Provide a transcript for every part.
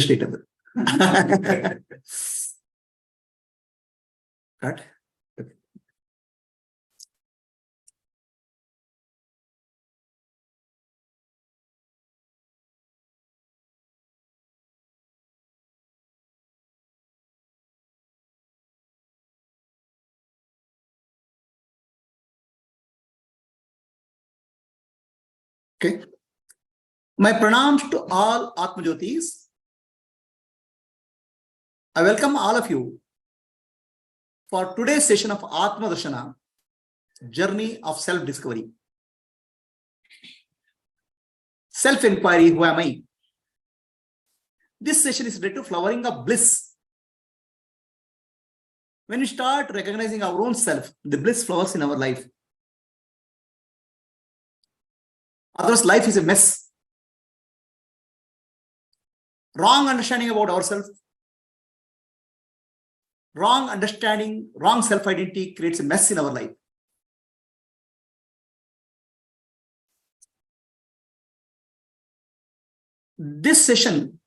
administrator. Right? Okay. My pranams to all Atma Jyotis. I welcome all of you for today's session of Atma Darshana, journey of self-discovery. Self-enquiry, who am I? This session is related to flowering of bliss. When we start recognizing our own self, the bliss flowers in our life. Otherwise, life is a mess. Wrong understanding about ourselves, wrong understanding, wrong self-identity creates a mess in our life. This session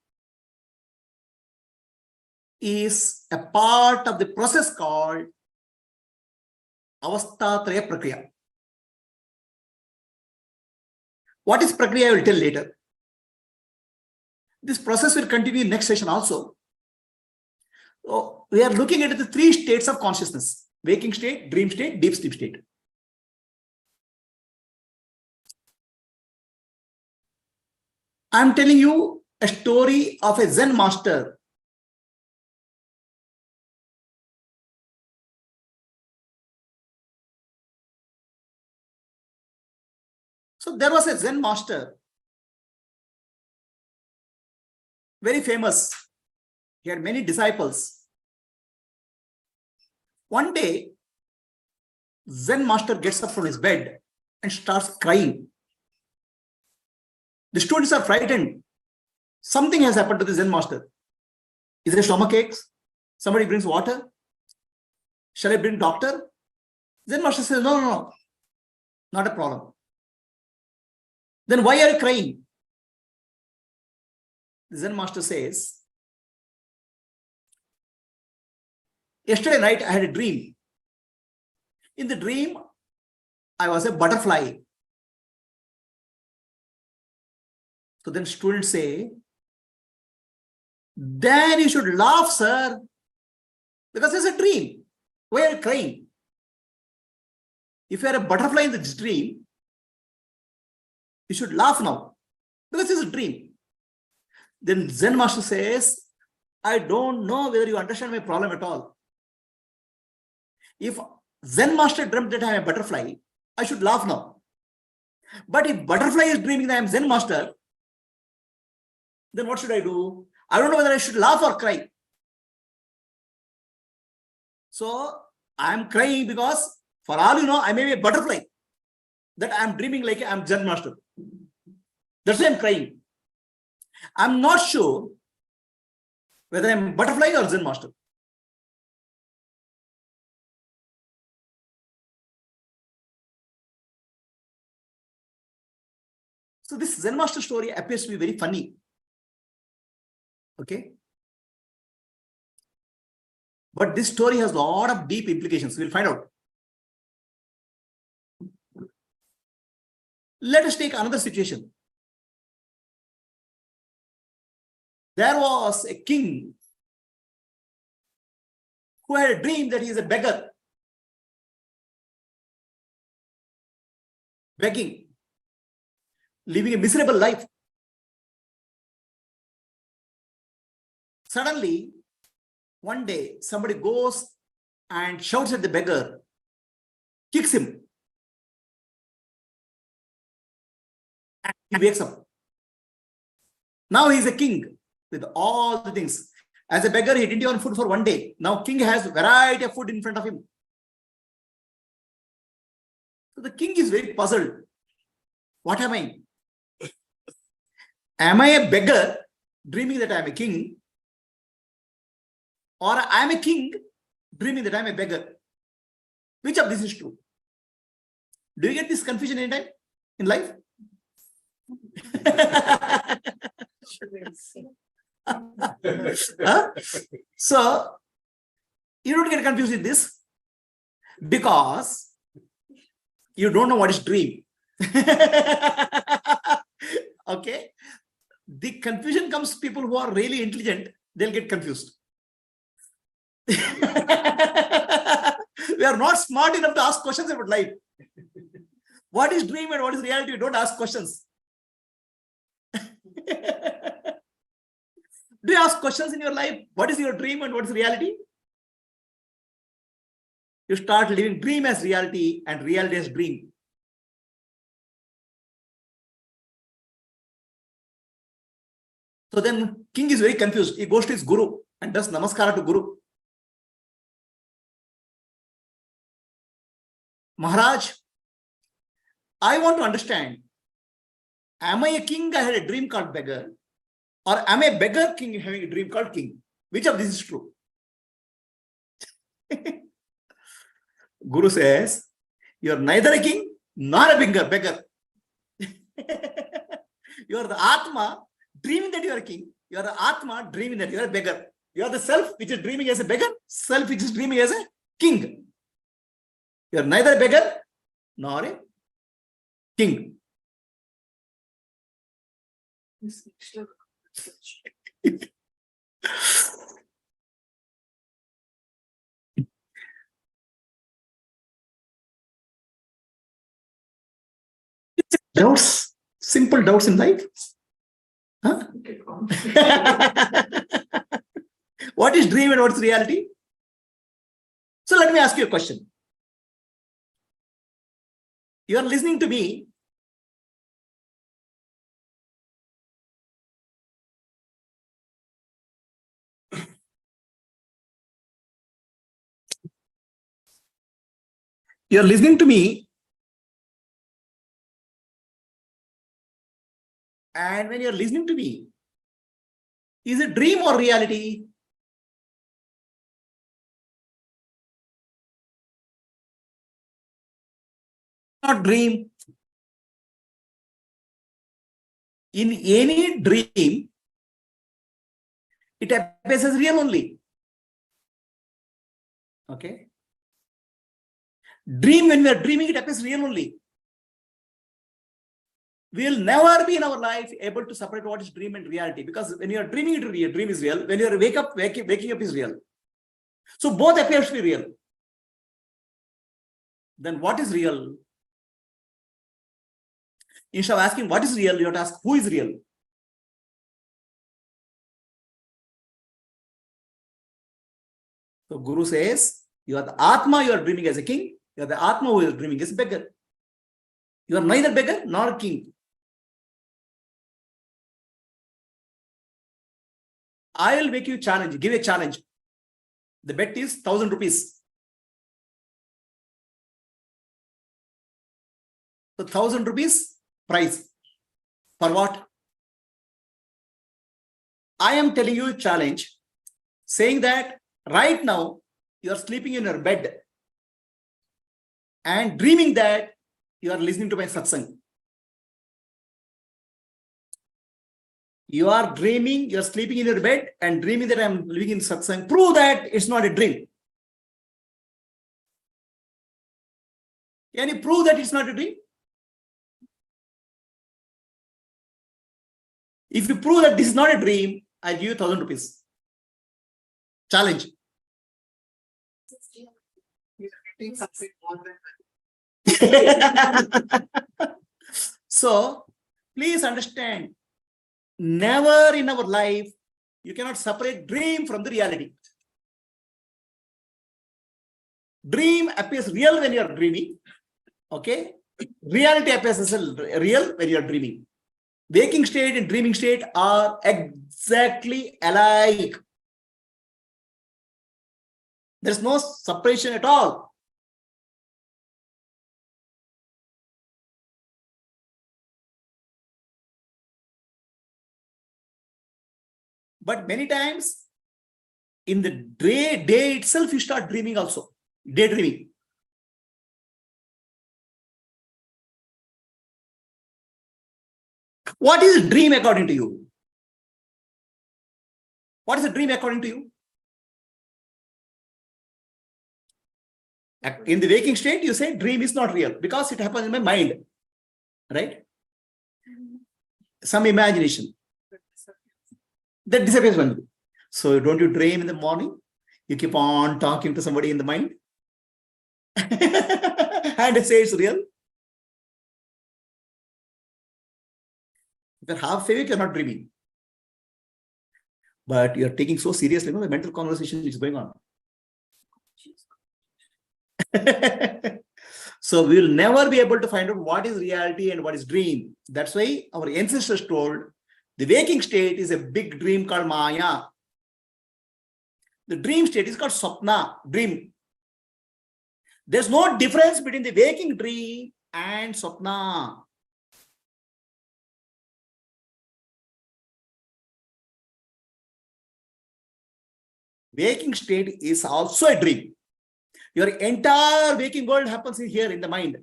is a part of the process called Avasthatraya Prakriya. What is Prakriya, I will tell later. This process will continue in next session also. So we are looking at the three states of consciousness: waking state, dream state, deep sleep state. I am telling you a story of a Zen master So there was a Zen master, very famous. He had many disciples. One day, Zen master gets up from his bed and starts crying. The students are frightened. Something has happened to the Zen master. Is there stomach aches? Somebody brings water? Shall I bring doctor? Zen master says, no, not a problem. Then why are you crying? The Zen master says, yesterday night I had a dream. In the dream, I was a butterfly. So then students say, then you should laugh, sir, because it's a dream. Why are you crying? If you are a butterfly in this dream, you should laugh now, because it's a dream. Then Zen master says, I don't know whether you understand my problem at all. If Zen master dreamt that I am a butterfly, I should laugh now. But if butterfly is dreaming that I am Zen master, then what should I do? I don't know whether I should laugh or cry. So I am crying because, for all you know, I may be a butterfly, that I am dreaming like I am Zen master. That's why I am crying. I am not sure whether I am butterfly or Zen master. So this Zen master story appears to be very funny. Okay. But this story has a lot of deep implications. We'll find out. Let us take another situation. There was a king who had a dream that he is a beggar, begging, living a miserable life. Suddenly, one day, somebody goes and shouts at the beggar, kicks him, and he wakes up. Now he is a king with all the things. As a beggar, he didn't even food for one day. Now king has a variety of food in front of him. So the king is very puzzled. What am I? Am I a beggar dreaming that I am a king? Or I am a king dreaming that I am a beggar? Which of this is true? Do you get this confusion anytime in life? Huh? So you don't get confused with this because you don't know what is dream. Okay. The confusion comes to people who are really intelligent, they'll get confused. We are not smart enough to ask questions about life. What is dream and what is reality? Don't ask questions. Do you ask questions in your life? What is your dream and what is reality? You start living dream as reality and reality as dream. So then king is very confused. He goes to his guru and does namaskara to guru. Maharaj, I want to understand, am I a king? I had a dream called beggar. Or am I a beggar king having a dream called king? Which of this is true? Guru says, you are neither a king nor a beggar. You are the Atma dreaming that you are a king. You are the Atma dreaming that you are a beggar. You are the self which is dreaming as a beggar, self which is dreaming as a king. You are neither a beggar nor a king. Doubts, simple doubts in life. Huh? What is dream and what is reality? So let me ask you a question. You are listening to me. You are listening to me. And when you are listening to me, is it dream or reality? Not dream. In any dream, it appears as real only. Okay. Dream, when we are dreaming, it appears real only. We will never be in our life able to separate what is dream and reality, because when you are dreaming, it is real. Dream is real. When you are waking up is real. So both appears to be real. Then what is real? Instead of asking what is real, you have to ask who is real. So Guru says, you are the Atma, you are dreaming as a king. You are the Atma who is dreaming as a beggar. You are neither beggar nor king. I will make you challenge, give a challenge. The bet is 1,000 rupees. So 1,000 rupees price. For what? I am telling you a challenge, saying that right now you are sleeping in your bed and dreaming that you are listening to my satsang. You are dreaming, you are sleeping in your bed and dreaming that I am living in satsang. Prove that it's not a dream. Can you prove that it's not a dream? If you prove that this is not a dream, I'll give you 1,000 rupees. Challenge. So, please understand, never in our life, you cannot separate dream from the reality. Dream appears real when you are dreaming. Okay? Reality appears as real when you are dreaming. Waking state and dreaming state are exactly alike. There's no separation at all. But many times in the day itself, you start dreaming also. Daydreaming. What is dream according to you? What is a dream according to you? In the waking state, you say dream is not real because it happens in my mind, right? Some imagination that disappears one day. So don't you dream in the morning? You keep on talking to somebody in the mind and say it's real. If you're half awake, you're not dreaming. But you're taking so seriously, the mental conversation which is going on. So we will never be able to find out what is reality and what is dream. That's why our ancestors told the waking state is a big dream called Maya. The dream state is called Swapna, dream. There's no difference between the waking dream and Swapna. Waking state is also a dream. Your entire waking world happens here in the mind.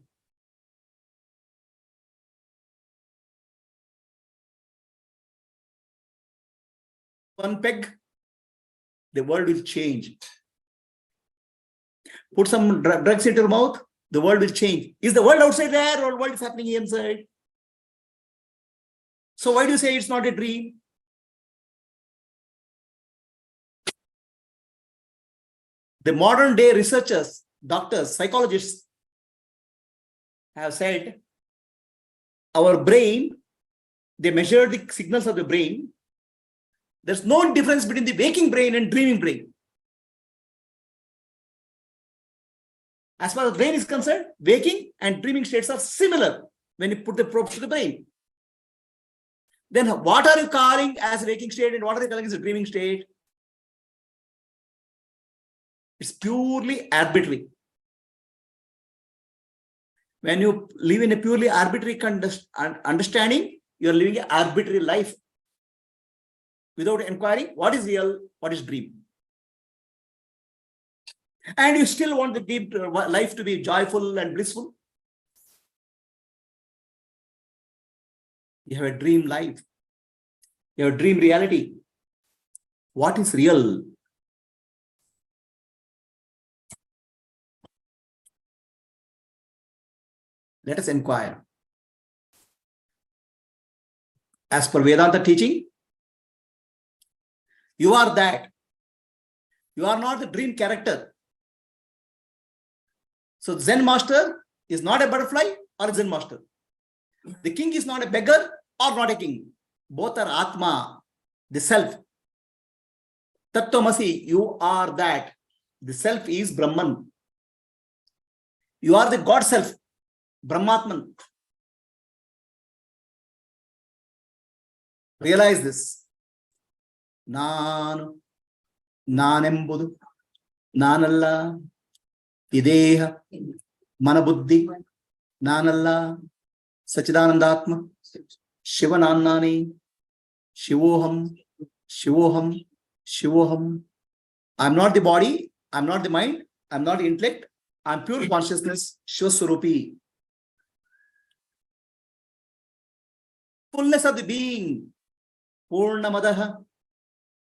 One peg, the world will change. Put some drugs into your mouth, the world will change. Is the world outside there or what is happening inside? So why do you say it's not a dream? The modern day researchers, doctors, psychologists have said our brain, they measure the signals of the brain. There's no difference between the waking brain and dreaming brain. As far as the brain is concerned, waking and dreaming states are similar when you put the probes to the brain. Then what are you calling as waking state and what are you calling as a dreaming state? It's purely arbitrary. When you live in a purely arbitrary understanding, you're living an arbitrary life without inquiring what is real, what is dream. And you still want the deep life to be joyful and blissful. You have a dream life. You have a dream reality. What is real? Let us inquire. As per Vedanta teaching, you are that. You are not the dream character. So Zen master is not a butterfly or a Zen master. The king is not a beggar or not a king. Both are Atma, the self. Tattvamasi, you are that. The self is Brahman. You are the God self, Brahmatman. Realize this. Nanu, nanembudu, nanalla, ideha, manabuddhi, nanalla, Sachidanandatma, Shivanannani, Shivoham, Shivoham, Shivoham. I'm not the body, I'm not the mind, I'm not the intellect, I'm pure consciousness, Shivaswarupi. Fullness of the being. Purnamadaha,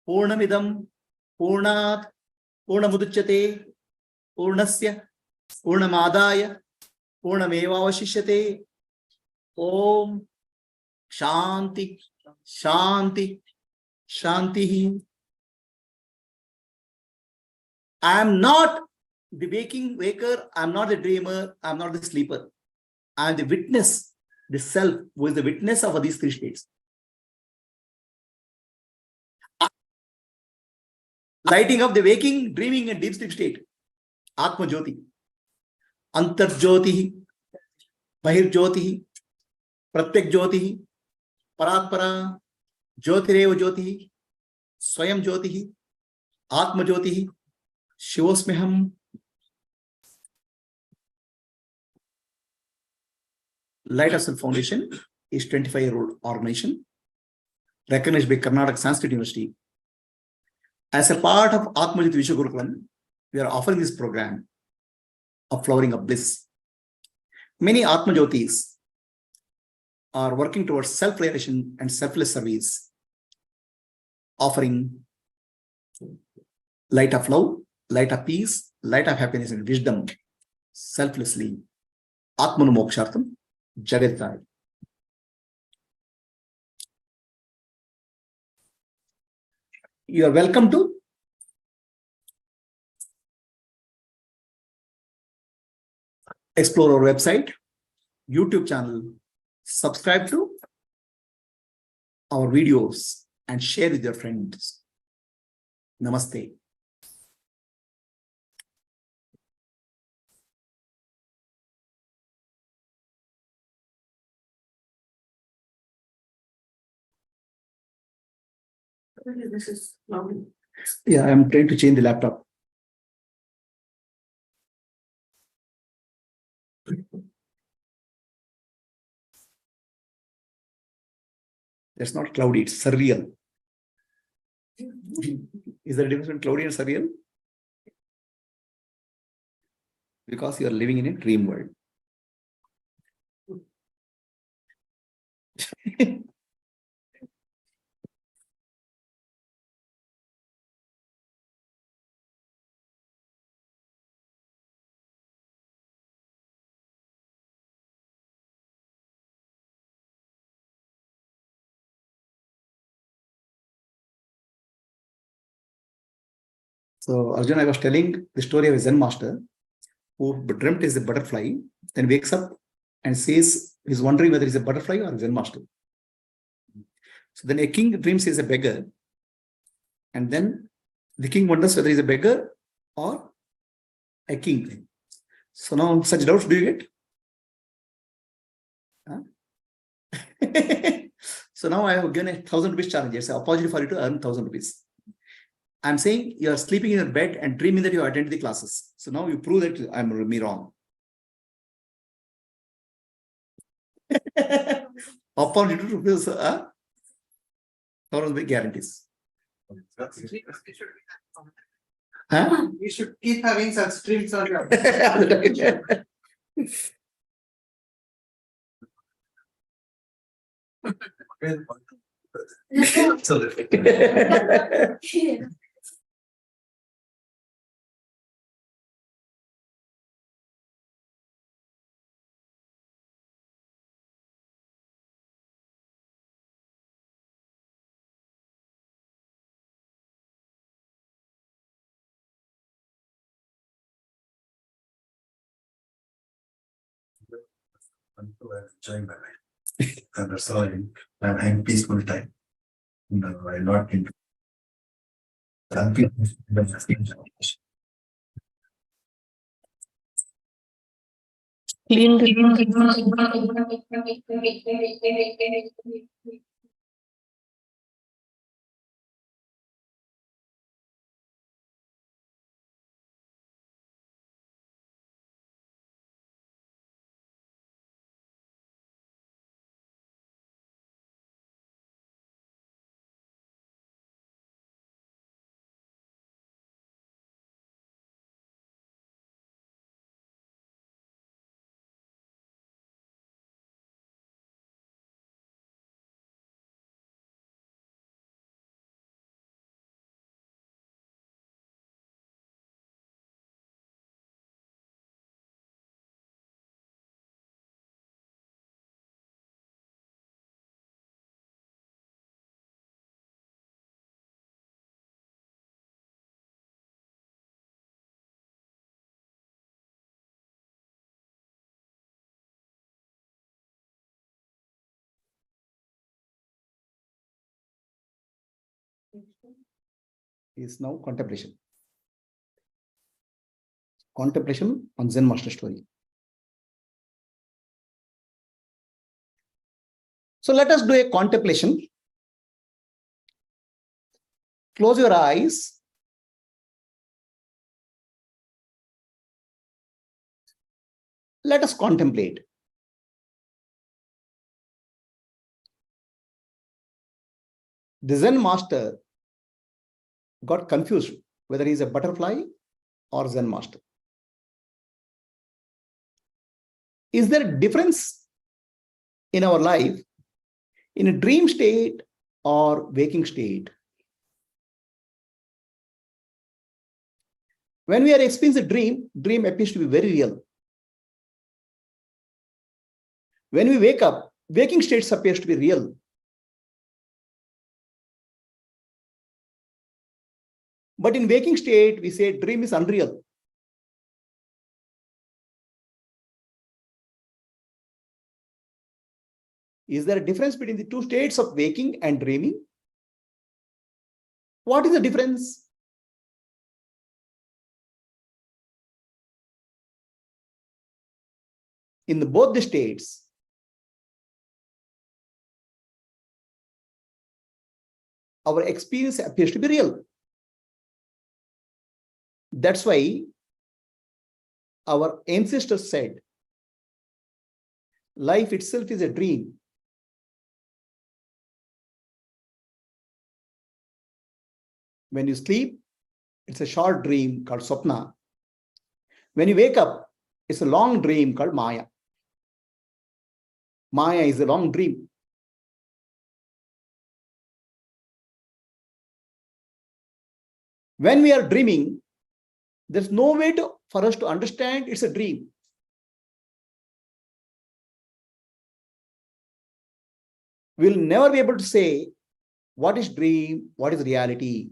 Purnamidam, Purnat, Purnamuduchyate, Purnasya, Purnamadaya, Purnamevavashishyate. Om Shanti, Shanti, Shanti. I am not the waking waker, I am not the dreamer, I am not the sleeper. I am the witness, the self, who is the witness of these three states. Lighting up the waking, dreaming, and deep sleep state. Atma Jyoti. Antar Jyoti. Bahir Jyoti. Pratyak Jyoti. Paratpara. Jyotireva Jyoti. Swayam Jyoti. Atma Jyoti. Shivosmiham. Light of Self Foundation is a 25-year-old organization recognized by Karnataka Sanskrit University. As a part of Atma Jyoti Vishwagurukulam, we are offering this program of flowering of bliss. Many Atma Jyotis are working towards self-realization and selfless service, offering light of love, light of peace, light of happiness and wisdom, selflessly, Atmanu Mokshartham, Jagaditaya. You are welcome to explore our website, YouTube channel, subscribe to our videos and share with your friends. Namaste. This is loud. Yeah, I'm trying to change the laptop. That's not cloudy, it's surreal. Is there a difference between cloudy and surreal? Because you are living in a dream world. So Arjun, I was telling the story of a Zen master who dreamt is a butterfly, then wakes up and says he's wondering whether he's a butterfly or a Zen master. So then a king dreams he's a beggar, and then the king wonders whether he's a beggar or a king. So now such doubts do you get? So now I have given 1,000 rupees challenge. It's an opportunity for you to earn 1,000 rupees. I'm saying you are sleeping in your bed and dreaming that you attend the classes. So now you prove that I'm wrong. Opportunity to rupees, 1,000 rupees guarantees. Huh? You should keep having such streams on your. Enjoying my life. And that's all I'm having peaceful time. No, I'm not into Clean. Is now contemplation. Contemplation on Zen master story. So let us do a contemplation. Close your eyes. Let us contemplate. The Zen master got confused whether he is a butterfly or Zen master. Is there a difference in our life in a dream state or waking state? When we are experiencing a dream appears to be very real. When we wake up, waking states appears to be real. But in waking state, we say dream is unreal. Is there a difference between the two states of waking and dreaming? What is the difference? In both the states, our experience appears to be real. That's why our ancestors said, life itself is a dream. When you sleep, it's a short dream called swapna. When you wake up, it's a long dream called maya. Maya is a long dream. When we are dreaming, there's no way for us to understand it's a dream. We'll never be able to say what is dream, what is reality.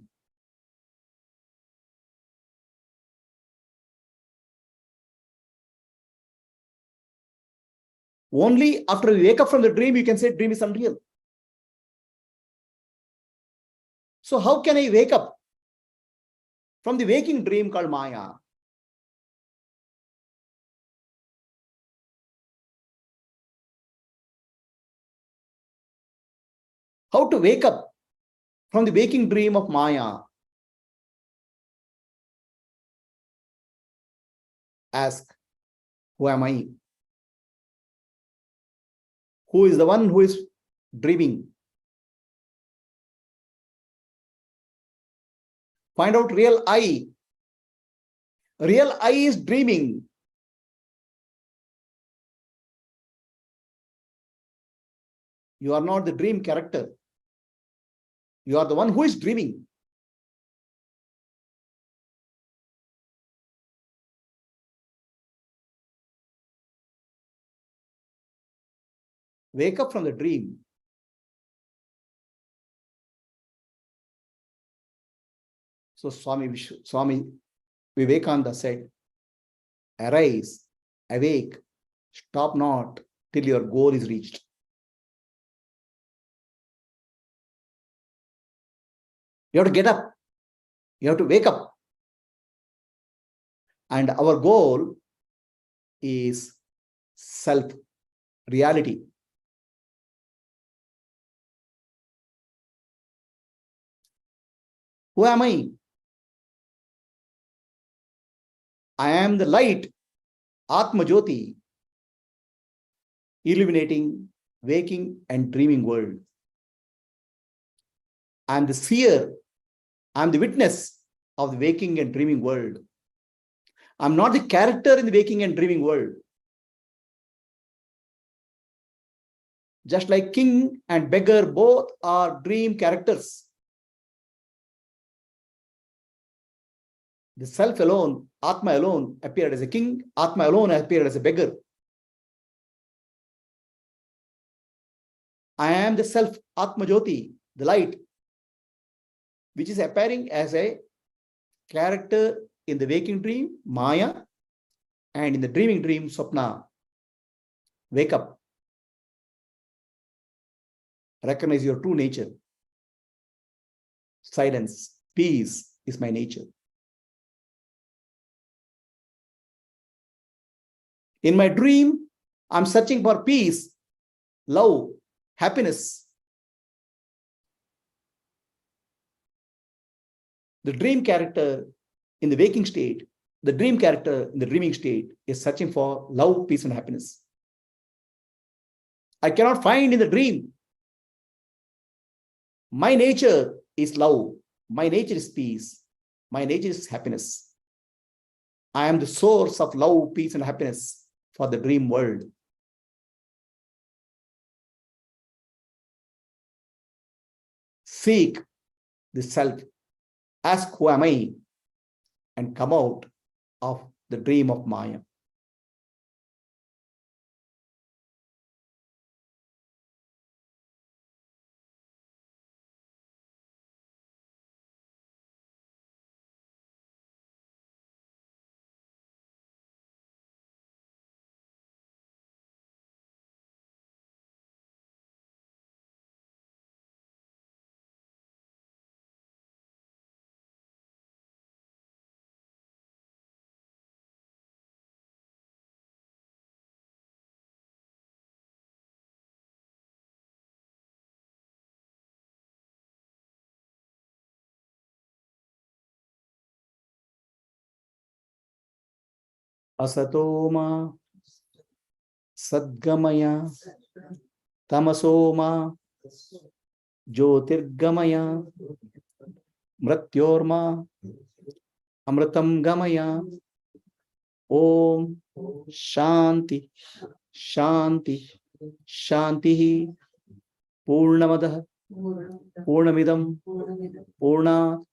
Only after we wake up from the dream, you can say dream is unreal. So how can I wake up from the waking dream called maya? How to wake up from the waking dream of maya? Ask, who am I? Who is the one who is dreaming? Find out real I. Real I is dreaming. You are not the dream character. You are the one who is dreaming. Wake up from the dream. So Swami Vivekananda said, arise, awake, stop not till your goal is reached. You have to get up. You have to wake up. And our goal is self-reality. Who am I? I am the light, Atma Jyoti, illuminating waking and dreaming world. I am the seer. I am the witness of the waking and dreaming world. I am not the character in the waking and dreaming world. Just like king and beggar, both are dream characters. The self alone, Atma alone, appeared as a king. Atma alone appeared as a beggar. I am the self, Atma Jyoti, the light, which is appearing as a character in the waking dream, Maya, and in the dreaming dream, Swapna. Wake up. Recognize your true nature. Silence, peace is my nature. In my dream, I'm searching for peace, love, happiness. The dream character in the waking state, the dream character in the dreaming state is searching for love, peace, and happiness. I cannot find in the dream. My nature is love. My nature is peace. My nature is happiness. I am the source of love, peace, and happiness for the dream world. Seek the self. Ask, who am I? and come out of the dream of Maya. Asatoma Sadgamaya Tamasoma Jyotirgamaya Mrityorma Amritam Gamaya. Om Shanti Shanti Shanti Purnamadah Purnamidam Purnat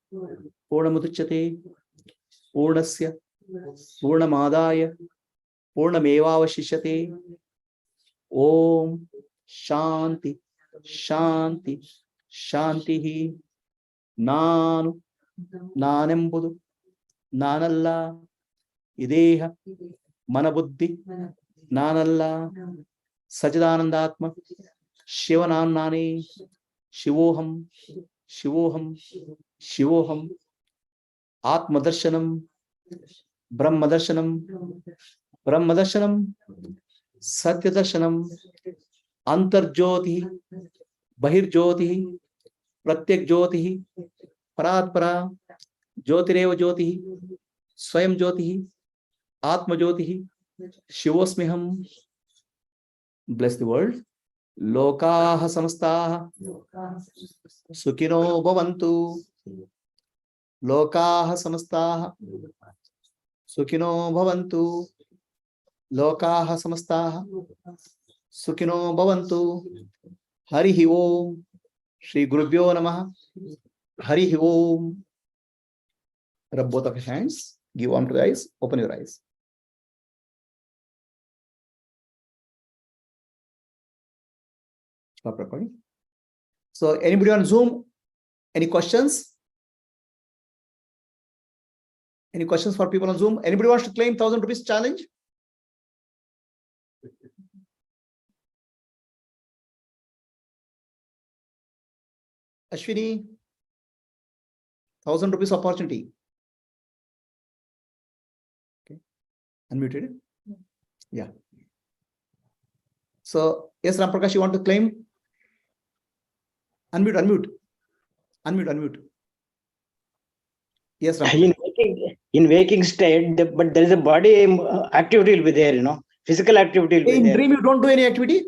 Purnamuduchyate Purnasya Purnamadaya Purnamevavashishyate. Om Shanti Shanti Shanti. Nanu Nanembudu Nanalla Ideha Manabuddhi Nanalla Sachidanandatma Shivanamnani Shivoham Shivoham Shivoham Atma Darshanam Brahma Darshanam Brahma Darshanam Satya Darshanam Antarjyoti Bahirjyoti Pratyak Jyoti Paratpara Jyotireva Jyoti Swayam Jyoti Atma Jyoti Shivosmiham. Bless the world. Lokaha Samastaha Sukhino Bhavantu. Lokaha Samastaha Sukhino Bhavantu. Lokaha Samastaha Sukhino Bhavantu. Harihi Om. Shri Gurubhyo Namaha. Harihi Om. Rub both of your hands. Give warm to the eyes. Open your eyes. Stop recording. So, anybody on Zoom? Any questions? Any questions for people on Zoom? Anybody wants to claim 1,000 rupees challenge? Ashwini, 1,000 rupees opportunity. Okay, unmuted. Yeah. So, yes, Ram Prakash, you want to claim? Unmute. Yes, Ram Prakash. In waking state, but there is a body activity will be there, physical activity will be In there. dream, you don't do any activity?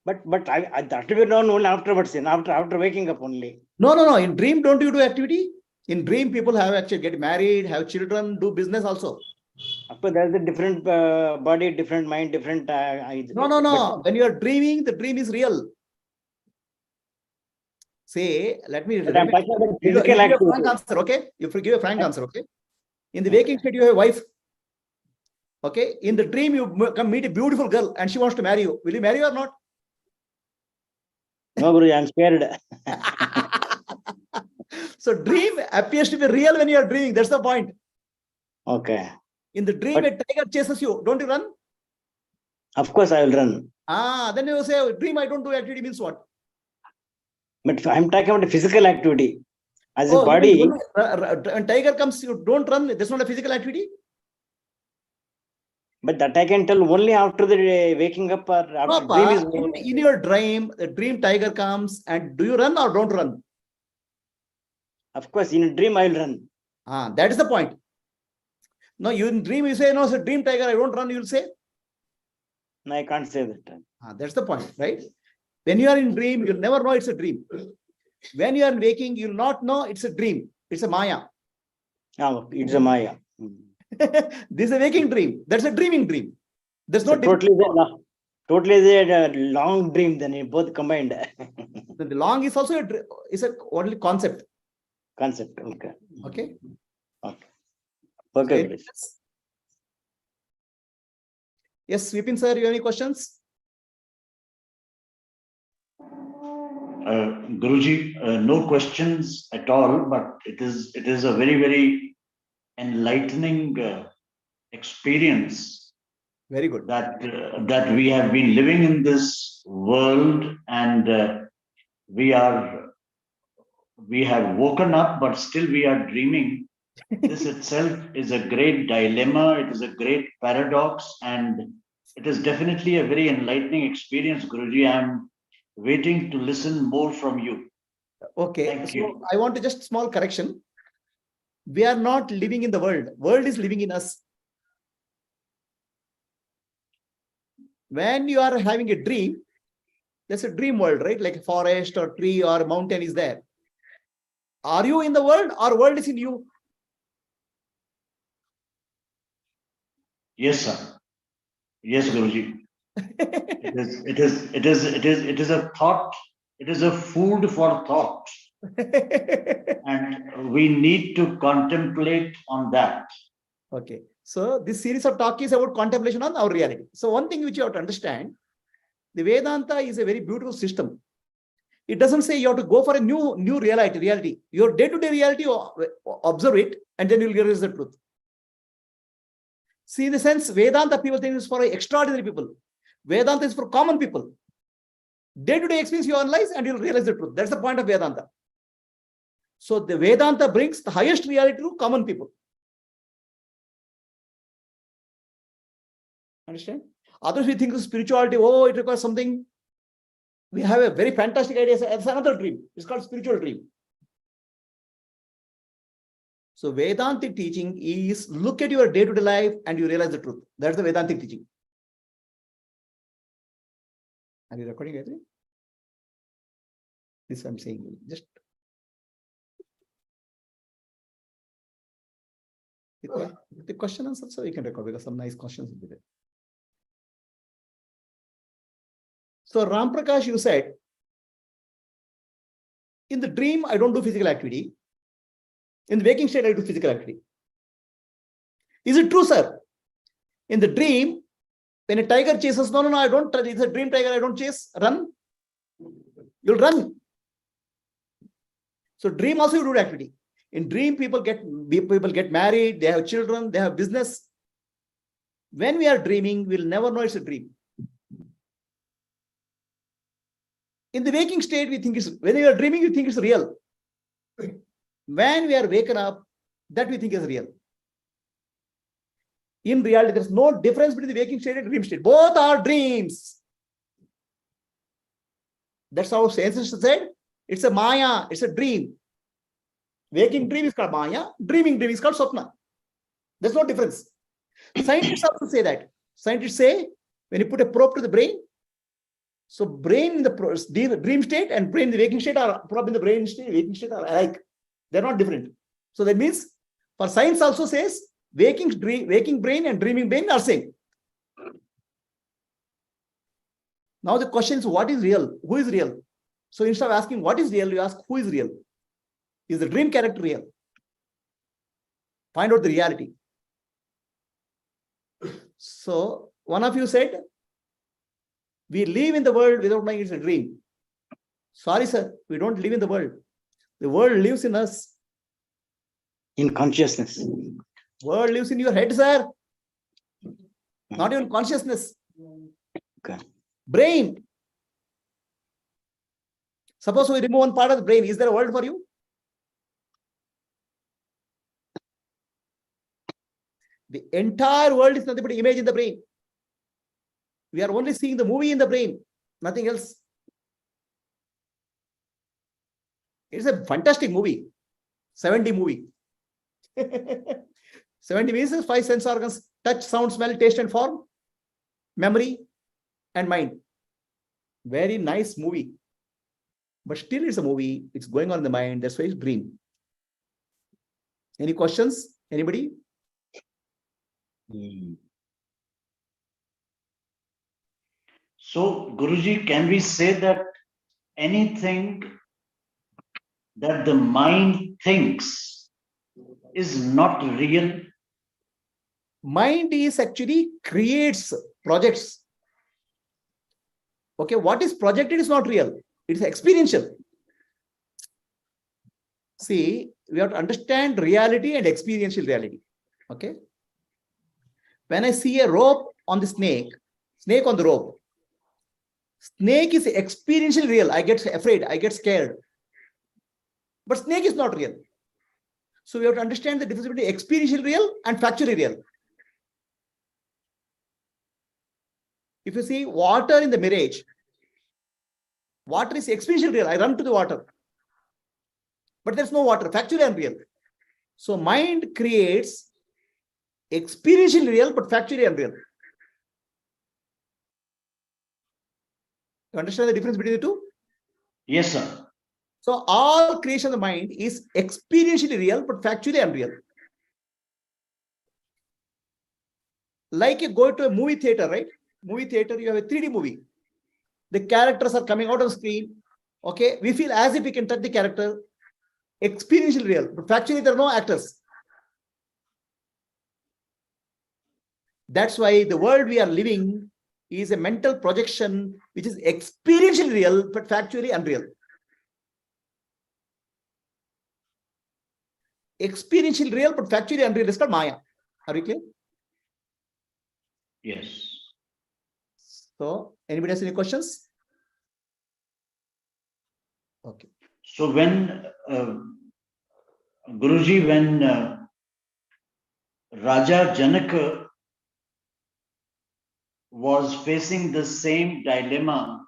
But I that will be known only afterwards, after waking up only. No. In dream, don't you do activity? In dream, people have actually get married, have children, do business also. Of course, there's a different body, different mind, different. No. When you are dreaming, the dream is real. Say, let me. But I'm talking about You physical give a activity. frank answer, okay? You give a frank answer, okay? In the waking state, you have a wife. Okay? In the dream, you come meet a beautiful girl and she wants to marry you. Will you marry her or not? No, Guru, I'm scared. So dream appears to be real when you are dreaming. That's the point. Okay. In the dream, a tiger chases you. Don't you run? Of course, I will run. Then you say, dream, I don't do activity means what? But I'm talking about physical activity. As a Oh, body. when tiger comes, you don't run. That's not a physical activity. But that I can tell only after the waking up or after No, dream is in your dream, the dream tiger comes and do you run or don't run? Of course, in a dream I will run. That is the point. No, you in dream, you say, no, it's a dream tiger, I don't run, you'll say? No, I can't say that. That's the point, right? When you are in dream, you'll never know it's a dream. When you are waking, you'll not know it's a dream. It's a Maya. It's a Maya. This is a waking dream. That's a dreaming dream. There's no totally the long dream, then both combined. The long is also is a only concept. Concept. Okay. Okay. Okay. Okay, Guruji. Yes, Vipin sir, you have any questions? Guruji, no questions at all, but it is a very, very enlightening experience Very good. that we have been living in this world, and we have woken up, but still we are dreaming. This itself is a great dilemma. It is a great paradox, and it is definitely a very enlightening experience, Guruji. I'm waiting to listen more from you. Okay, Thank so you. I want to just small correction. We are not living in the world. World is living in us. When you are having a dream, there's a dream world, right? Like a forest or tree or mountain is there. Are you in the world or world is in you? Yes, sir. Yes, Guruji. It is a thought. It is a food for thought, and we need to contemplate on that. Okay, so this series of talk is about contemplation on our reality. So one thing which you have to understand, the Vedanta is a very beautiful system. It doesn't say you have to go for a new reality. Your day-to-day reality, observe it, and then you'll realize the truth. See, in the sense, Vedanta people think is for extraordinary people. Vedanta is for common people. Day-to-day experience you analyze and you'll realize the truth. That's the point of Vedanta. So the Vedanta brings the highest reality to common people. Understand? Others we think of spirituality, oh, it requires something. We have a very fantastic idea. It's another dream. It's called spiritual dream. So Vedantic teaching is look at your day-to-day life and you realize the truth. That's the Vedantic teaching. Are you recording anything? This I'm saying. Just the question answer, so you can record because some nice questions will be there. So Ram Prakash, you said, in the dream, I don't do physical activity. In the waking state, I do physical activity. Is it true, sir? In the dream, when a tiger chases, no, I don't. It's a dream tiger, I don't chase, run. You'll run. So dream also you do activity. In dream, people get married, they have children, they have business. When we are dreaming, we'll never know it's a dream. In the waking state, we think it's, when you are dreaming, you think it's real. When we are waken up, that we think is real. In reality, there's no difference between the waking state and dream state. Both are dreams. That's how ancestors said. It's a Maya, it's a dream. Waking dream is called Maya, dreaming dream is called Swapna. There's no difference. Scientists also say that. Scientists say, when you put a probe to the brain, so brain in the dream state and brain in the waking state are probe in the brain state, waking state are alike. They're not different. So that means, for science also says, waking brain and dreaming brain are same. Now the question is, what is real? Who is real? So instead of asking what is real, you ask who is real. Is the dream character real? Find out the reality. So one of you said, we live in the world without knowing it's a dream. Sorry, sir, we don't live in the world. The world lives in us. In consciousness. World lives in your head, sir. Not even consciousness. Okay. Brain. Suppose we remove one part of the brain. Is there a world for you? The entire world is nothing but image in the brain. We are only seeing the movie in the brain, nothing else. It's a fantastic movie. 70 movie. 70 means 5 sense organs: touch, sound, smell, taste, and form, memory, and mind. Very nice movie. But still it's a movie. It's going on in the mind. That's why it's dream. Any questions? Anybody? So, Guruji, can we say that anything that the mind thinks is not real? Mind is actually creates projects. Okay, what is projected is not real. It's experiential. See, we have to understand reality and experiential reality. Okay. When I see a rope on the snake on the rope, snake is experientially real. I get afraid, I get scared. But snake is not real. So we have to understand the difference between experiential real and factually real. If you see water in the mirage, water is experiential real. I run to the water. But there's no water, factually unreal. So mind creates experientially real, but factually unreal. You understand the difference between the two? Yes, sir. So all creation of the mind is experientially real, but factually unreal. Like you go to a movie theater, right? Movie theater, you have a 3D movie. The characters are coming out of the screen. Okay, we feel as if we can touch the character. Experientially real, but factually there are no actors. That's why the world we are living is a mental projection which is experientially real, but factually unreal. Experientially real, but factually unreal is called Maya. Are you clear? Yes. So, anybody has any questions? Okay. So when Guruji, when Raja Janaka was facing the same dilemma,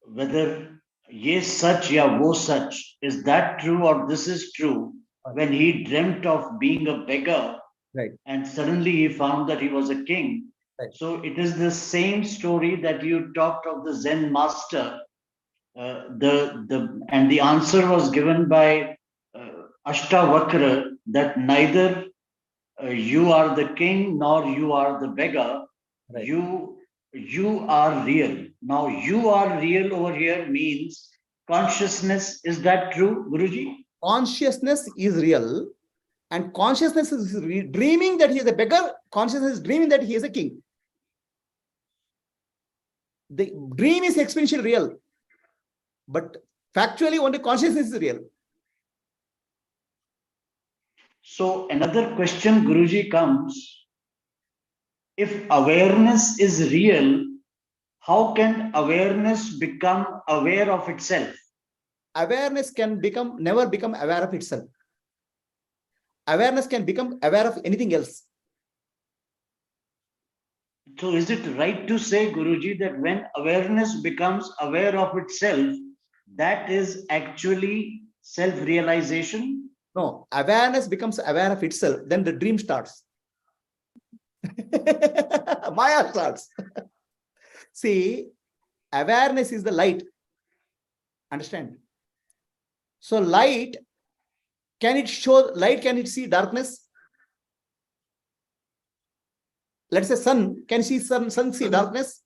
whether ye sach ya wo sach, is that true or this is true? When he dreamt of being a beggar, Right. and suddenly he found that he was a king. Right. So it is the same story that you talked of the Zen master. And the answer was given by Ashtavakra that neither you are the king nor you are the beggar. Right. You are real. Now you are real over here means consciousness. Is that true, Guruji? Consciousness is real, and consciousness is dreaming that he is a beggar. Consciousness is dreaming that he is a king. The dream is experientially real, but factually only consciousness is real. So another question, Guruji, comes. If awareness is real, how can awareness become aware of itself? Awareness can never become aware of itself. Awareness can become aware of anything else. So is it right to say, Guruji, that when awareness becomes aware of itself, that is actually self-realization? No, awareness becomes aware of itself, then the dream starts. Maya starts. See, awareness is the light. Understand? So light, can it see darkness? Let's say sun, can see sun see darkness?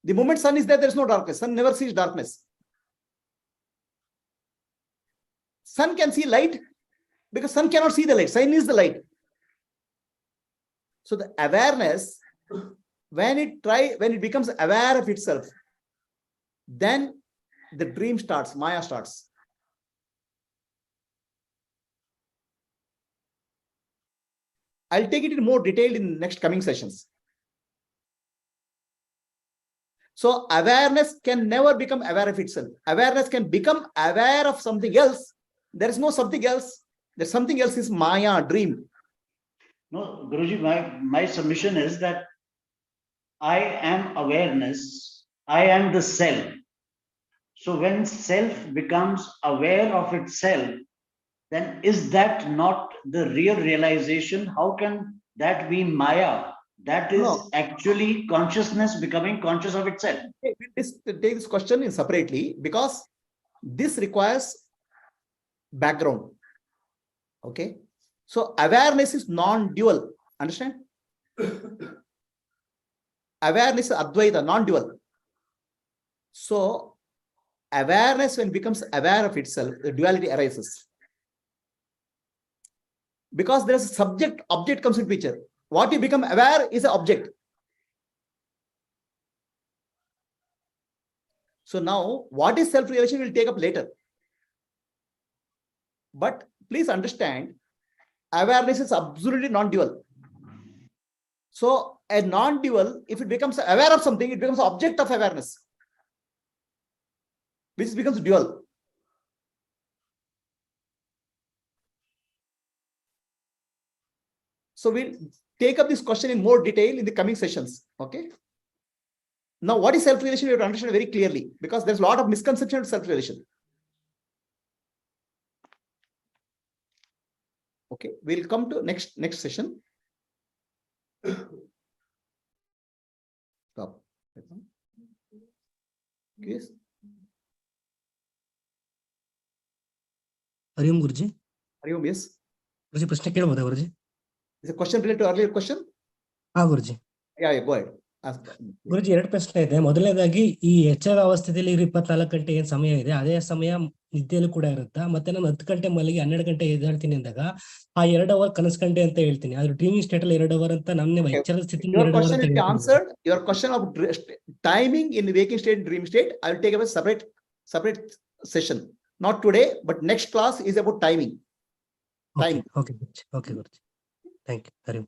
The moment sun is there is no darkness. Sun never sees darkness. Sun can see light because sun cannot see the light. Sun is the light. So the awareness, when it becomes aware of itself, then the dream starts, Maya starts. I'll take it in more detail in next coming sessions. So awareness can never become aware of itself. Awareness can become aware of something else. There is no something else. There's something else is Maya, dream. No, Guruji, my submission is that I am awareness. I am the self. So when self becomes aware of itself, then is that not the real realization? How can that be Maya? That is actually consciousness becoming conscious of itself. Take this question in separately because this requires background. Okay. So awareness is non-dual. Understand? Awareness is Advaita, non-dual. So awareness, when it becomes aware of itself, the duality arises. Because there is a subject, object comes in picture. What you become aware is an object. So now, what is self-realization we'll take up later. But please understand, awareness is absolutely non-dual. So a non-dual, if it becomes aware of something, it becomes object of awareness, which becomes dual. So we'll take up this question in more detail in the coming sessions. Okay. Now, what is self-realization? We have to understand very clearly, because there's a lot of misconception of self-realization. Okay, we'll come to next session. Stop. Yes. ಹರಿಯಂ Guruji. Hariom, yes. ಗುರುಜಿ ಪ್ರಶ್ನೆ ಕೇಳಬಹುದಾ ಗುರುಜಿ? Is a question related to earlier question? ಹಾ ಗುರುಜಿ. Yeah, go ahead. Ask. ಗುರುಜಿ ಎರಡು ಪ್ರಶ್ನೆ ಇದೆ. ಮೊದಲನೇದಾಗಿ ಈ ಎಚ್ಚರ ಅವಸ್ಥೆಯಲ್ಲಿ 24 ಗಂಟೆ ಏನ್ ಸಮಯ ಇದೆ, ಅದೇ ಸಮಯ ನಿದ್ದೆಯಲ್ಲೂ ಕೂಡ ಇರುತ್ತಾ? ಮತ್ತೆ ನಾನು 10 ಗಂಟೆ ಮಲಗಿ 12 ಗಂಟೆ ಎದ್ದೇಳ್ತೀನಿ ಅಂದಾಗ ಆ 2 ಅವರ್ ಕನಸ್ಕಂಡೆ ಅಂತ ಹೇಳ್ತೀನಿ. ಆದ್ರೆ ಡ್ರೀಮಿಂಗ್ ಸ್ಟೇಟ್ ಅಲ್ಲಿ 2 ಅವರ್ ಅಂತ ನನ್ನ ಎಚ್ಚರದ ಸ್ಥಿತಿ 2 ಅವರ್ ಅಂತ ಹೇಳ್ತೀನಿ. Answered your question of timing in the waking state and dream state. I will take up a separate session. Not today, but next class is about timing. Time. Okay, Guruji. Thank you. ಹರಿಯಂ.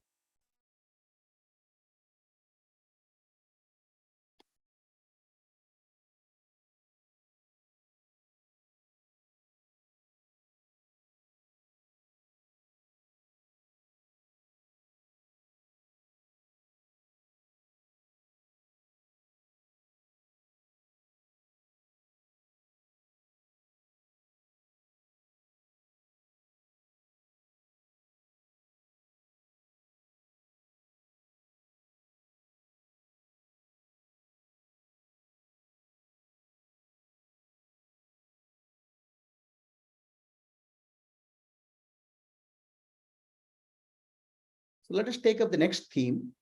So let us take up the next theme.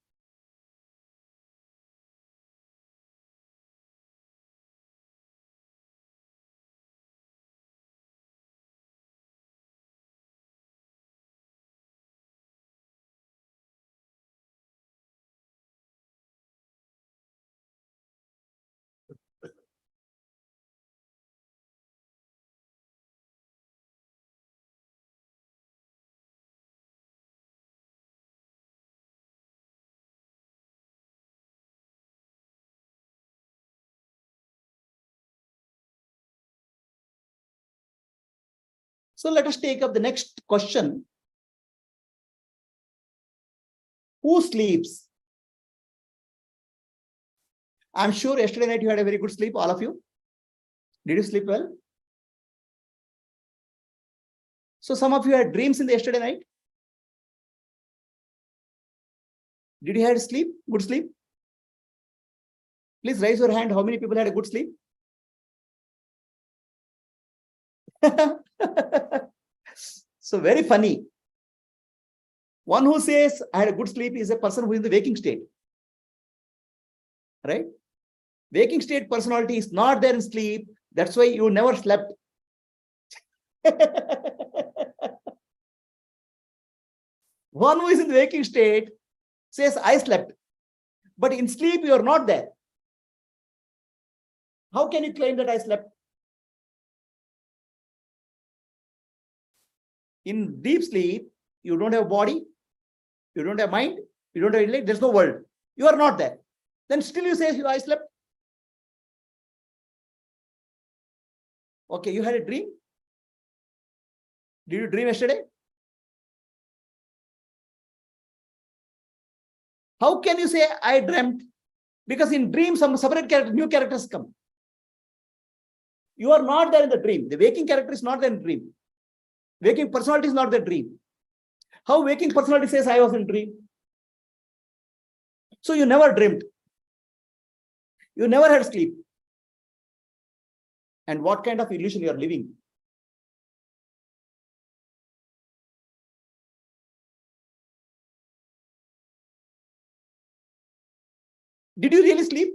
So let us take up the next question. Who sleeps? I'm sure yesterday night you had a very good sleep, all of you. Did you sleep well? So some of you had dreams in the yesterday night. Did you have sleep? Good sleep? Please raise your hand. How many people had a good sleep? So very funny. One who says I had a good sleep is a person who is in the waking state. Right? Waking state personality is not there in sleep. That's why you never slept. One who is in the waking state says I slept. But in sleep you are not there. How can you claim that I slept? In deep sleep, you don't have body, you don't have mind, you don't have intellect, there's no world. You are not there. Then still you say I slept. Okay, you had a dream. Did you dream yesterday? How can you say I dreamt? Because in dream, some separate character, new characters come. You are not there in the dream. The waking character is not there in the dream. Waking personality is not the dream. How waking personality says I was in dream? So you never dreamt. You never had sleep. And what kind of illusion you are living? Did you really sleep?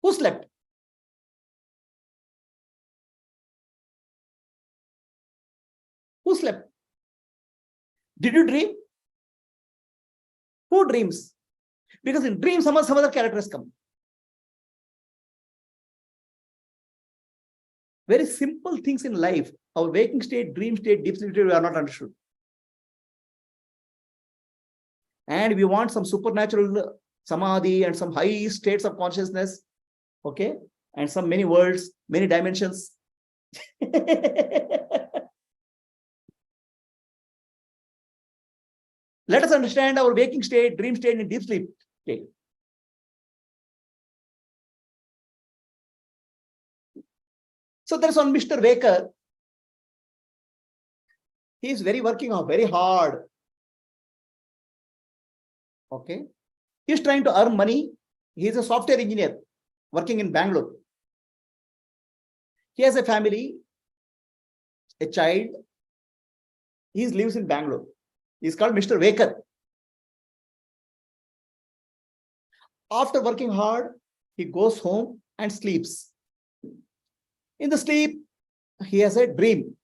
Who slept? Who slept? Did you dream? Who dreams? Because in dreams, some other characters come. Very simple things in life. Our waking state, dream state, deep sleep state, we are not understood. And we want some supernatural samadhi and some high states of consciousness. Okay. And some many worlds, many dimensions. Let us understand our waking state, dream state, and deep sleep state. So there's one Mr. Waker. He is working very hard. Okay. He's trying to earn money. He is a software engineer working in Bangalore. He has a family, a child. He lives in Bangalore. He's called Mr. Waker. After working hard, he goes home and sleeps. In the sleep, he has a dream.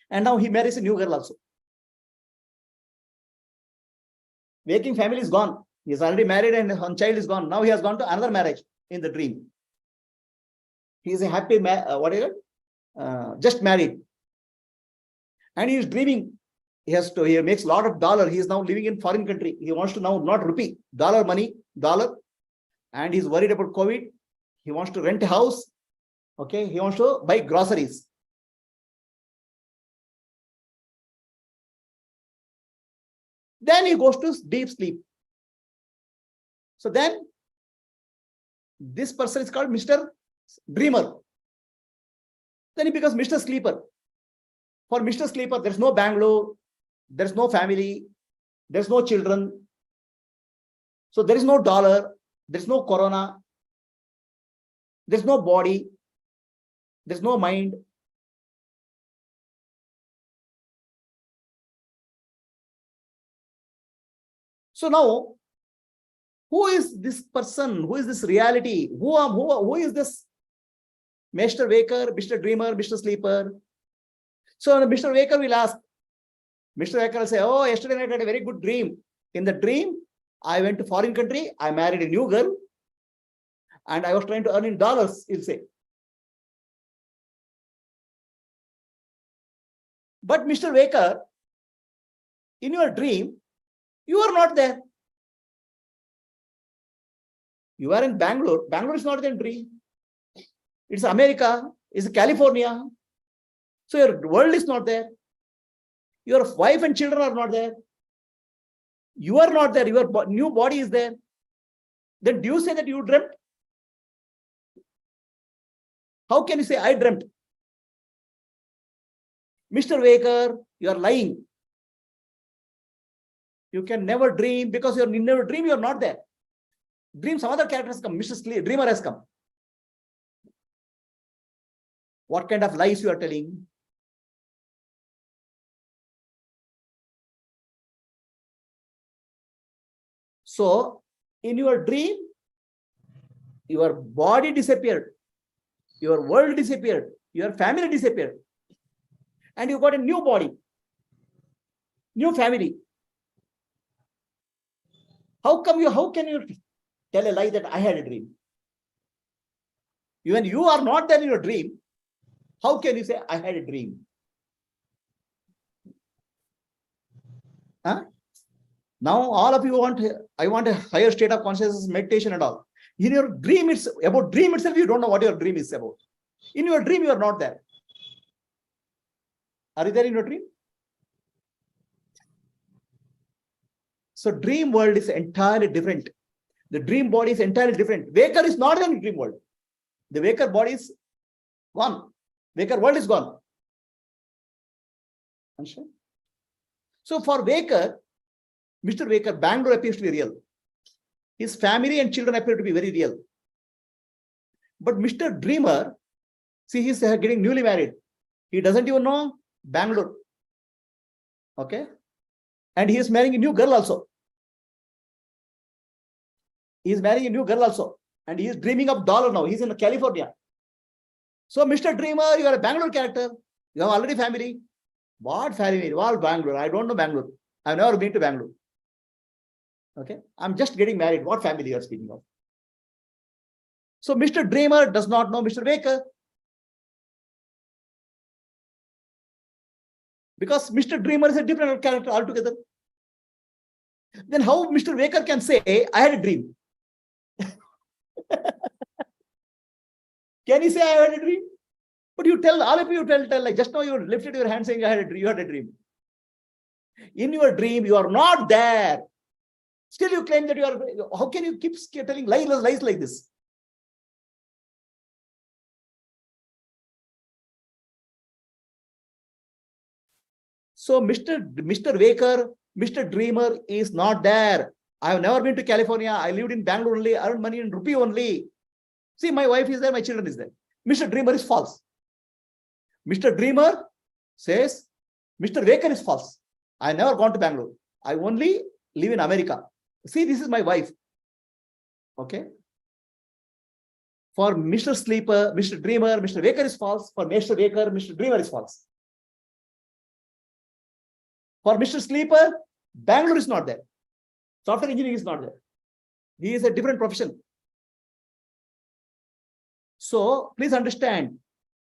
And now he marries a new girl also. Waking family is gone. He is already married and one child is gone. Now he has gone to another marriage in the dream. He is a happy man, just married. And he is dreaming. He makes a lot of dollar. He is now living in foreign country. He wants to now not rupee, dollar money, dollar. And he's worried about COVID. He wants to rent a house. Okay. He wants to buy groceries. Then he goes to deep sleep. So then this person is called Mr. Dreamer. Then he becomes Mr. Sleeper. For Mr. Sleeper, there's no Bangalore, there's no family, there's no children. So there is no dollar, there's no corona, there's no body, there's no mind. So now, who is this person? Who is this reality? Who is this Mr. Waker, Mr. Dreamer, Mr. Sleeper? So Mr. Waker will ask, Mr. Waker will say, oh, yesterday night I had a very good dream. In the dream, I went to foreign country, I married a new girl, and I was trying to earn in dollars, he'll say. But Mr. Waker, in your dream, you are not there. You are in Bangalore. Bangalore is not in dream. It's America, it's California. So your world is not there. Your wife and children are not there. You are not there. Your new body is there. Then do you say that you dreamt? How can you say I dreamt? Mr. Waker, you are lying. You can never dream because you never dream, you are not there. Dream, some other characters come. Mr. Dreamer has come. What kind of lies you are telling? So, in your dream, your body disappeared, your world disappeared, your family disappeared, and you got a new body, new family. How can you tell a lie that I had a dream? When you are not there in your dream, how can you say I had a dream? Huh? Now all of you I want a higher state of consciousness, meditation and all. In your dream, it's about dream itself, you don't know what your dream is about. In your dream, you are not there. Are you there in your dream? So dream world is entirely different. The dream body is entirely different. Waker is not in the dream world. The Waker body is gone. Waker world is gone. Understand? So for Waker, Mr. Waker, Bangalore appears to be real. His family and children appear to be very real. But Mr. Dreamer, see, he's getting newly married. He doesn't even know Bangalore. Okay? And he is marrying a new girl also. He is marrying a new girl also. And he is dreaming of dollar now. He's in California. So, Mr. Dreamer, you are a Bangalore character. You have already family. What family? What Bangalore? I don't know Bangalore. I've never been to Bangalore. Okay, I'm just getting married. What family you are speaking of? So Mr. Dreamer does not know Mr. Waker. Because Mr. Dreamer is a different character altogether. Then how Mr. Waker can say, I had a dream? Can he say, I had a dream? But you tell, all of you tell, like just now you lifted your hand saying, I had a dream, you had a dream. In your dream, you are not there. Still you claim that you are, how can you keep telling lies like this? So Mr. Waker, Mr. Dreamer is not there. I have never been to California. I lived in Bangalore only, I earned money in rupee only. See, my wife is there, my children is there. Mr. Dreamer is false. Mr. Dreamer says, Mr. Waker is false. I never gone to Bangalore. I only live in America. See, this is my wife. Okay. For Mr. Sleeper, Mr. Dreamer, Mr. Waker is false. For Mr. Waker, Mr. Dreamer is false. For Mr. Sleeper, Bangalore is not there. Software engineering is not there. He is a different profession. So please understand,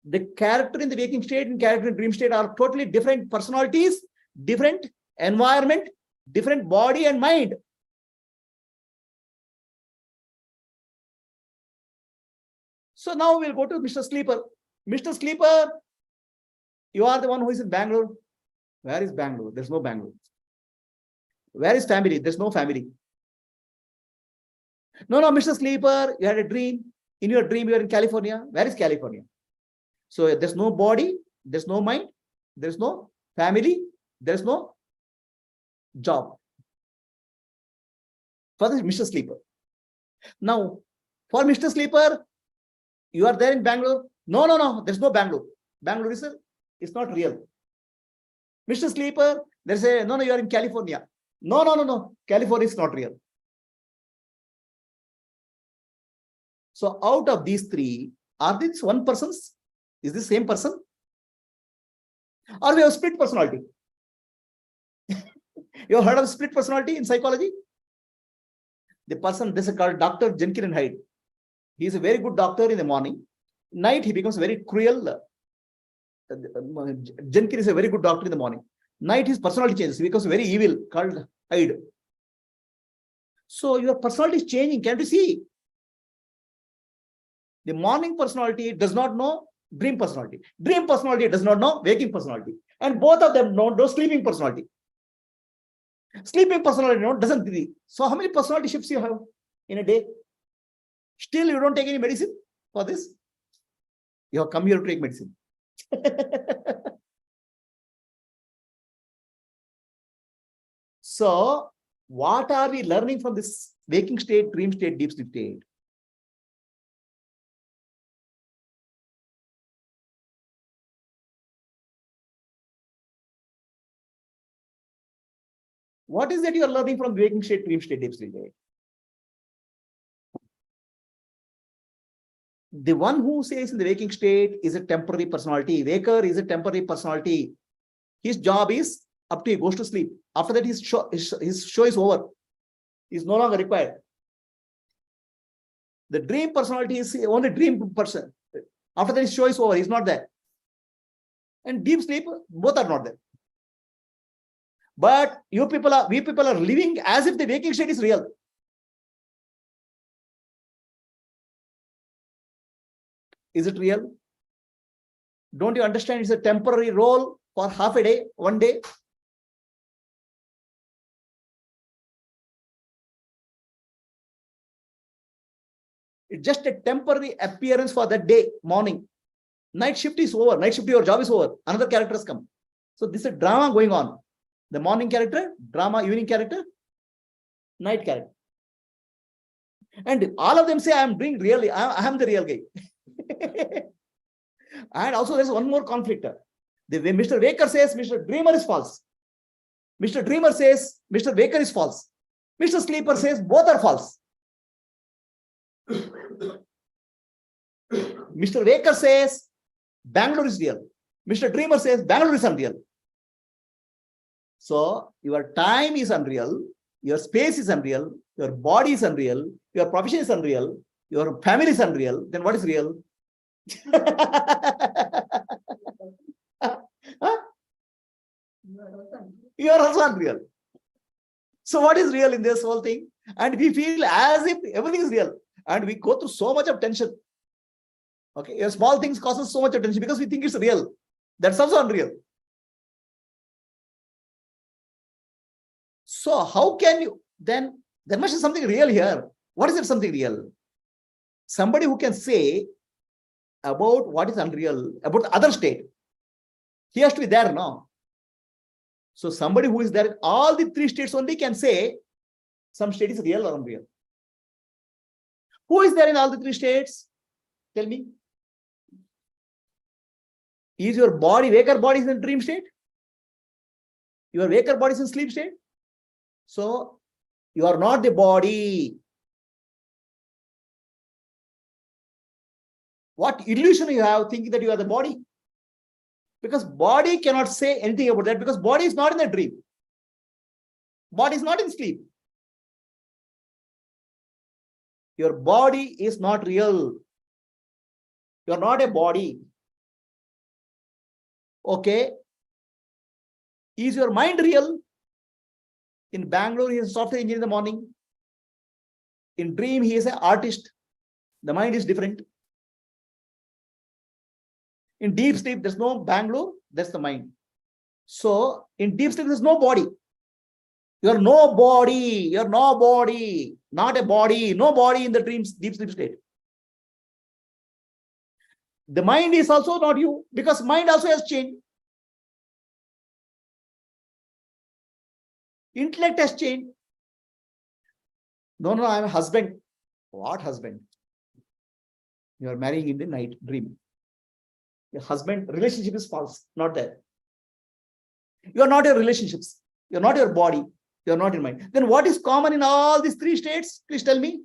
the character in the waking state and character in dream state are totally different personalities, different environment, different body and mind. So now we'll go to Mr. Sleeper. Mr. Sleeper, you are the one who is in Bangalore. Where is Bangalore? There's no Bangalore. Where is family? There's no family. No, Mr. Sleeper, you had a dream. In your dream, you are in California. Where is California? So there's no body, there's no mind, there's no family, there's no job. For Mr. Sleeper. Now, for Mr. Sleeper, you are there in Bangalore. No, there's no Bangalore. Bangalore is not real. Mr. Sleeper, there's a, no, you are in California. No, California is not real. So out of these three, are these one persons? Is this same person? Or we have split personality? You have heard of split personality in psychology? The person, this is called Dr. Jekyll and Hyde. He is a very good doctor in the morning. Night, he becomes very cruel. Jekyll is a very good doctor in the morning. Night, his personality changes. He becomes very evil, called Hyde. So your personality is changing. Can't you see? The morning personality does not know dream personality. Dream personality does not know waking personality. And both of them know sleeping personality. Sleeping personality doesn't agree. So how many personality shifts you have in a day? Still you don't take any medicine for this? You have come here to take medicine. So what are we learning from this waking state, dream state, deep sleep state? What is that you are learning from waking state, dream state, deep sleep state? The one who says in the waking state is a temporary personality. Waker is a temporary personality. His job is up to he goes to sleep. After that, his show is over. He is no longer required. The dream personality is only dream person. After that, his show is over. He is not there. And deep sleep, both are not there. But we people are living as if the waking state is real. Is it real? Don't you understand? It's a temporary role for half a day, one day. It's just a temporary appearance for that day, morning. Night shift is over. Night shift, your job is over. Another character has come. So this is a drama going on. The morning character, drama, evening character, night character. And all of them say, I am doing really, I am the real guy. And also there's one more conflict. The way Mr. Waker says Mr. Dreamer is false. Mr. Dreamer says Mr. Waker is false. Mr. Sleeper says both are false. Mr. Waker says Bangalore is real. Mr. Dreamer says Bangalore is unreal. So your time is unreal, your space is unreal, your body is unreal, your profession is unreal, your family is unreal. Then what is real? Huh? You are also unreal. So what is real in this whole thing? And we feel as if everything is real. And we go through so much of tension. Okay, your small things cause us so much attention because we think it's real. That's also unreal. So how can you then? There must be something real here. What is it? Something real? Somebody who can say about what is unreal, about the other state. He has to be there now. So somebody who is there in all the three states only can say some state is real or unreal. Who is there in all the three states? Tell me. Is your body, waker body is in dream state? Your waker body is in sleep state? So you are not the body. What illusion you have thinking that you are the body? Because body cannot say anything about that because body is not in the dream. Body is not in sleep. Your body is not real. You are not a body. Okay. Is your mind real? In Bangalore, he is a software engineer in the morning. In dream, he is an artist. The mind is different. In deep sleep, there's no Bangalore, that's the mind. So in deep sleep, there's no body. You're no body, you're no body, not a body, no body in the dreams, deep sleep state. The mind is also not you because mind also has changed. Intellect has changed. No, I'm a husband. What husband? You are marrying in the night dream. Your husband relationship is false, not there. You are not your relationships. You're not your body. You're not your mind. Then what is common in all these three states? Please tell me.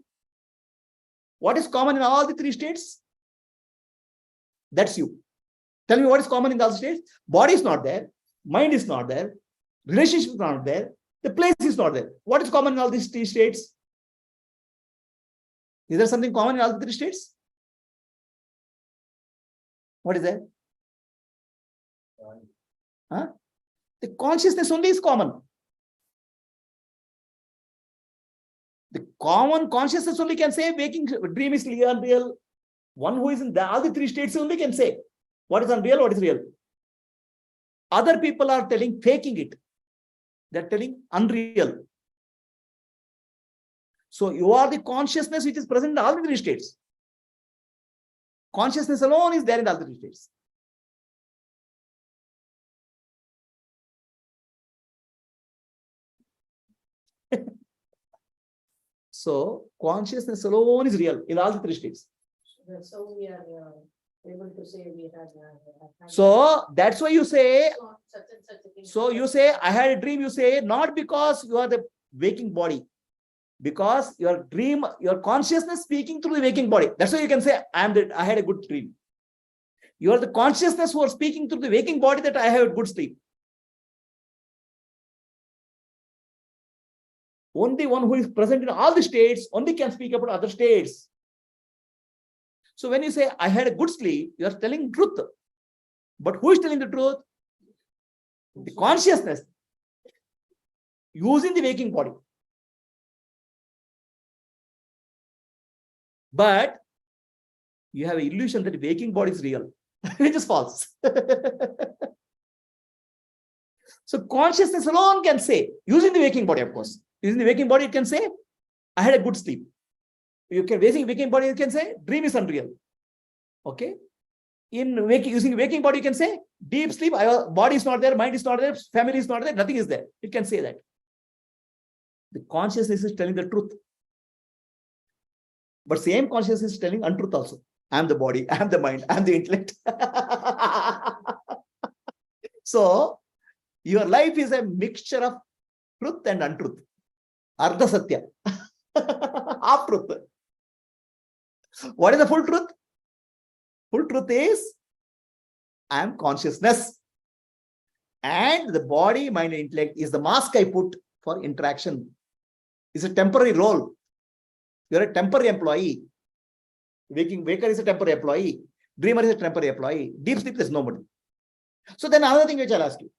What is common in all the three states? That's you. Tell me what is common in all the states. Body is not there. Mind is not there. Relationship is not there. The place is not there. What is common in all these three states? Is there something common in all the three states? What is that? Huh? The consciousness only is common. The common consciousness only can say waking dream is real, unreal. One who is in all the three states only can say what is unreal, what is real. Other people are telling, faking it. They're telling unreal. So you are the consciousness which is present in all the three states. Consciousness alone is there in all the three states. So consciousness alone is real in all the three states. So we are able to say we had. So that's why you say. Such and such a thing. So you say I had a dream. You say not because you are the waking body, because your dream, your consciousness speaking through the waking body. That's why you can say I had a good dream. You are the consciousness who are speaking through the waking body that I have a good sleep. Only one who is present in all the states only can speak about other states. So when you say I had a good sleep, you are telling truth. But who is telling the truth? The consciousness using the waking body. But you have an illusion that the waking body is real, which is false. So consciousness alone can say, using the waking body, of course. Using the waking body, it can say, I had a good sleep. You can waking body, you can say, dream is unreal. Okay. Using waking body, you can say, deep sleep, body is not there, mind is not there, family is not there, nothing is there. It can say that. The consciousness is telling the truth. But same consciousness is telling untruth also. I am the body, I am the mind, I am the intellect. So, your life is a mixture of truth and untruth. Ardha Satya. Half truth. What is the full truth? Full truth is, I am consciousness. And the body, mind, and intellect is the mask I put for interaction. It's a temporary role. You're a temporary employee. Waker is a temporary employee. Dreamer is a temporary employee. Deep sleep, there's nobody. So then another thing which I'll ask you.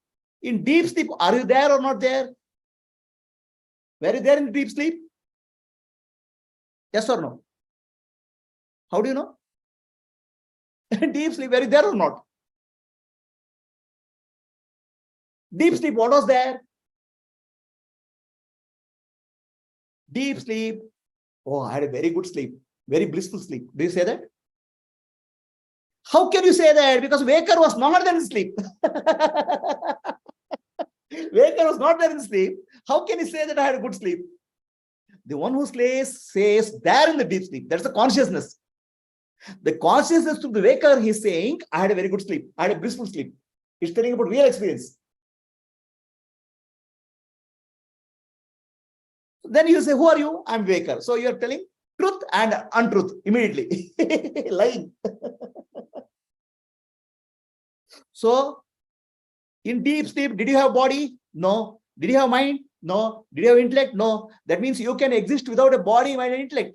In deep sleep, are you there or not there? Were you there in deep sleep? Yes or no? How do you know? In deep sleep, were you there or not? Deep sleep, what was there? Deep sleep. Oh, I had a very good sleep. Very blissful sleep. Do you say that? How can you say that? Because Waker was not there in sleep. Waker was not there in sleep. How can you say that I had a good sleep? The one who says there in the deep sleep. That's the consciousness. The consciousness to the Waker, he's saying, I had a very good sleep. I had a blissful sleep. He's telling about real experience. Then you say, who are you? I'm Waker. So you're telling truth and untruth immediately. Lying. So, in deep sleep, did you have body? No. Did you have mind? No. Did you have intellect? No. That means you can exist without a body, mind, and intellect.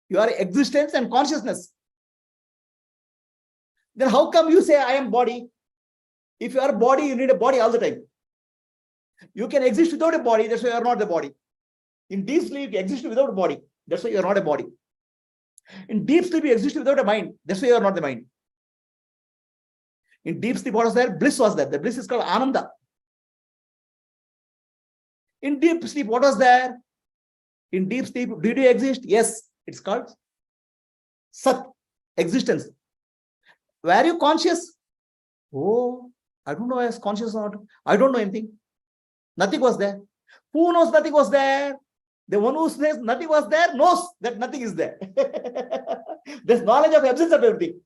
You are existence and consciousness. Then how come you say I am body? If you are body, you need a body all the time. You can exist without a body, that's why you are not the body. In deep sleep, you exist without a body, that's why you are not a body. In deep sleep, you exist without a mind, that's why you are not the mind. In deep sleep, what was there? Bliss was there. The bliss is called Ananda. In deep sleep, what was there? In deep sleep, did you exist? Yes, it's called Sat, existence. Were you conscious? Oh, I don't know if I was conscious or not. I don't know anything. Nothing was there. Who knows nothing was there? The one who says nothing was there knows that nothing is there. There's knowledge of absence of everything.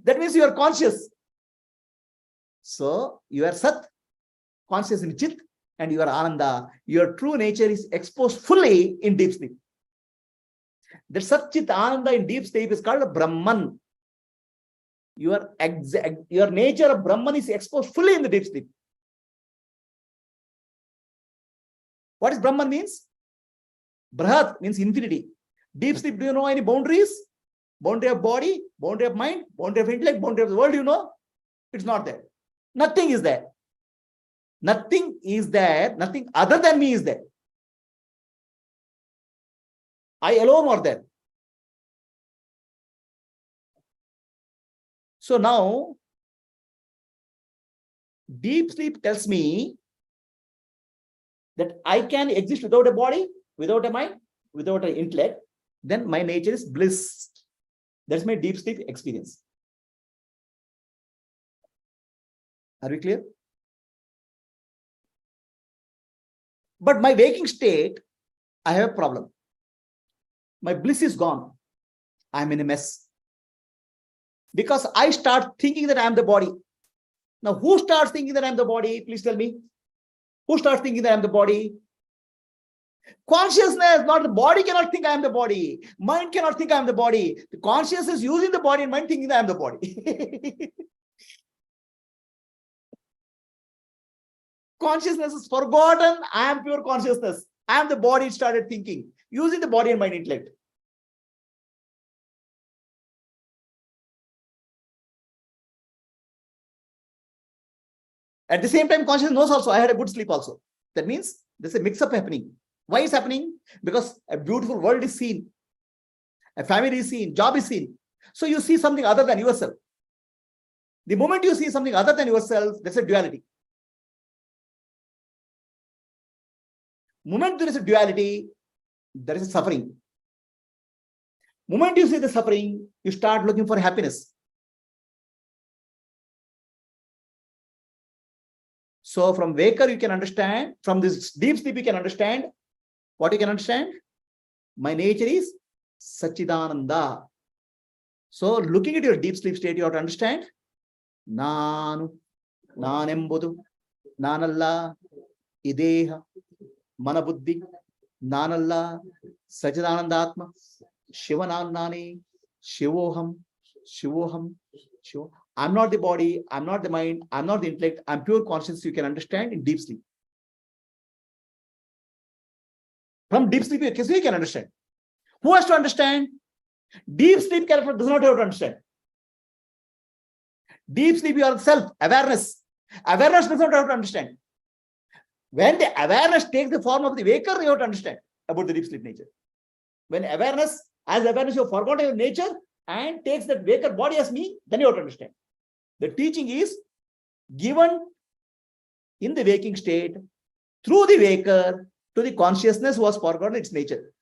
That means you are conscious. So you are Sat, conscious in Chit, and you are Ananda. Your true nature is exposed fully in deep sleep. The Sat Chit Ananda in deep sleep is called Brahman. Your nature of Brahman is exposed fully in the deep sleep. What does Brahman means? Brahat means infinity. Deep sleep, do you know any boundaries? Boundary of body, boundary of mind, boundary of intellect, boundary of the world, you know? It's not there. Nothing is there. Nothing is there. Nothing other than me is there. I alone are there. So now, deep sleep tells me that I can exist without a body, without a mind, without an intellect. Then my nature is bliss. That's my deep sleep experience. Are we clear? But my waking state, I have a problem. My bliss is gone. I'm in a mess. Because I start thinking that I'm the body. Now, who starts thinking that I'm the body? Please tell me. Who starts thinking that I'm the body? Consciousness, not the body cannot think I am the body. Mind cannot think I am the body. The consciousness is using the body and mind thinking that I am the body. Consciousness is forgotten. I am pure consciousness. I am the body, it started thinking. Using the body and mind intellect. At the same time, consciousness knows also I had a good sleep also. That means there's a mix-up happening. Why is happening? Because a beautiful world is seen. A family is seen. Job is seen. So you see something other than yourself. The moment you see something other than yourself, that's a duality. Moment there is a duality, there is a suffering. Moment you see the suffering, you start looking for happiness. So from Waker, you can understand, from this deep sleep, you can understand. What you can understand? My nature is Satchidananda. So looking at your deep sleep state, you have to understand. Nanu, Nanembudu, Nanalla, Ideha, Manabuddhi, Nanalla, Satchidananda Atma, Shivanandani, Shivoham, Shivoham, Shivo. I'm not the body, I'm not the mind, I'm not the intellect, I'm pure consciousness. You can understand in deep sleep. From deep sleep, you can understand. Who has to understand? Deep sleep character does not have to understand. Deep sleep, you are self, awareness. Awareness does not have to understand. When the awareness takes the form of the waker, you have to understand about the deep sleep nature. When awareness, as awareness, you have forgotten your nature and takes that waker body as me, then you have to understand. The teaching is given in the waking state through the waker to the consciousness who has forgotten its nature,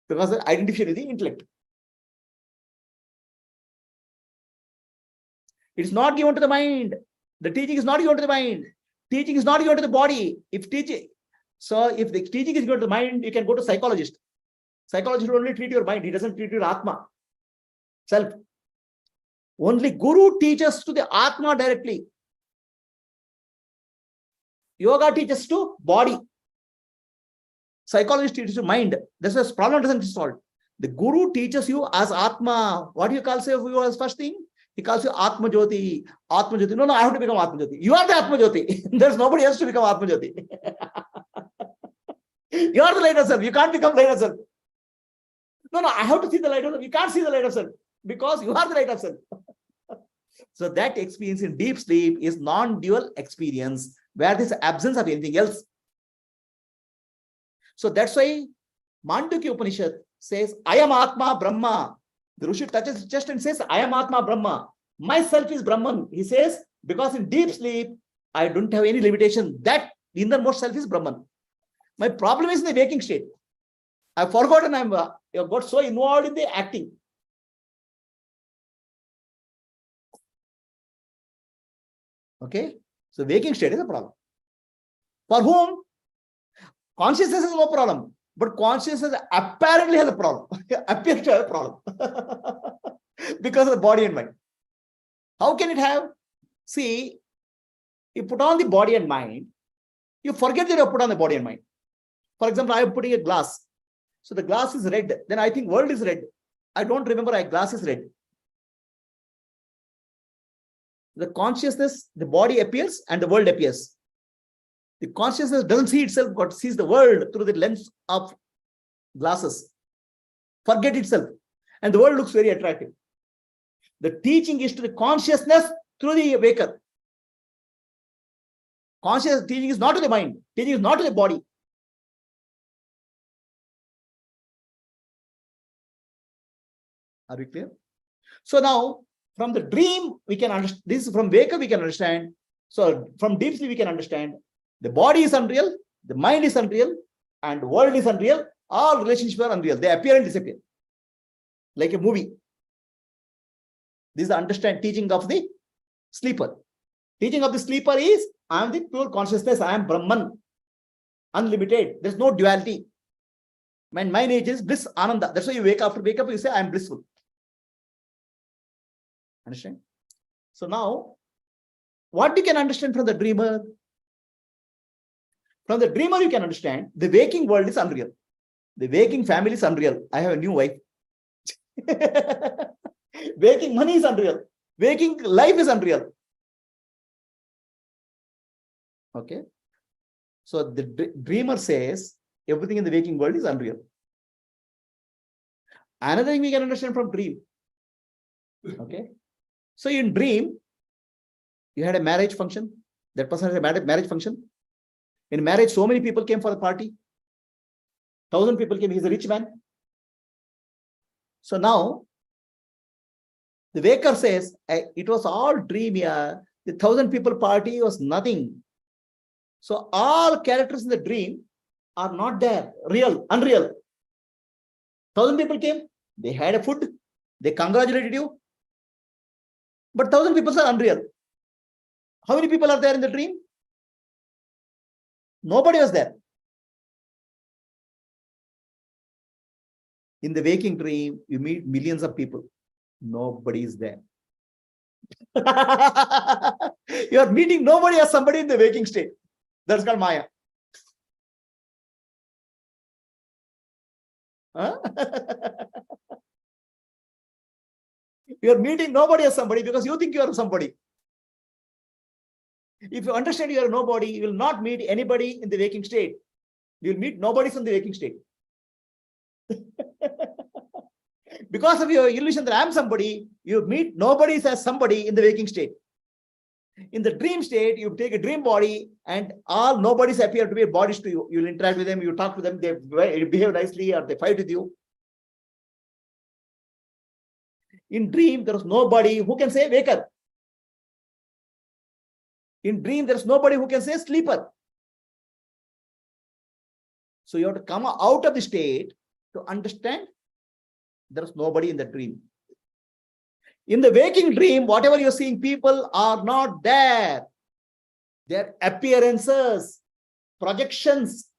because the identification with the intellect. It's not given to the mind. The teaching is not given to the mind. Teaching is not given to the body. If the teaching is given to the mind, you can go to psychologist. Psychologist will only treat your mind. He doesn't treat your Atma, self. Only Guru teaches to the Atma directly. Yoga teaches to body. Psychologist teaches to mind. That's why this problem doesn't solve. The Guru teaches you as Atma. What do you call you as first thing? He calls you Atma Jyoti. Atma Jyoti. No, I have to become Atma Jyoti. You are the Atma Jyoti. There's nobody else to become Atma Jyoti. You are the light of self. You can't become light of self. No, I have to see the light of self. You can't see the light of self because you are the light of self. So that experience in deep sleep is non-dual experience where there's absence of anything else. So that's why Mandukya Upanishad says, I am Atma Brahma. The Rishi touches his chest and says, I am Atma Brahma. Myself is Brahman. He says, because in deep sleep, I don't have any limitation. That innermost self is Brahman. My problem is in the waking state. I've forgotten, I've got so involved in the acting. Okay? So waking state is a problem. For whom? Consciousness is no problem. But consciousness apparently has a problem. Appears to have a problem. Because of the body and mind. How can it have? See, you put on the body and mind, you forget that you put on the body and mind. For example, I am putting a glass. So the glass is red. Then I think world is red. I don't remember a glass is red. The consciousness, the body appears and the world appears. The consciousness doesn't see itself, but sees the world through the lens of glasses. Forget itself. And the world looks very attractive. The teaching is to the consciousness through the waker. Conscious teaching is not to the mind. Teaching is not to the body. Are we clear? So now, from the dream, we can understand. This is from waker, we can understand. So from deep sleep, we can understand. The body is unreal, the mind is unreal, and the world is unreal. All relationships are unreal. They appear and disappear. Like a movie. This is the teaching of the sleeper. Teaching of the sleeper is, I am the pure consciousness, I am Brahman. Unlimited. There's no duality. My nature is bliss, Ananda. That's why you wake up, you say, I am blissful. Understand? So now, what you can understand from the dreamer? From the dreamer, you can understand the waking world is unreal. The waking family is unreal. I have a new wife. Waking money is unreal. Waking life is unreal. Okay. So the dreamer says everything in the waking world is unreal. Another thing we can understand from dream. Okay. So in dream, you had a marriage function. That person had a marriage function. In marriage, so many people came for the party. 1,000 people came. He's a rich man. So now, the waker says, it was all dream here. The 1,000 people party was nothing. So all characters in the dream are not there. Real, unreal. 1,000 people came. They had a food. They congratulated you. But 1,000 people are unreal. How many people are there in the dream? Nobody was there. In the waking dream, you meet millions of people. Nobody is there. You are meeting nobody as somebody in the waking state. That's called Maya. Huh? You are meeting nobody as somebody because you think you are somebody. If you understand you are nobody, you will not meet anybody in the waking state. You will meet nobody from the waking state. Because of your illusion that I am somebody, you meet nobody as somebody in the waking state. In the dream state, you take a dream body and all nobodies appear to be bodies to you. You will interact with them, you talk to them, they behave nicely or they fight with you. In dream, there is nobody who can say waker. In dream, there is nobody who can say sleeper. So you have to come out of the state to understand there is nobody in the dream. In the waking dream, whatever you're seeing, people are not there. They're appearances, projections.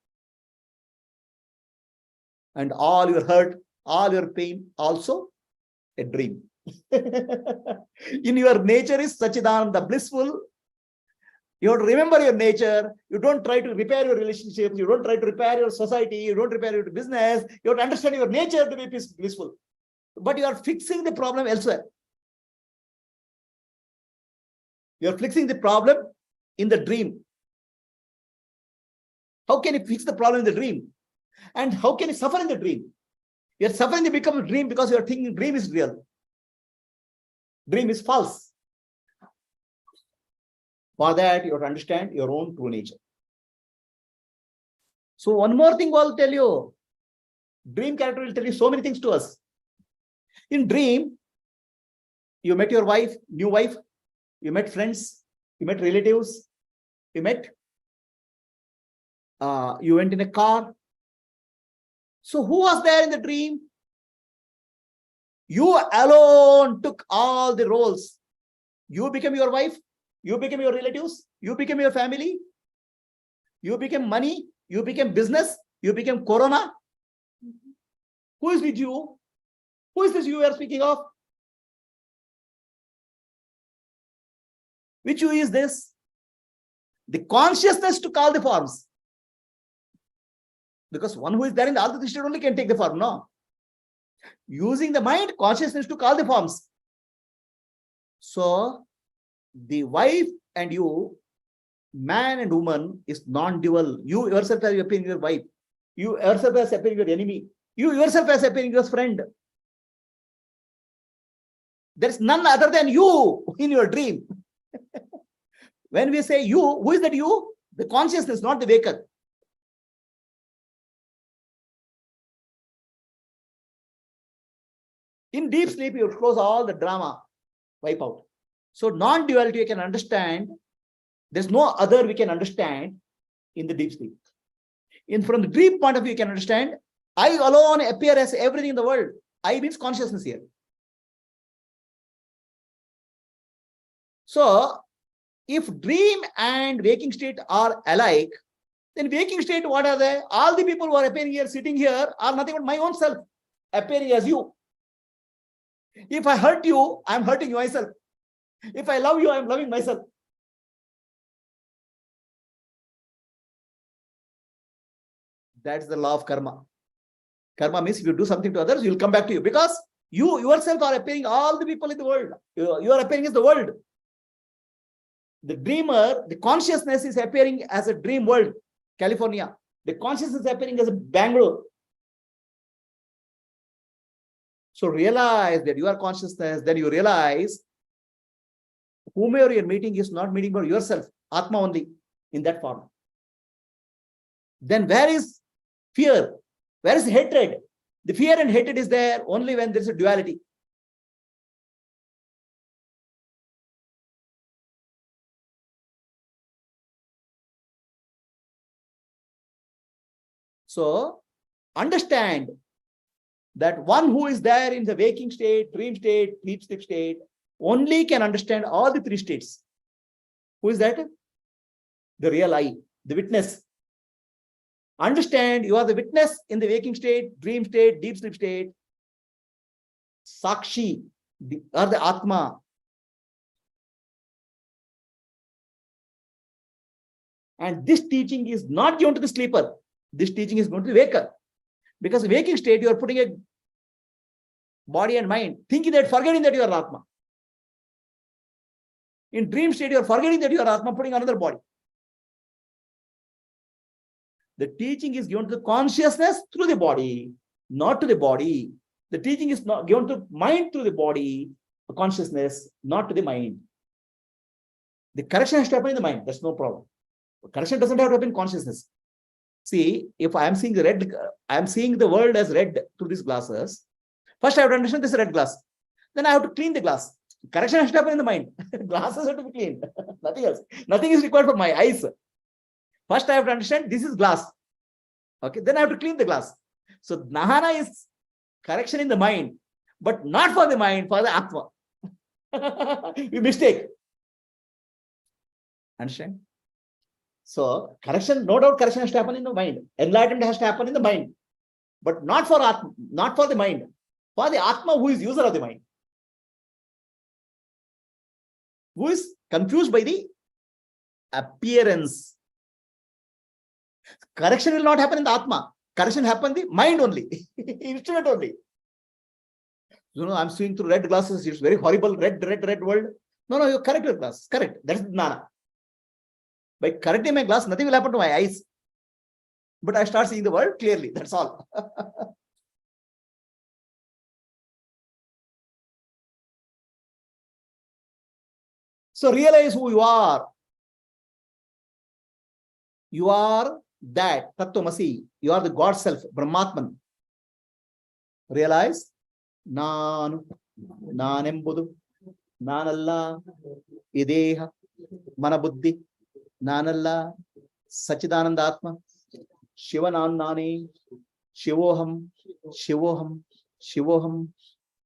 And all your hurt, all your pain, also a dream. In your nature is Sachidananda, blissful. You have to remember your nature. You don't try to repair your relationships. You don't try to repair your society. You don't repair your business. You have to understand your nature to be blissful. But you are fixing the problem elsewhere. You are fixing the problem in the dream. How can you fix the problem in the dream? And how can you suffer in the dream? You are suffering to become a dream because you are thinking dream is real. Dream is false. For that, you have to understand your own true nature. So one more thing I'll tell you. Dream character will tell you so many things to us. In dream, you met your wife, new wife, you met friends, you met relatives, you went in a car. So who was there in the dream? You alone took all the roles. You became your wife, you became your relatives, you became your family, you became money, you became business, you became corona. Who is with you? Who is this you are speaking of? Which you is this? The consciousness took all the forms. Because one who is there in the other state only can take the form, no? Using the mind, consciousness took all the forms. So, the wife and you, man and woman, is non-dual. You yourself as appearing your wife. You yourself as appearing your enemy. You yourself as appearing your friend. There is none other than you in your dream. When we say you, who is that you? The consciousness, not the waker. In deep sleep, you close all the drama, wipe out. So non-duality, you can understand. There's no other we can understand in the deep sleep. From the dream point of view, you can understand, I alone appear as everything in the world. I means consciousness here. So, if dream and waking state are alike, then waking state, what are they? All the people who are appearing here, sitting here, are nothing but my own self, appearing as you. If I hurt you, I'm hurting myself. If I love you, I'm loving myself. That's the law of karma. Karma means if you do something to others, you'll come back to you. Because you yourself are appearing all the people in the world. You are appearing as the world. The dreamer, the consciousness is appearing as a dream world, California. The consciousness is appearing as a Bangalore. So realize that you are consciousness, then you realize whomever you're meeting is not meeting for yourself, Atma only, in that form. Then where is fear? Where is hatred? The fear and hatred is there only when there is a duality. So understand that one who is there in the waking state, dream state, deep sleep state, only can understand all the three states. Who is that? The real I, the witness. Understand you are the witness in the waking state, dream state, deep sleep state. Sakshi, or the Atma. And this teaching is not given to the sleeper. This teaching is going to the waker. Because waking state, you are putting a body and mind, thinking that, forgetting that you are Atma. In dream state, you are forgetting that you are Atma, putting another body. The teaching is given to the consciousness through the body, not to the body. The teaching is not given to mind through the body, the consciousness, not to the mind. The correction has to happen in the mind. That's no problem. Correction doesn't have to happen in consciousness. See, if I am seeing the red, I am seeing the world as red through these glasses. First, I have to understand this red glass. Then I have to clean the glass. Correction has to happen in the mind. Glasses have to be cleaned. Nothing else. Nothing is required for my eyes. First, I have to understand this is glass. Okay, then I have to clean the glass. So, Nahana is correction in the mind, but not for the mind, for the Atma. You mistake. Understand? So, correction, no doubt, correction has to happen in the mind. Enlightenment has to happen in the mind, but not for Atma, not for the mind, for the Atma who is user of the mind, who is confused by the appearance. Correction will not happen in the Atma. Correction will happen in the mind only, instrument only. You know, I'm seeing through red glasses. It's very horrible, red world. No, you correct your glass. Correct. That's Jnana. By correcting my glass, nothing will happen to my eyes. But I start seeing the world clearly. That's all. So realize who you are. You are that Tattvamasi. You are the God self, Brahmatman. Realize Nanu, Nanembudu, Nanalla, Ideha, Manabuddhi, Nanalla, Sachidananda Atma, Shivananani, Shivoham, Shivoham, Shivoham.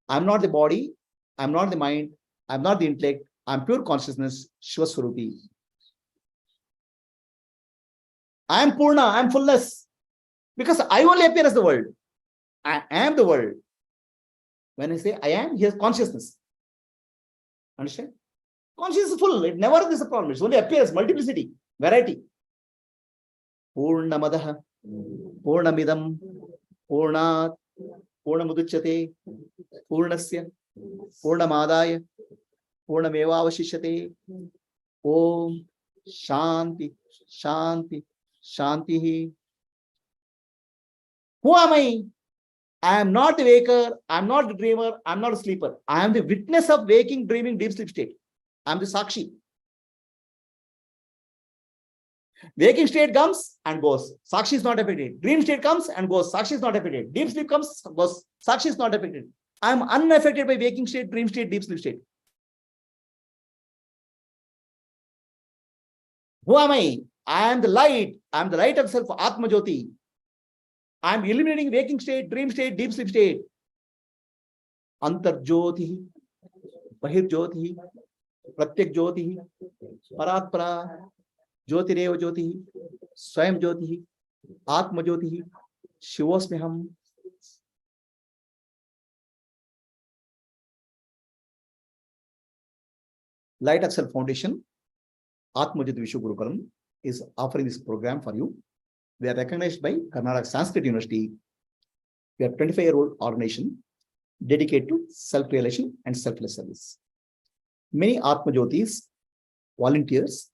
I'm not the body, I'm not the mind, I'm not the intellect, I'm pure consciousness, Shivaswarupi. I am Purna, I am fullness. Because I only appear as the world. I am the world. When I say I am, here's consciousness. Understand? Consciousness is full. It never is a problem. It only appears, multiplicity, variety. Purnamadaha, Purnamidam, Purnat, Purnamuduchyate, Purnasya, Purnamadaya, Purnamevavashishyate. Om Shanti, Shanti, Shanti. Who am I? I am not the waker, I am not the dreamer, I am not a sleeper. I am the witness of waking, dreaming, deep sleep state. I am the Sakshi. Waking state comes and goes. Sakshi is not affected. Dream state comes and goes. Sakshi is not affected. Deep sleep comes, goes. Sakshi is not affected. I am unaffected by waking state, dream state, deep sleep state. Who am I? I am the light. I am the light of self, Atma Jyoti. I am eliminating waking state, dream state, deep sleep state. Antar Jyoti, Bahir Jyoti, Pratyak Jyoti, Paratpara, Jyotireva Jyoti, Swayam Jyoti, Atma Jyoti, Shivosmiham. Light of Self Foundation, Atma Jyoti Vishwa Gurukulam is offering this program for you. We are recognized by Karnataka Sanskrit University. We are a 25-year-old organization dedicated to self-realization and selfless service. Many Atma Jyotis, volunteers,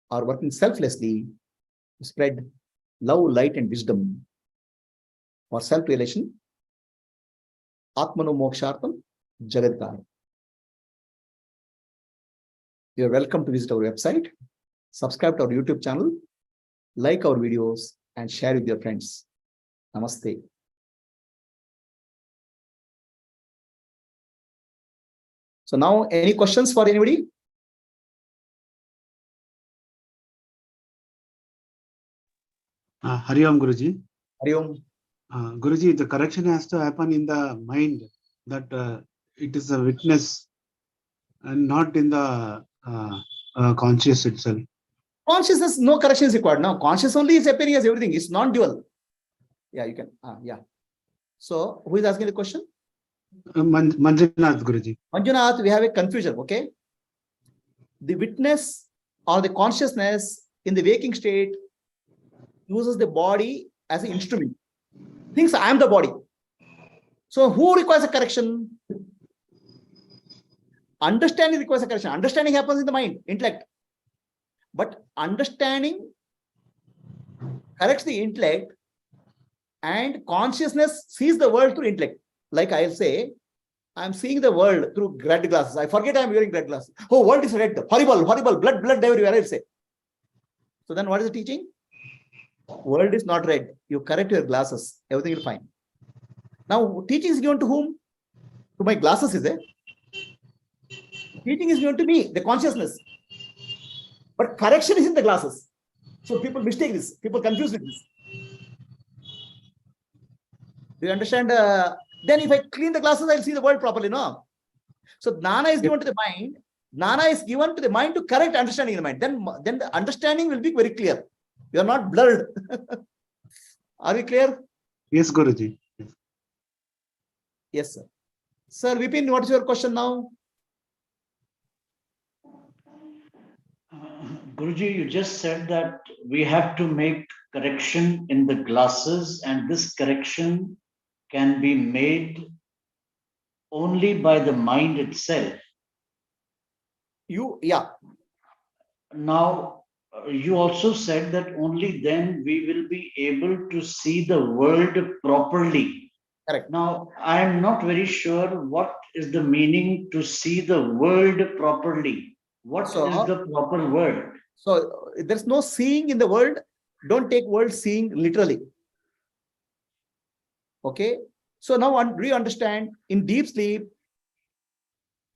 are working selflessly to spread love, light, and wisdom for self-realization. Atmano Mokshartam Jagadkar. You are welcome to visit our website, subscribe to our YouTube channel, like our videos, and share with your friends. Namaste. So now, any questions for anybody? Hari Om Guruji. Hari Om. Guruji, the correction has to happen in the mind, that it is a witness and not in the conscious itself. Consciousness, no correction is required. Now, conscious only is appearing as everything. It's non-dual. Yeah, you can. Yeah. So, who is asking the question? Manjunath Guruji. Manjunath, we have a confusion, okay? The witness or the consciousness in the waking state uses the body as an instrument. Thinks I am the body. So who requires a correction? Understanding requires a correction. Understanding happens in the mind, intellect. But understanding corrects the intellect, and consciousness sees the world through intellect. Like I'll say, I'm seeing the world through red glasses. I forget I'm wearing red glasses. Oh, world is red. Horrible, horrible. Blood, blood everywhere, I'll say. So then what is the teaching? World is not red. You correct your glasses. Everything will fine. Now, teaching is given to whom? To my glasses, is it? Teaching is given to me, the consciousness. But correction is in the glasses. So people mistake this. People confuse with this. Do you understand? Then if I clean the glasses, I'll see the world properly, no? So jnana is given to the mind. Jnana is given to the mind to correct understanding in the mind. Then the understanding will be very clear. You are not blurred. Are we clear? Yes, Guruji. Yes, sir. Sir Vipin, what is your question now? Guruji, you just said that we have to make correction in the glasses, and this correction can be made only by the mind itself. Yeah. Now, you also said that only then we will be able to see the world properly. Correct. Now, I am not very sure what is the meaning to see the world properly. What is the proper word? So there's no seeing in the world. Don't take world seeing literally. Okay. So now do you understand? In deep sleep,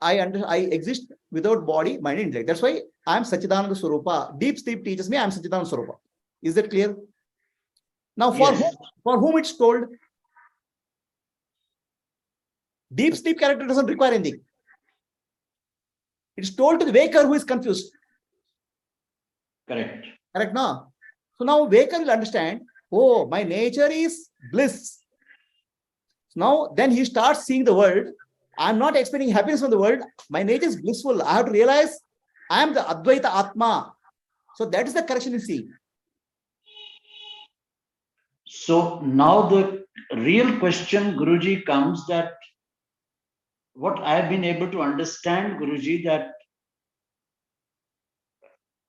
I exist without body, mind, and intellect. That's why I am Satchidananda Swarupa. Deep sleep teaches me I am Satchidananda Swarupa. Is that clear? Now, for whom it's told? Deep sleep character doesn't require anything. It's told to the waker who is confused. Correct. Correct, no? So now waker will understand, oh, my nature is bliss. Now, then he starts seeing the world. I'm not expecting happiness from the world. My nature is blissful. I have to realize I am the Advaita Atma. So that is the correction you see. So now the real question, Guruji, comes that what I have been able to understand, Guruji, that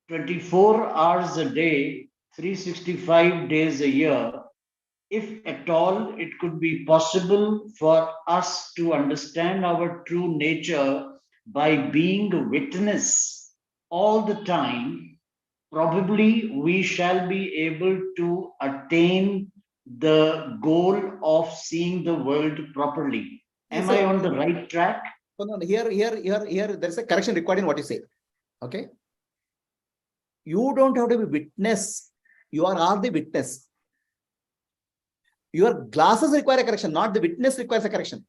24 hours a day, 365 days a year, if at all it could be possible for us to understand our true nature by being a witness all the time, probably we shall be able to attain the goal of seeing the world properly. Am I on the right track? So no, here, there's a correction required in what you say. Okay. You don't have to be witness. You are the witness. Your glasses require a correction, not the witness requires a correction.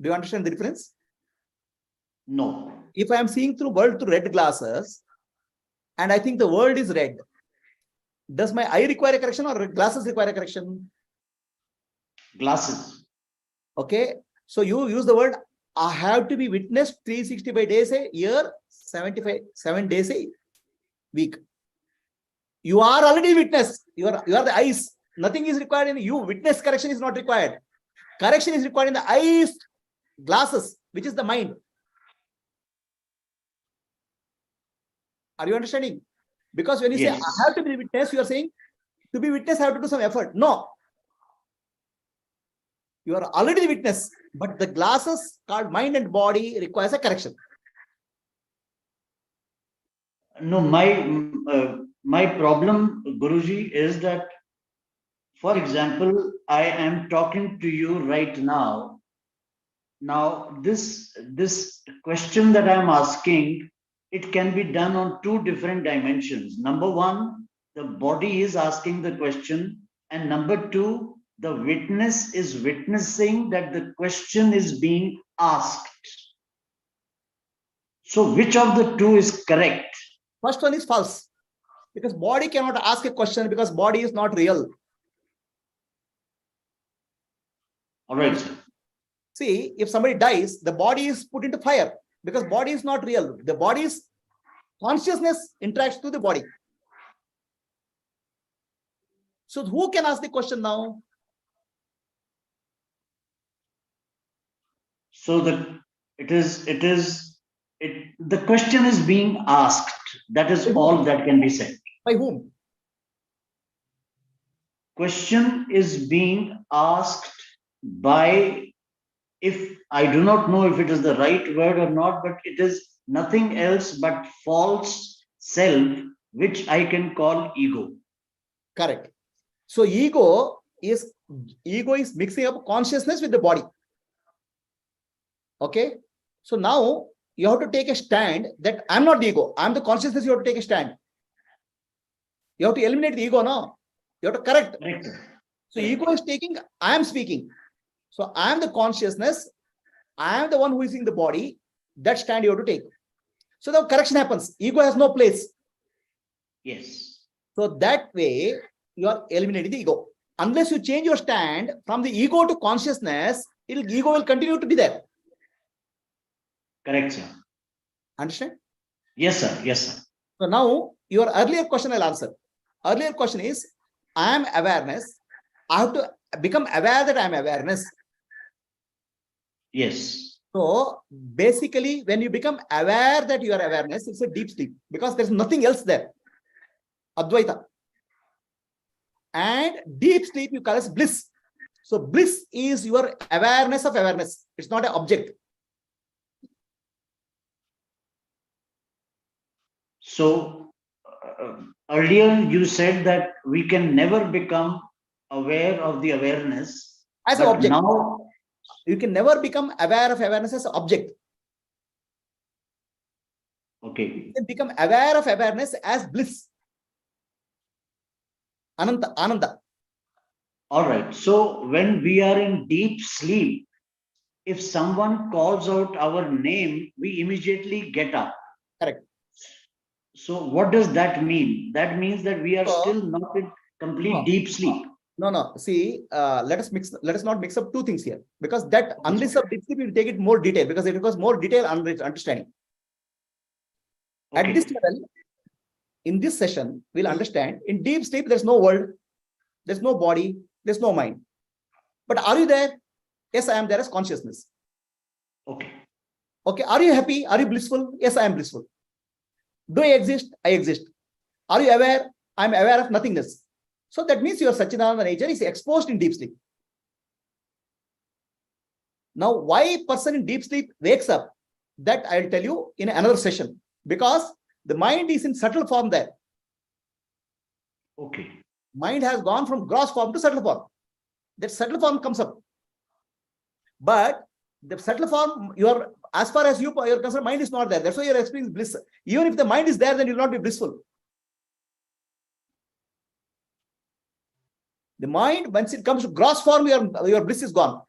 Do you understand the difference? No. If I am seeing through world through red glasses, and I think the world is red, does my eye require a correction or glasses require a correction? Glasses. Okay. So you use the word, I have to be witnessed 365 days a year, 7 days a week. You are already witness. You are the eyes. Nothing is required in you. Witness correction is not required. Correction is required in the eyes, glasses, which is the mind. Are you understanding? Because when you say I have to be witness, you are saying to be witness, I have to do some effort. No. You are already the witness, but the glasses called mind and body requires a correction. No, my problem, Guruji, is that, for example, I am talking to you right now. Now, this question that I'm asking, it can be done on two different dimensions. Number one, the body is asking the question, and number two, the witness is witnessing that the question is being asked. So, which of the two is correct? First one is false, because body cannot ask a question because body is not real. All right, sir. See, if somebody dies, the body is put into fire because body is not real. The body's consciousness interacts to the body. So who can ask the question now? So the question is being asked. That is all that can be said. By whom? Question is being asked by, if I do not know if it is the right word or not, but it is nothing else but false self, which I can call ego. Correct. So ego is mixing up consciousness with the body. Okay. So now you have to take a stand that I'm not the ego, I'm the consciousness. You have to take a stand. You have to eliminate the ego now. You have to correct. Correct. So ego is taking, I am speaking. So I am the consciousness. I am the one who is in the body. That stand you have to take. So the correction happens. Ego has no place. Yes. So that way you are eliminating the ego. Unless you change your stand from the ego to consciousness, ego will continue to be there. Correct, sir. Understand? Yes, sir. Yes, sir. So now your earlier question I'll answer. Earlier question is, I am awareness. I have to become aware that I am awareness. Yes. So basically, when you become aware that you are awareness, it's a deep sleep because there's nothing else there. Advaita. And deep sleep you call as bliss. So bliss is your awareness of awareness. It's not an object. So earlier you said that we can never become aware of the awareness As an but object. Now you can never become aware of awareness as an object. okay. You can become aware of awareness as bliss. Ananda. All right. So when we are in deep sleep, if someone calls out our name, we immediately get up. Correct. So what does that mean? That means that we are still not in complete deep sleep. No. See, let us not mix up two things here, because that unless of deep sleep, we'll take it more detail because it requires more detailed understanding. Okay. At this level, in this session, we'll understand in deep sleep, there's no world, there's no body, there's no mind. But are you there? Yes, I am there as consciousness. Okay. Okay. Are you happy? Are you blissful? Yes, I am blissful. Do I exist? I exist. Are you aware? I'm aware of nothingness. So that means your Satchidananda nature is exposed in deep sleep. Now, why a person in deep sleep wakes up, that I'll tell you in another session, because the mind is in subtle form there. Okay. Mind has gone from gross form to subtle form. That subtle form comes up. But the subtle form, as far as you're concerned, mind is not there. That's why you're experiencing bliss. Even if the mind is there, then you'll not be blissful. The mind, once it comes to gross form, your bliss is gone.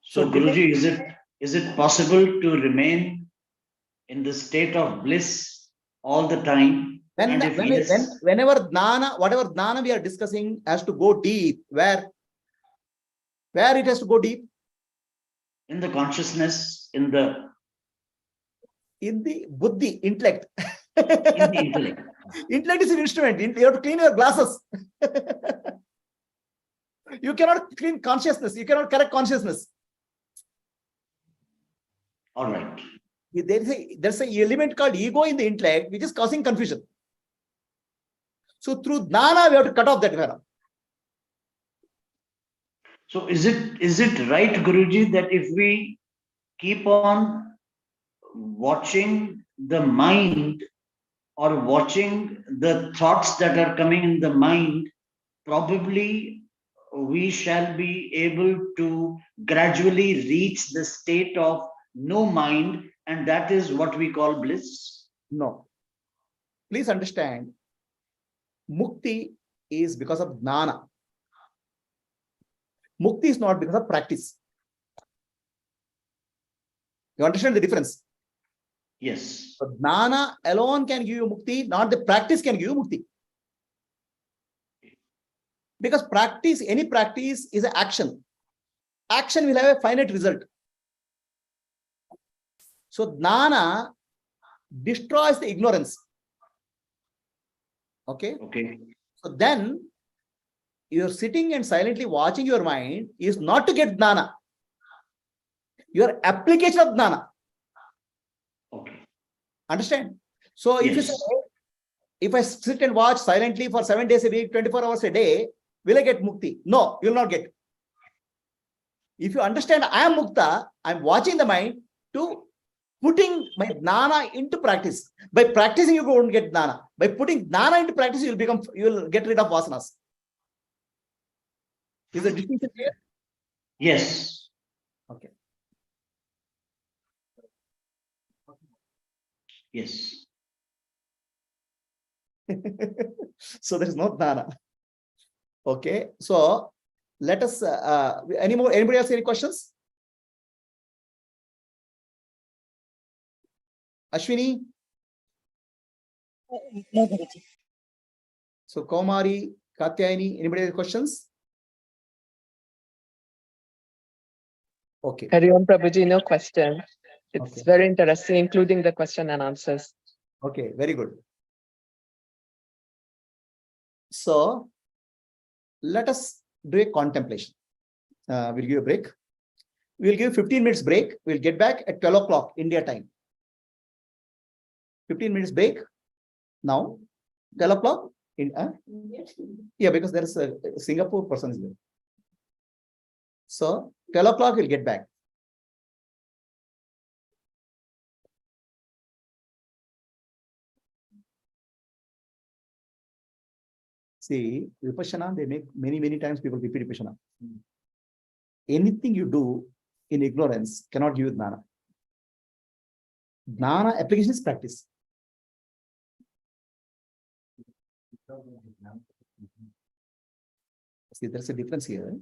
So Guruji, is it possible to remain in the state of bliss all the time? Whenever jnana, whatever jnana we are discussing has to go deep, where it has to go deep? In the consciousness, in the buddhi, intellect. In the intellect. Intellect is an instrument. You have to clean your glasses. You cannot clean consciousness. You cannot correct consciousness. All right. There's an element called ego in the intellect, which is causing confusion. So through jnana, we have to cut off that vena. So is it right, Guruji, that if we keep on watching the mind or watching the thoughts that are coming in the mind, probably we shall be able to gradually reach the state of no mind, and that is what we call bliss? No. Please understand, mukti is because of jnana. Mukti is not because of practice. You understand the difference? Yes. So jnana alone can give you mukti, not the practice can give you mukti. Because any practice is an action. Action will have a finite result. So jnana destroys the ignorance. Okay. Okay. So then you're sitting and silently watching your mind is not to get jnana. Your application of jnana. Okay. Understand? So if you Yes. say, if I sit and watch silently for 7 days a week, 24 hours a day, will I get mukti? No, you will not get. If you understand I am mukta, I'm watching the mind to putting my jnana into practice. By practicing, you won't get jnana. By putting jnana into practice, you will get rid of vasanas. Is the distinction clear? Yes. Okay. Yes. So there is no jnana. Okay. So let us, anybody else any questions? Ashwini? No, Guruji. So Komari, Katyayani, anybody have questions? Okay. Hari Om Prabhuji, no question. It's Okay. very interesting, including the question and answers. Okay, very good. So let us do a contemplation. We'll give a break. We'll give 15 minutes break. We'll get back at 12 o'clock India time. 15 minutes break. Now, 12 o'clock in yeah, because there is a Singapore person is there. So 12 o'clock we'll get back. See, Vipassana, they make many times people repeat Vipassana. Anything you do in ignorance cannot give you jnana. Jnana application is practice. See, there's a difference here.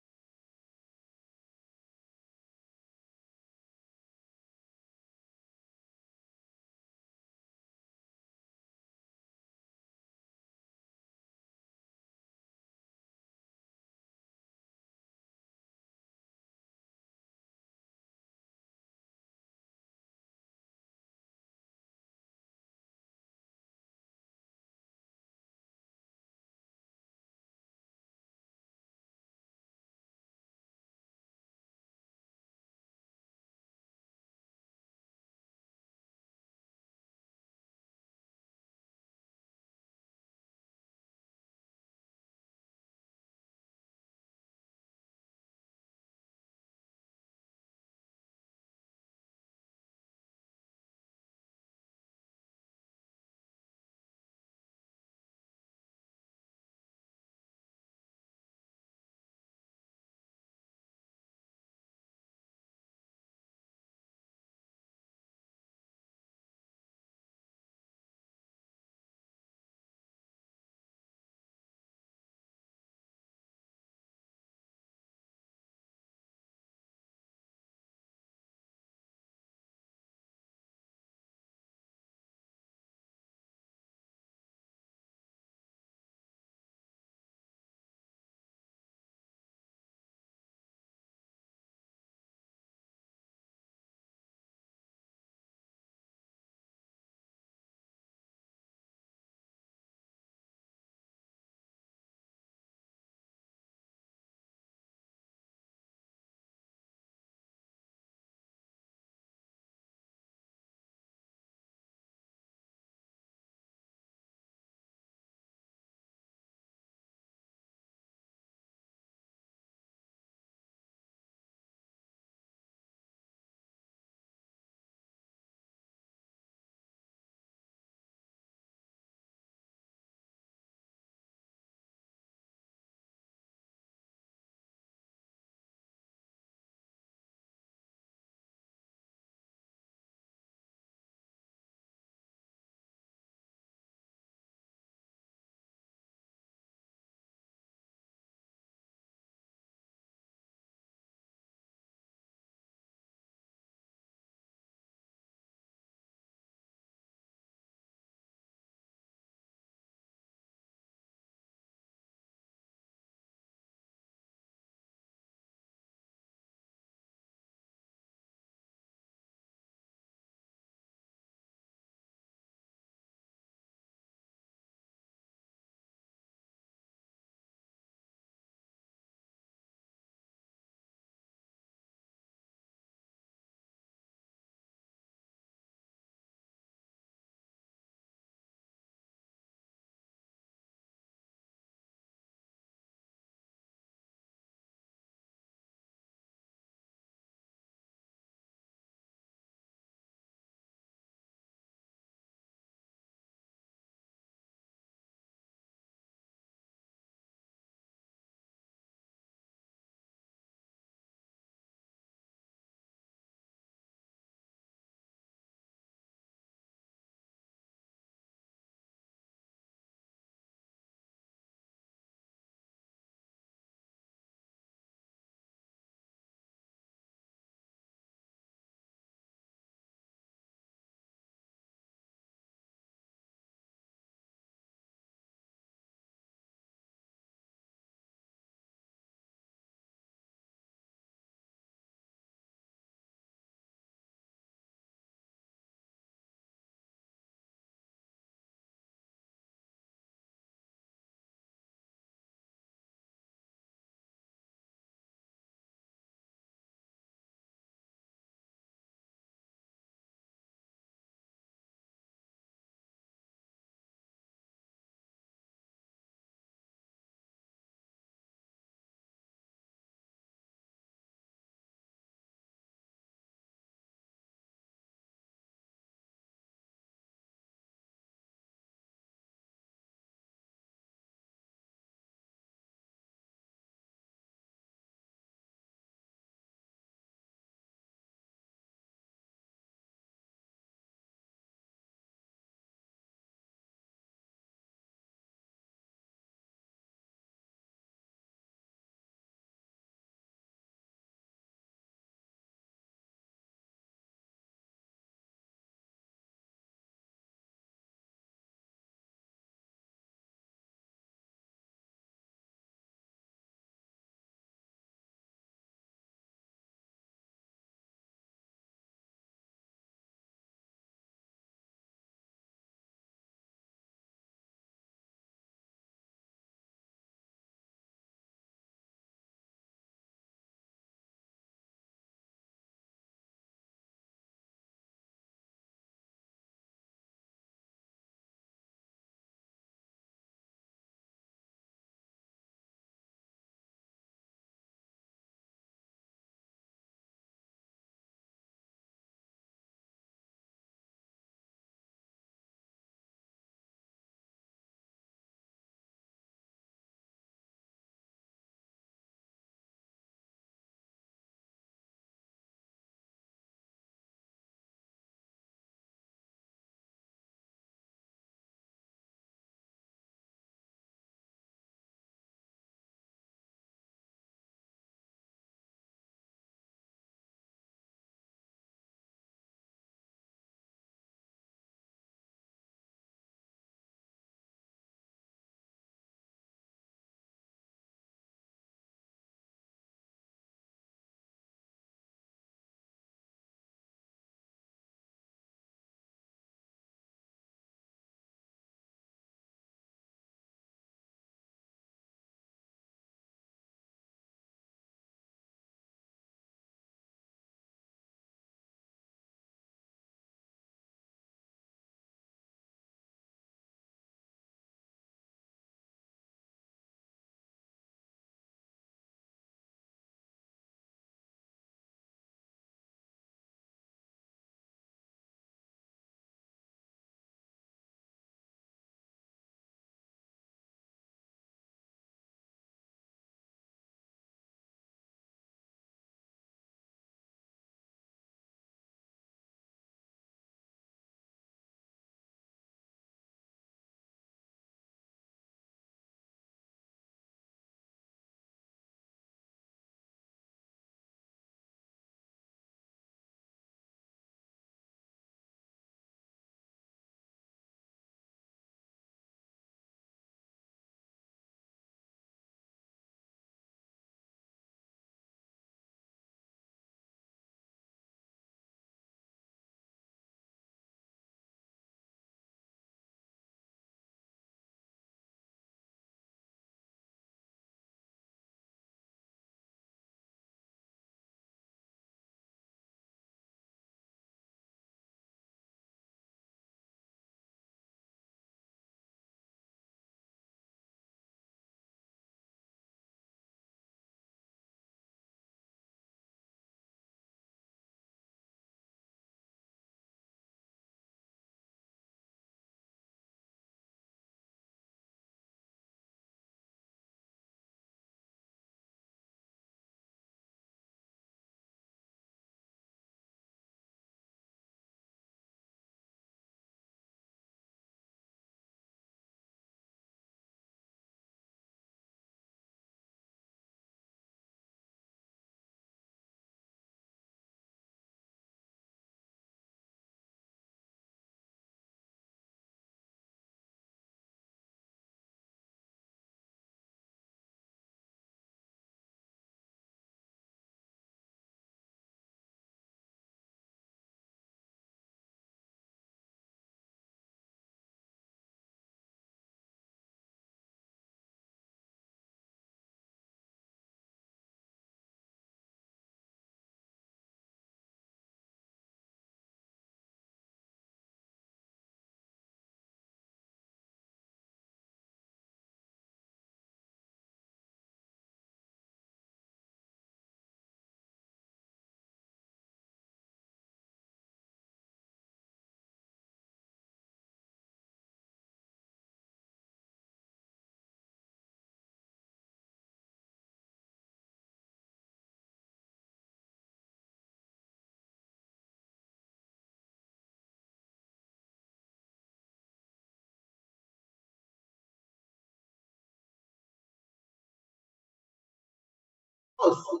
Oh,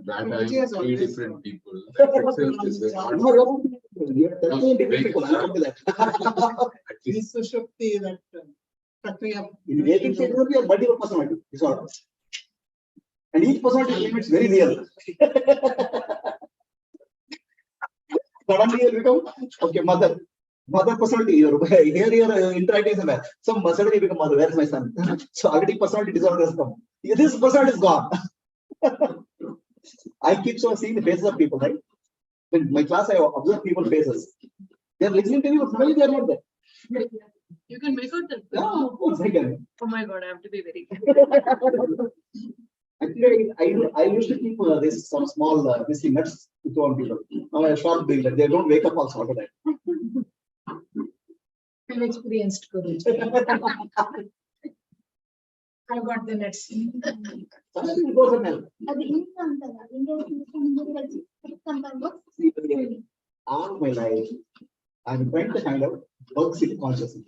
That I Prabhuji has three always different people. Itself is a no, no, you are telling different people. I don't do that. at least This Shakti that Prakriya. In waking state, there will be a multiple personality disorder. And each personality limits very real. Suddenly you become, okay, mother. Mother personality, here your interacting is there. So suddenly you become mother, where is my son? So already personality disorder has come. This personality is gone. I keep seeing the faces of people, right? In my class, I observe people's faces. They're listening to me, but suddenly they're not there. You can make out that. Yeah, of course I can. Oh my God, I have to be very careful. Actually, I used to keep this some small nuts to throw on people. Now I stopped doing that. They don't wake up also after that. I'm experienced Guruji. I got the nets. Something goes on now. All my life, I'm trying to find out bugs in consciousness.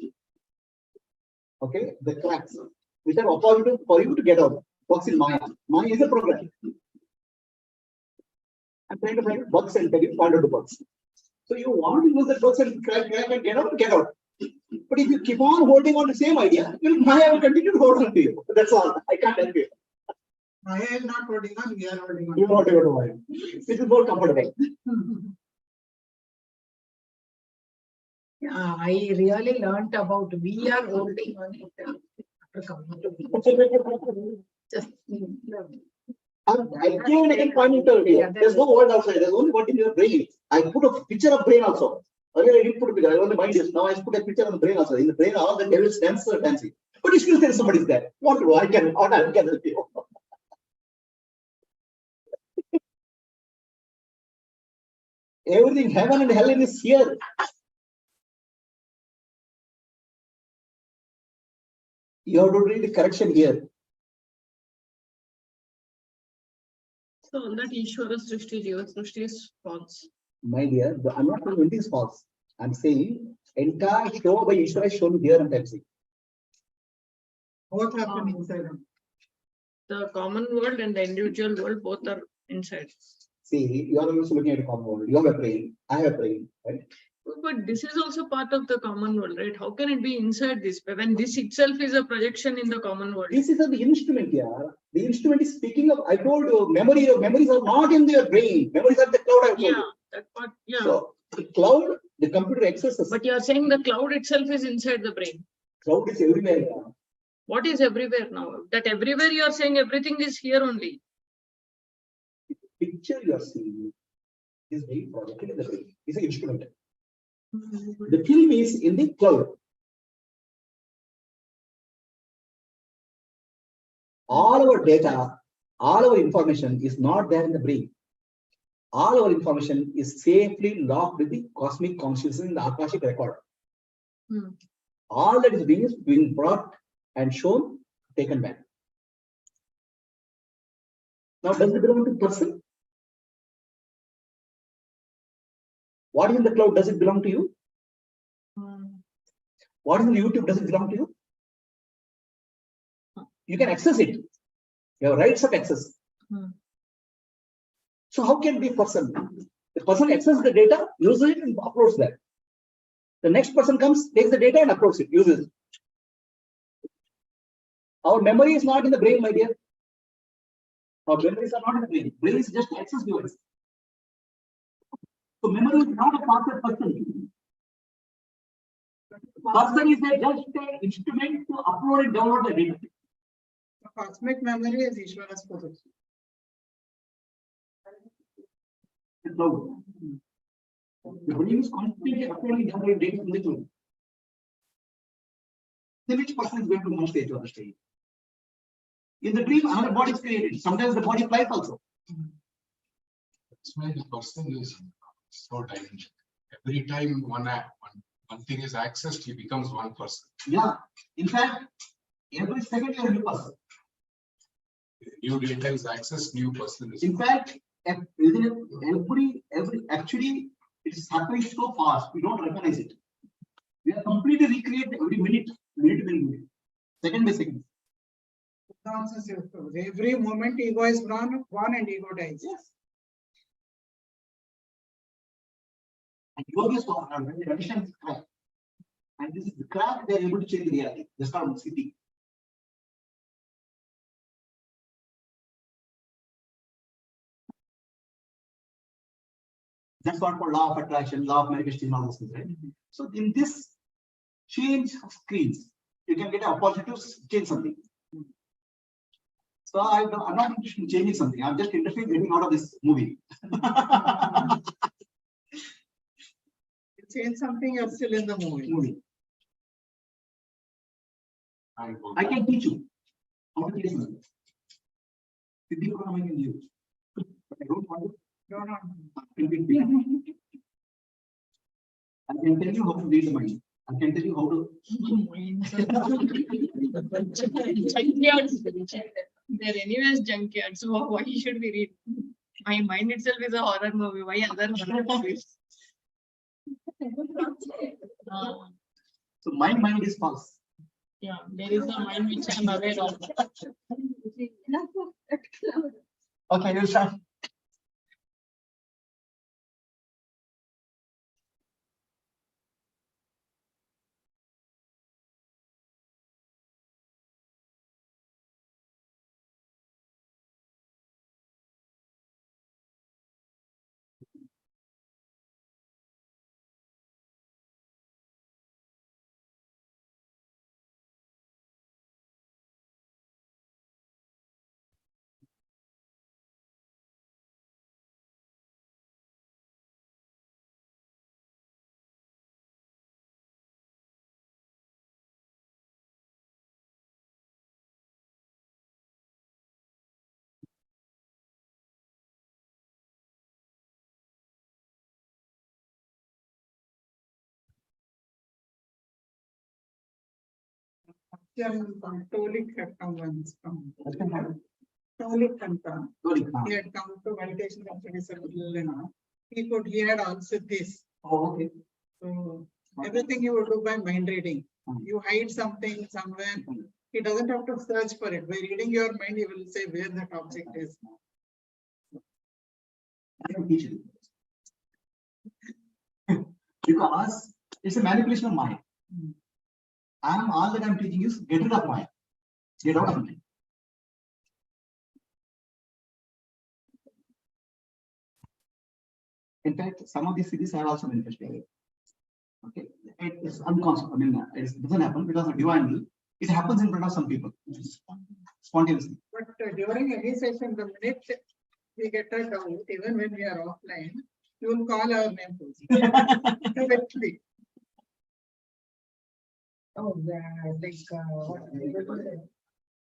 Okay, the cracks which are opportunity for you to get out. Bugs in Maya. Maya is a program. I'm trying to find bugs and tell you point out the bugs. So you want to use the bugs and crack and get out, get out. But if you keep on holding on to the same idea, Maya will continue to hold on to you. That's all. I can't help you. Maya is not holding on, we are holding on. You want to go to Maya. This is more comfortable. Yeah, I really learned about we are holding on it after coming to just Again, pointing to here. There's no word outside. There's only what in your brain. I put a picture of brain also. Earlier I didn't put a picture. I only mind is now I put a picture of the brain also. In the brain, all the devils dance are dancing. But you still think somebody's there. What to do? I can help you. Everything, heaven and hell is here. You have to read the correction here. so that Ishvara Srishti, Jiva Srishti is false. My dear, I'm not saying anything is false. I'm saying entire show by Ishvara is shown here and MC. Both happen inside him. The common world and the individual world both are inside. See, you are also looking at a common world. You have a brain. I have a brain, right? But this is also part of the common world, right? How can it be inside this when this itself is a projection in the common world? This is the instrument here. The instrument is speaking of, I told you, memories are not in your brain. Memories are the cloud, I told Yeah, you. that part, yeah. So, the cloud, the computer accesses. But you are saying the cloud itself is inside the brain. Cloud is everywhere. What is everywhere now? That everywhere you are saying everything is here only. The picture you are seeing is being projected in the brain. It's an instrument. The film is in the cloud. All our data, all our information is not there in the brain. All our information is safely locked with the cosmic consciousness in the Akashic record. All that is being brought and shown, taken back. Now, does it belong to person? What is in the cloud? Does it belong to you? What is in YouTube? Does it belong to you? You can access it. You have rights of access. So how can it be person? The person accesses the data, uses it and uploads that. The next person comes, takes the data and uploads it, uses it. Our memory is not in the brain, my dear. Our memories are not in the brain. Brain is just access device. So memory is not a part of person. Person is just an instrument to upload and download the data. The cosmic memory is Ishvara's projection. The brain is constantly uploading downloading data from the cloud. Then which person is going to move stage on the stage? In the dream, another body is created. Sometimes the body flies also. That's why the person is so dimensional. Every time one thing is accessed, he becomes one person. Yeah. In fact, every second you are a new person. New data is accessed, new person is. In fact, isn't it actually It is happening so fast, we don't recognize it. We are completely recreating every minute, minute by minute, second by second. Nonsense. Every moment ego is born and ego dies. Yes. And yogis when they understand this crack, and this is the crack, they are able to change the reality. That's not city. That's what called law of attraction, law of manifestation, all those things, right? So in this change of screens, you can get an opportunity to change something. So I'm not interested in changing something. I'm just interested in getting out of this movie. You change something, you're still in the movie. I can teach you how to change something. Siddhi program I can use. But I don't want to. No. I can tell you how to read the mind. I can tell you how to. They're anyways junkyards, so why should we read? My mind itself is a horror movie. Why other horror movies? So my mind is false. Yeah, there is a mind which I'm aware of. Okay, you start. Totally once from That can happen. Totally confirmed. Sorry. He had come to meditation companies a little, you know. He had answered this. Oh, okay. So everything you would do by mind reading. You hide something somewhere. He doesn't have to search for it. By reading your mind, he will say where that object is. I can teach you. Because it's a manipulation of mind. All that I'm teaching is get rid of mind. Get out of mind. In fact, some of these cities are also manifesting. Okay, it is unconscious. I mean, it doesn't happen because of divine will. It happens in front of some people, spontaneously. But during any session, the minute we get a doubt, even when we are offline, you will call our name directly. Oh, like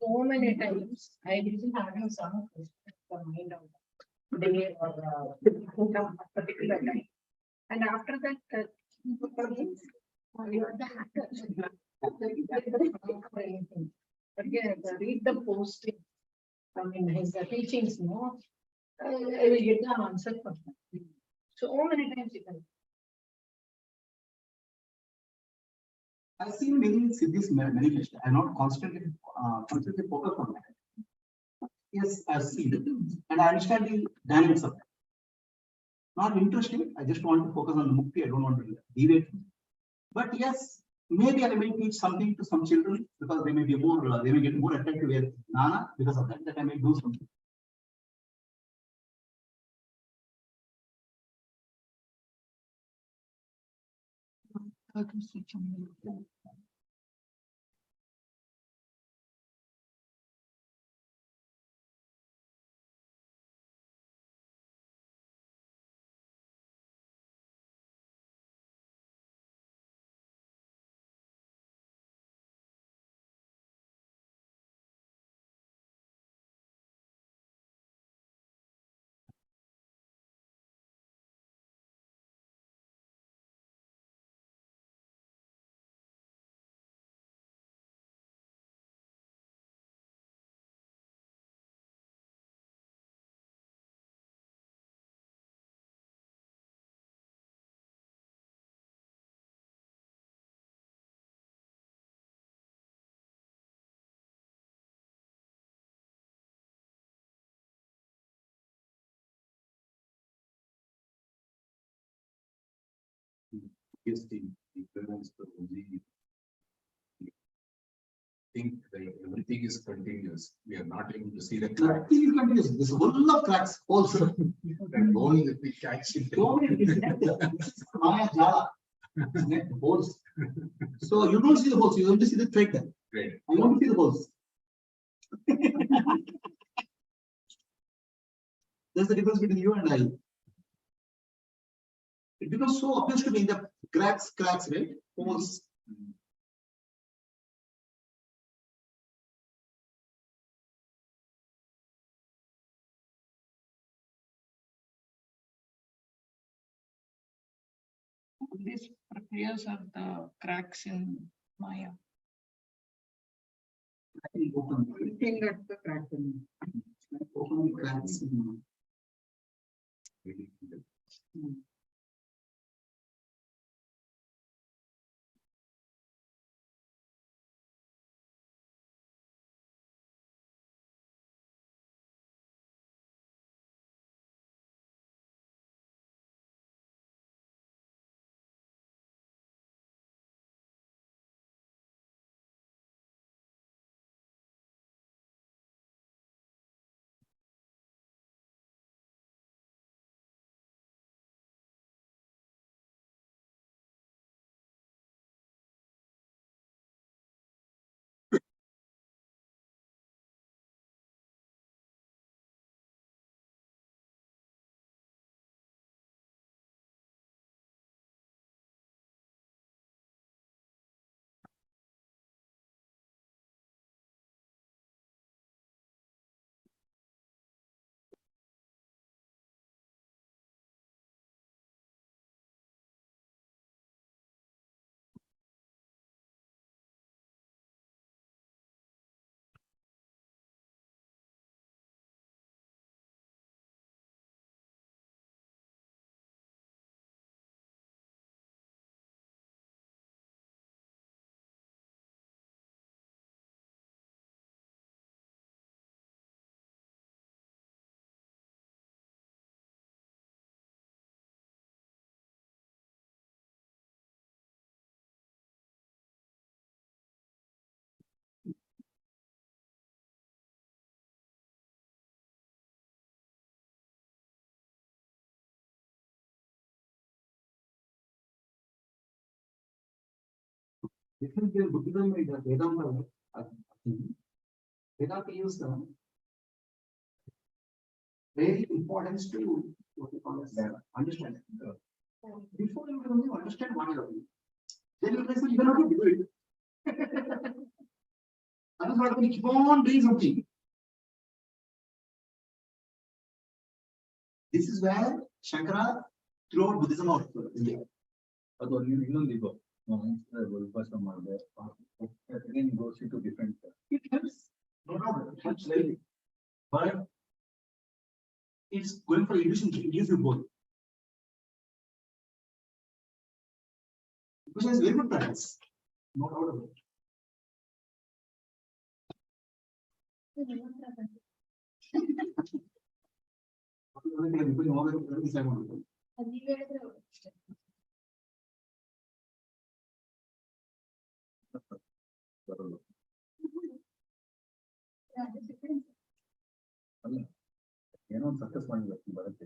so many times I didn't having some mind of day or some particular time, and after that, you are the hacker. But yeah, read the posting. I mean, his teachings, no, I will get the answer for that. So many times you can. I've seen many cities manifest. I'm not constantly focused on that. Yes, I've seen it, and I understand the dynamics of that. Not interesting. I just want to focus on the mukti. I don't want to deviate. But yes, maybe I may teach something to some children because they may be more, they may get more attracted with Nana because of that. That I may do something. Yes, the ignorance, Prabhuji, think that everything is continuous. We are not able to see the cracks. Nothing is continuous. This is full of cracks, holes. That hole that we catch in So many different- this is Maya Jala. Isn't it? Holes. So you don't see the holes, you only see the thread there. Great. You don't see the holes. There's the difference between you and I. It becomes so obvious to me in the cracks, right? Holes. These prakriyas are the cracks in Maya. I think open. Looking at the crack in Open cracks. Different Buddhism and Vedanta. Vedanta use the very importance to what we call as understanding. Before you can only understand one level, then you realize that you cannot do it. That is what we keep on doing something. This is where Shankara threw out Buddhism out of India. Again goes into different. It helps. No problem. It helps very. But it's going for illusion. It gives you both. Which is very good practice. No doubt about it. ಏನೋ ಒಂದು success ಮಾಡಿ ಬರುತ್ತೆ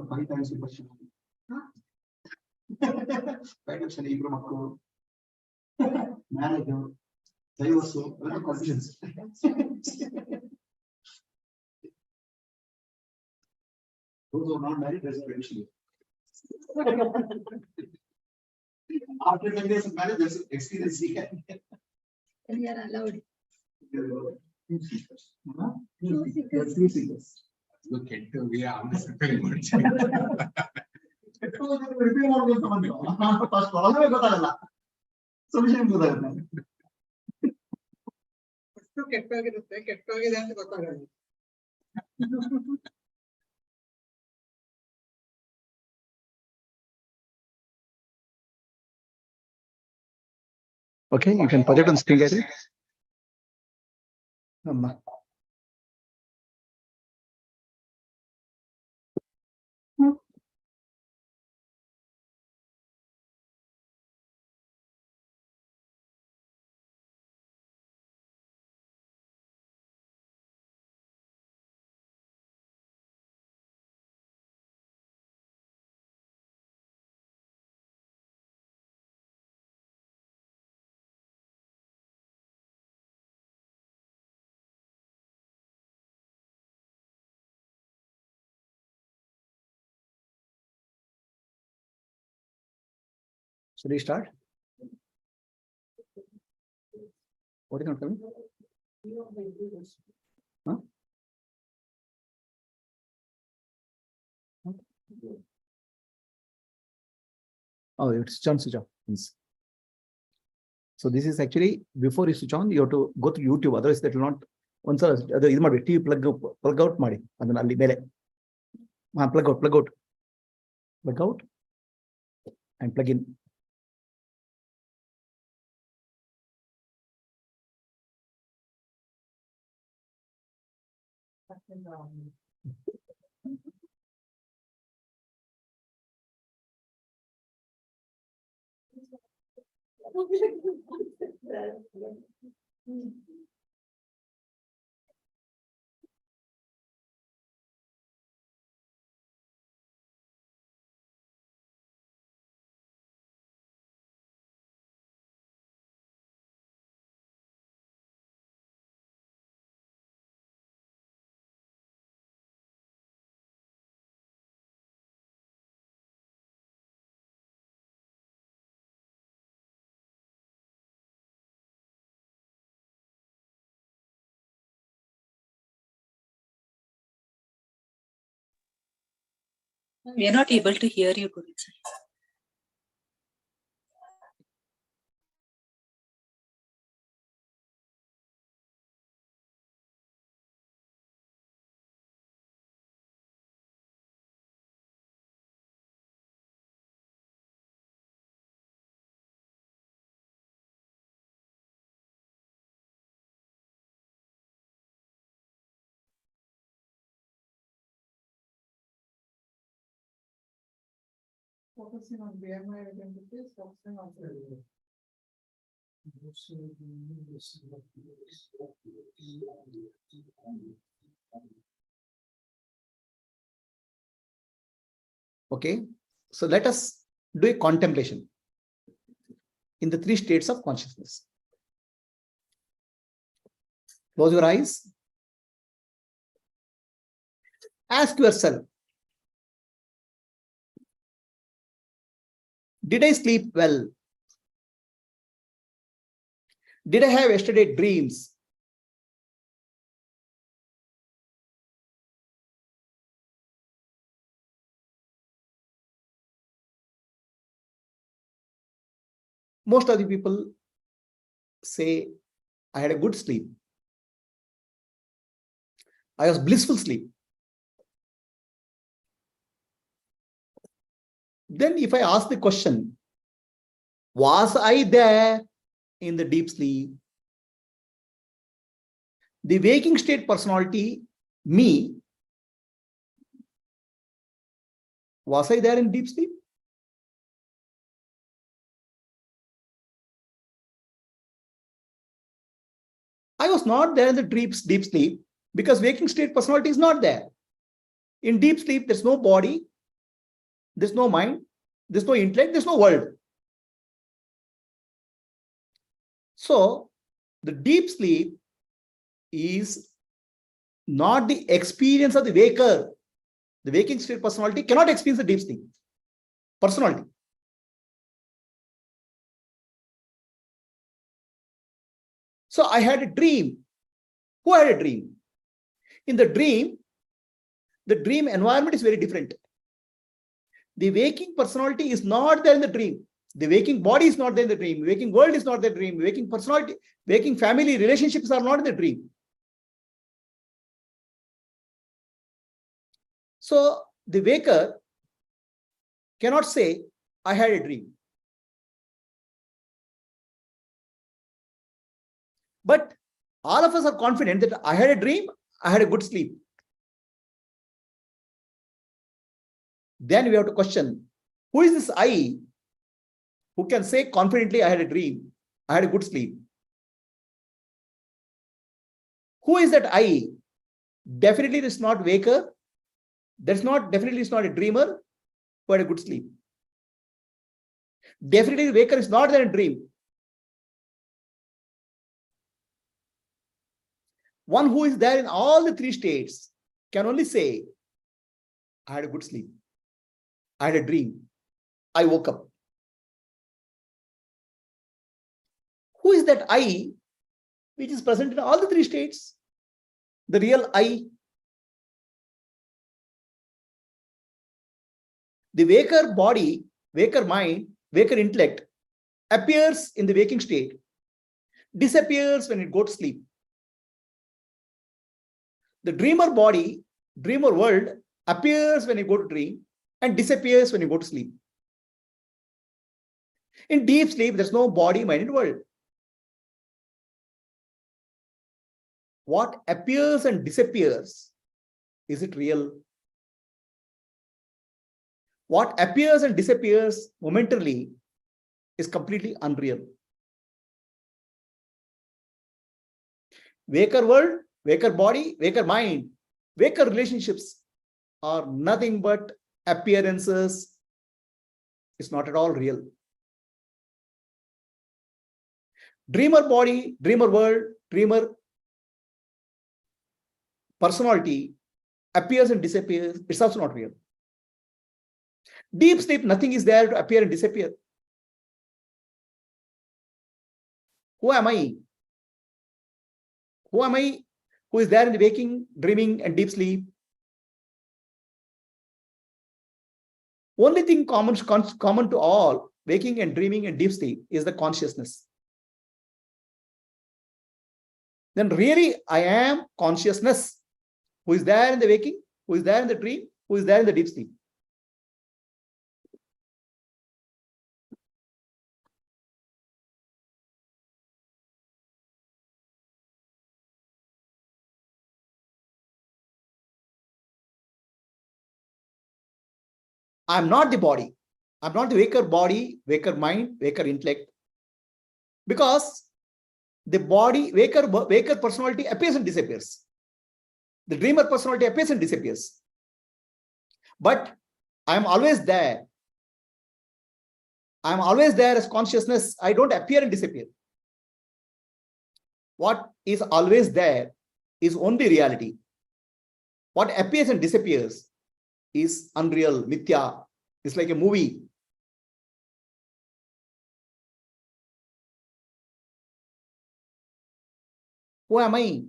five times ಇಬ್ರು ಮಕ್ಕಳು marriage divorce confidence those who are not married, there's friendship. After 10 days of marriage, there's experience here. And we are allowed. Two seekers. Two seekers. Look at we are unnecessary words. ಗೊತ್ತಾಗಲ್ಲ solution ಗೊತ್ತಾಗುತ್ತೆ ಅಷ್ಟು ಕೆಟ್ಟೋಗಿರುತ್ತೆ ಕೆಟ್ಟೋಗಿದೆ ಅಂತ ಗೊತ್ತಾಗಲ್ಲ Okay, you can project on screen, Gayatri. Amma. Should we start? What is not coming? Huh? Oh, it's switch off. Yes. So this is actually before you switch on, you have to go to YouTube. Otherwise, that will not. Once TV plug out, plug out, and plug in. We are not able to hear you, Guruji. Focusing on where my identity is, focusing on Okay, so let us do a contemplation in the 3 states of consciousness. Close your eyes. Ask yourself, did I sleep well? Did I have yesterday dreams? Most of the people say, I had a good sleep. I was blissful sleep. Then if I ask the question, was I there in the deep sleep? The waking state personality, me, was I there in deep sleep? I was not there in the deep sleep because waking state personality is not there. In deep sleep, there's no body, there's no mind, there's no intellect, there's no world. So the deep sleep is not the experience of the waker. The waking state personality cannot experience the deep sleep personality. So I had a dream. Who had a dream? In the dream environment is very different. The waking personality is not there in the dream. The waking body is not there in the dream. Waking world is not the dream. Waking personality, waking family relationships are not in the dream. So the waker cannot say, I had a dream. But all of us are confident that I had a dream, I had a good sleep. Then we have to question, who is this I who can say confidently, I had a dream, I had a good sleep? Who is that I? Definitely it's not waker. Definitely it's not a dreamer who had a good sleep. Definitely the waker is not there in dream. One who is there in all the three states can only say, I had a good sleep. I had a dream. I woke up. Who is that I which is present in all the three states? The real I. The waker body, waker mind, waker intellect appears in the waking state, disappears when it goes to sleep. The dreamer body, dreamer world appears when you go to dream and disappears when you go to sleep. In deep sleep, there's no body, mind, and world. What appears and disappears, is it real? What appears and disappears momentarily is completely unreal. Waker world, waker body, waker mind, waker relationships are nothing but appearances. It's not at all real. Dreamer body, dreamer world, dreamer personality appears and disappears. It's also not real. Deep sleep, nothing is there to appear and disappear. Who am I? Who am I who is there in the waking, dreaming, and deep sleep? Only thing common to all waking and dreaming and deep sleep is the consciousness. Then really I am consciousness who is there in the waking, who is there in the dream, who is there in the deep sleep. I'm not the body. I'm not the waker body, waker mind, waker intellect. Because the body, waker personality appears and disappears. The dreamer personality appears and disappears. But I'm always there. I'm always there as consciousness. I don't appear and disappear. What is always there is only reality. What appears and disappears is unreal, mithya. It's like a movie. Who am I?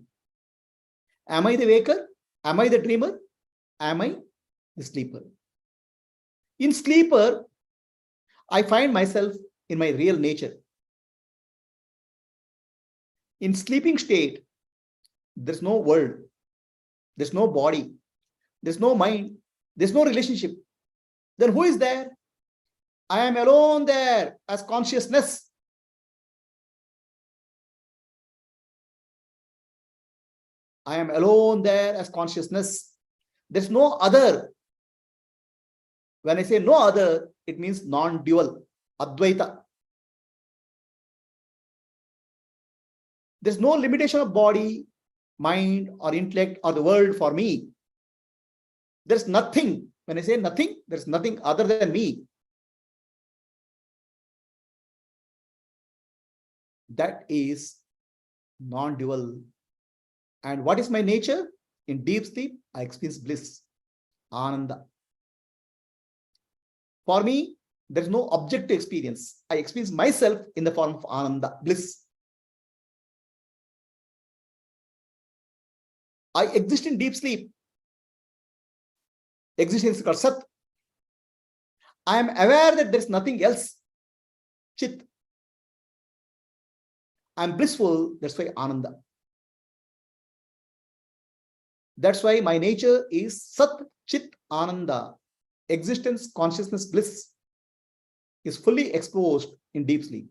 Am I the waker? Am I the dreamer? Am I the sleeper? In sleeper, I find myself in my real nature. In sleeping state, there's no world, there's no body, there's no mind, there's no relationship. Then who is there? I am alone there as consciousness. I am alone there as consciousness. There's no other. When I say no other, it means non-dual, Advaita. There's no limitation of body, mind, or intellect, or the world for me. There's nothing. When I say nothing, there's nothing other than me. That is non-dual. And what is my nature? In deep sleep, I experience bliss, Ananda. For me, there's no objective experience. I experience myself in the form of Ananda, bliss. I exist in deep sleep. Existence is called Sat. I am aware that there's nothing else. Chit. I am blissful. That's why Ananda. That's why my nature is Sat, Chit, Ananda. Existence, consciousness, bliss is fully exposed in deep sleep.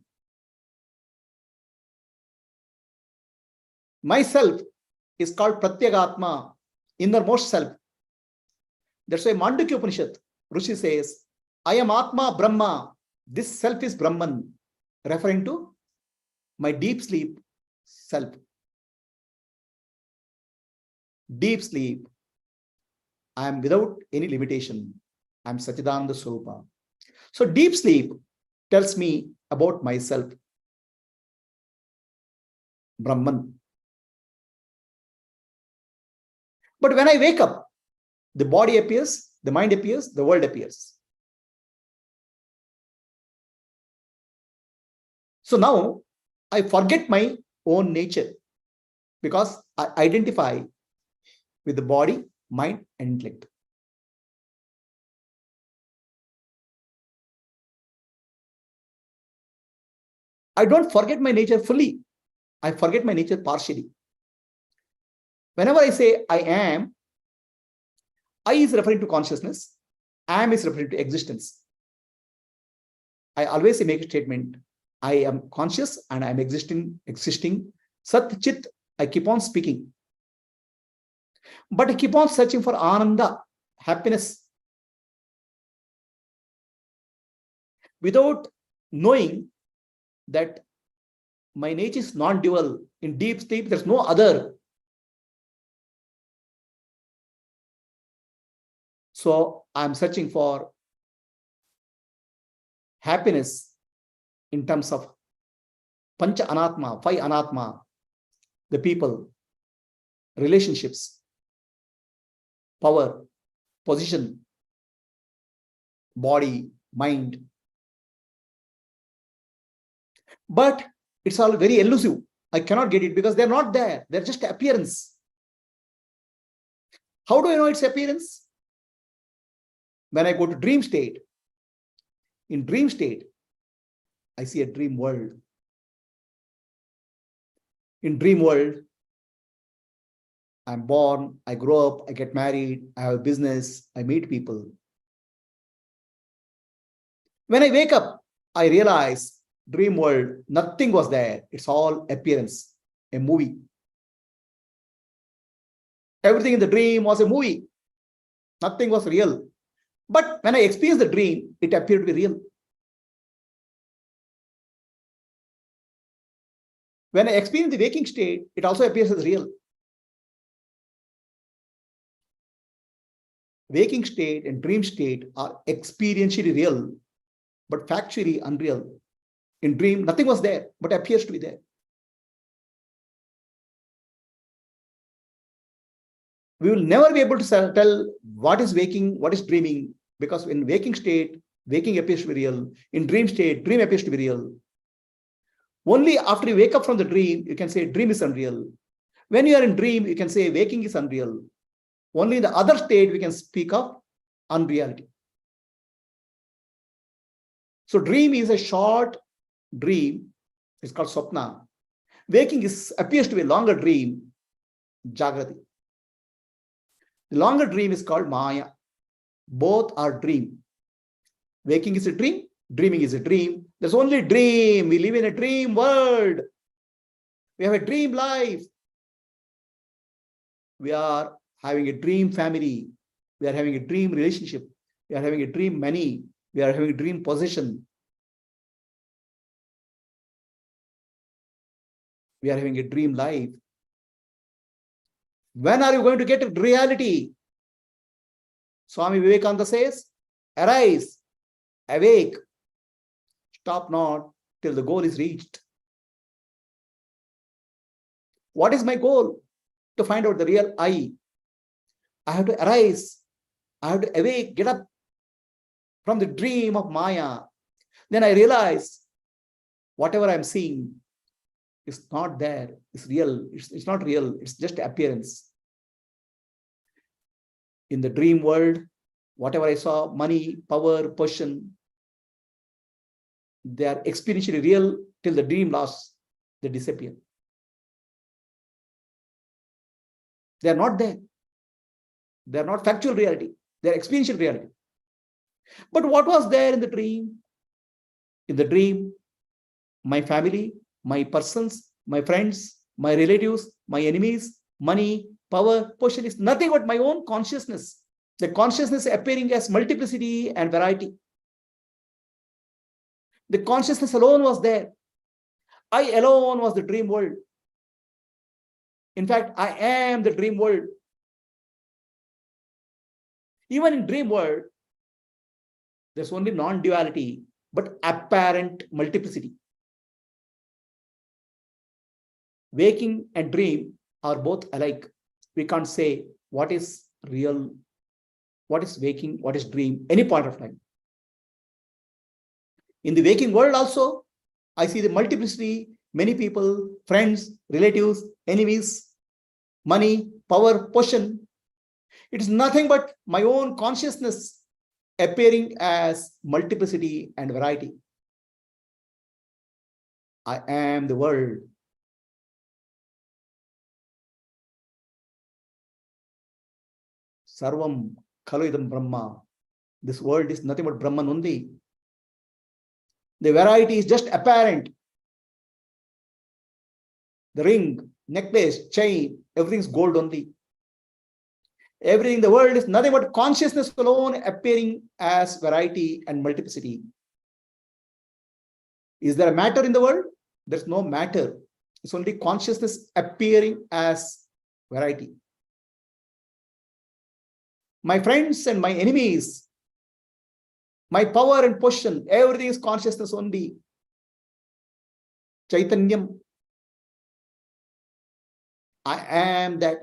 Myself is called Pratyagatma, innermost self. That's why Mandukya Upanishad, Rishi says, I am Atma Brahma. This self is Brahman, referring to my deep sleep self. Deep sleep, I am without any limitation. I am Satchidananda Swarupa. So deep sleep tells me about myself, Brahman. But when I wake up, the body appears, the mind appears, the world appears. So now I forget my own nature because I identify with the body, mind, and intellect. I don't forget my nature fully. I forget my nature partially. Whenever I say I am, I is referring to consciousness, am is referring to existence. I always make a statement, I am conscious and I am existing. Sat Chit, I keep on speaking. But I keep on searching for Ananda, happiness, without knowing that my nature is non-dual. In deep sleep, there's no other. So I'm searching for happiness in terms of Pancha Anatma, 5 Anatma, the people, relationships, power, position, body, mind. But it's all very elusive. I cannot get it because they're not there. They're just appearance. How do I know its appearance? When I go to dream state, in dream state, I see a dream world. In dream world, I'm born, I grow up, I get married, I have a business, I meet people. When I wake up, I realize dream world, nothing was there. It's all appearance, a movie. Everything in the dream was a movie. Nothing was real. But when I experienced the dream, it appeared to be real. When I experience the waking state, it also appears as real. Waking state and dream state are experientially real, but factually unreal. In dream, nothing was there, but appears to be there. We will never be able to tell what is waking, what is dreaming, because in waking state, waking appears to be real. In dream state, dream appears to be real. Only after you wake up from the dream, you can say dream is unreal. When you are in dream, you can say waking is unreal. Only in the other state, we can speak of unreality. So dream is a short dream. It's called Swapna. Waking appears to be a longer dream, Jagrati. The longer dream is called Maya. Both are dream. Waking is a dream, dreaming is a dream. There's only dream. We live in a dream world. We have a dream life. We are having a dream family. We are having a dream relationship. We are having a dream money. We are having a dream possession. We are having a dream life. When are you going to get reality? Swami Vivekananda says, arise, awake, stop not till the goal is reached. What is my goal? To find out the real I. I have to arise. I have to awake, get up from the dream of Maya. Then I realize whatever I'm seeing is not there. It's real. It's not real. It's just appearance. In the dream world, whatever I saw, money, power, position, they are experientially real till the dream lasts, they disappear. They are not there. They are not factual reality. They are experiential reality. But what was there in the dream? In the dream, my family, my persons, my friends, my relatives, my enemies, money, power, position is nothing but my own consciousness. The consciousness appearing as multiplicity and variety. The consciousness alone was there. I alone was the dream world. In fact, I am the dream world. Even in dream world, there's only non-duality, but apparent multiplicity. Waking and dream are both alike. We can't say what is real, what is waking, what is dream, any point of time. In the waking world also, I see the multiplicity, many people, friends, relatives, enemies, money, power, position. It is nothing but my own consciousness appearing as multiplicity and variety. I am the world. Sarvam Kaloidam Brahma. This world is nothing but Brahman only. The variety is just apparent. The ring, necklace, chain, everything's gold only. Everything in the world is nothing but consciousness alone appearing as variety and multiplicity. Is there a matter in the world? There's no matter. It's only consciousness appearing as variety. My friends and my enemies, my power and position, everything is consciousness only. Chaitanyam. I am that.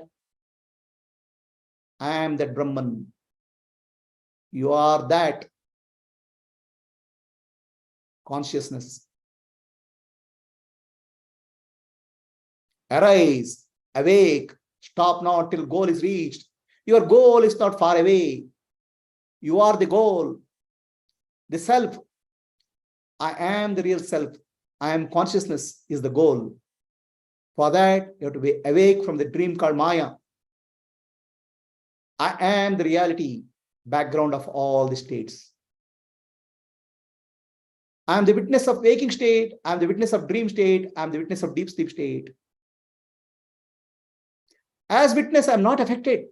I am that Brahman. You are that consciousness. Arise, awake, stop not till goal is reached. Your goal is not far away. You are the goal. The self. I am the real self. I am consciousness is the goal. For that, you have to be awake from the dream called Maya. I am the reality, background of all the states. I am the witness of waking state. I am the witness of dream state. I am the witness of deep sleep state. As witness, I am not affected.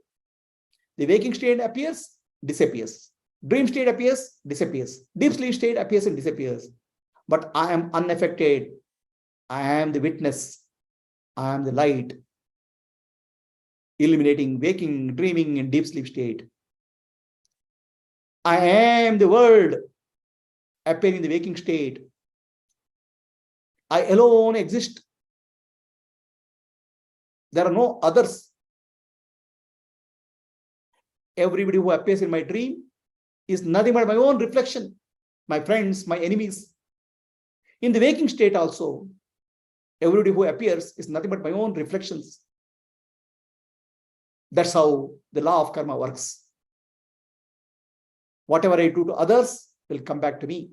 The waking state appears, disappears. Dream state appears, disappears. Deep sleep state appears and disappears. But I am unaffected. I am the witness. I am the light, illuminating, waking, dreaming, and deep sleep state. I am the world, appearing in the waking state. I alone exist. There are no others. Everybody who appears in my dream is nothing but my own reflection, my friends, my enemies. In the waking state also, everybody who appears is nothing but my own reflections. That's how the law of karma works. Whatever I do to others will come back to me.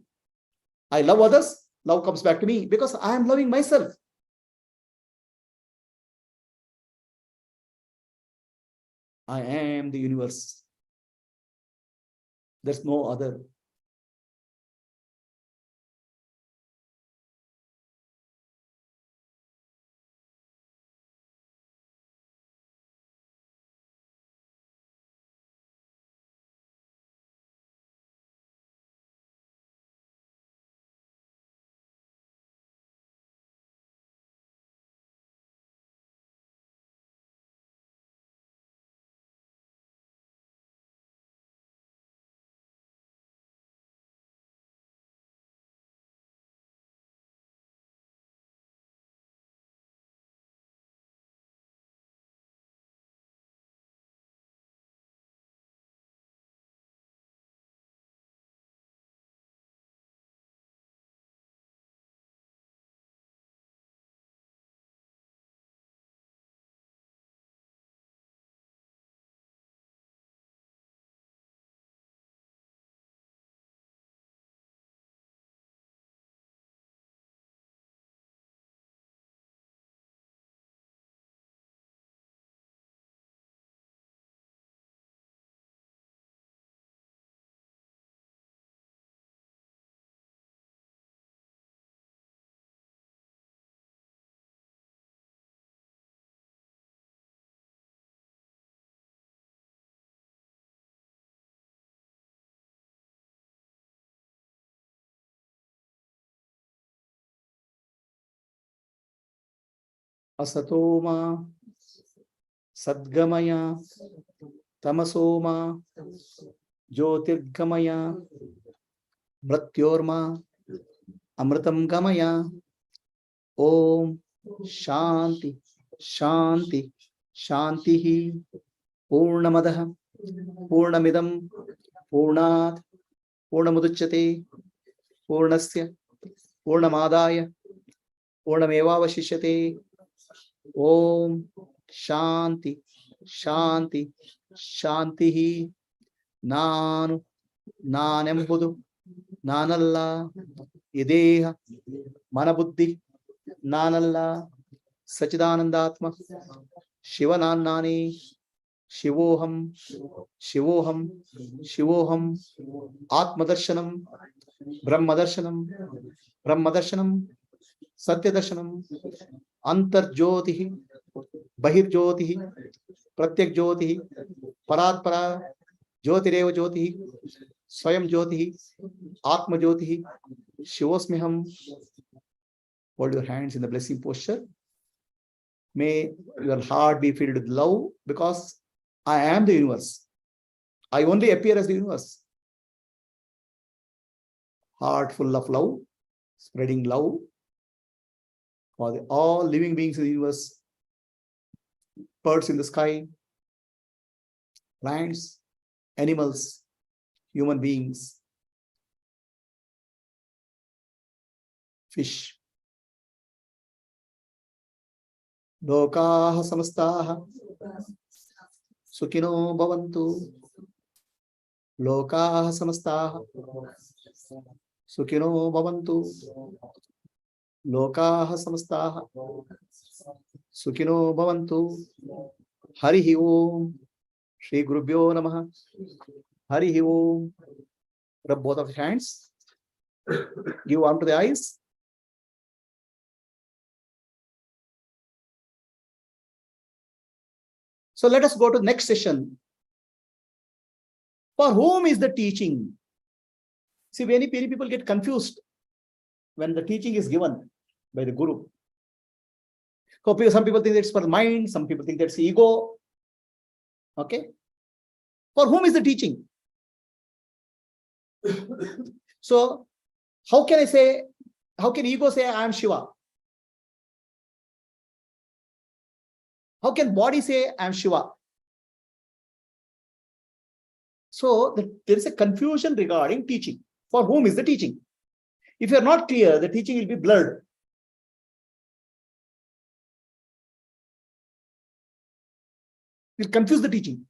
I love others, love comes back to me because I am loving myself. I am the universe. There's no other. Asatoma Sadgamaya Tamasoma Jyotirgamaya Mrityorma Amritam Gamaya. Om Shanti Shanti Shantihi Purnamadaha Purnamidam Purnat Purnamuduchyate Purnasya Purnamadaya Purnamevavashishyate. Om Shanti Shanti Shantihi. Nanu Nanembudu Nanalla Ideha Manabuddhi Nanalla Sachidanandatma Shivanannani Shivoham Shivoham Shivoham Atmadarshanam Brahmadarshanam Brahmadarshanam Satyadarshanam Antarjyotihi Bahirjyotihi Pratyak Jyotihi Paratpara Jyotireva Jyotihi Swayam Jyotihi Atma Jyotihi Shivosmiham. Hold your hands in the blessing posture. May your heart be filled with love, because I am the universe. I only appear as the universe. Heart full of love, spreading love for all living beings in the universe, birds in the sky, plants, animals, human beings, fish. Lokaha samastaha Sukhino bhavantu. Lokaha samastaha Sukhino bhavantu. Lokaha samastaha Sukhino bhavantu. Harihi Om. Shri Gurubhyo Namaha. Harihi Om. Rub both of hands. Give arm to the eyes. So let us go to the next session. For whom is the teaching? See, many people get confused when the teaching is given by the Guru. Some people think it's for mind, some people think that's ego. Okay? For whom is the teaching? So, how can ego say I am Shiva? How can body say I am Shiva? So there is a confusion regarding teaching. For whom is the teaching? If you are not clear, the teaching will be blurred. It will confuse the teaching.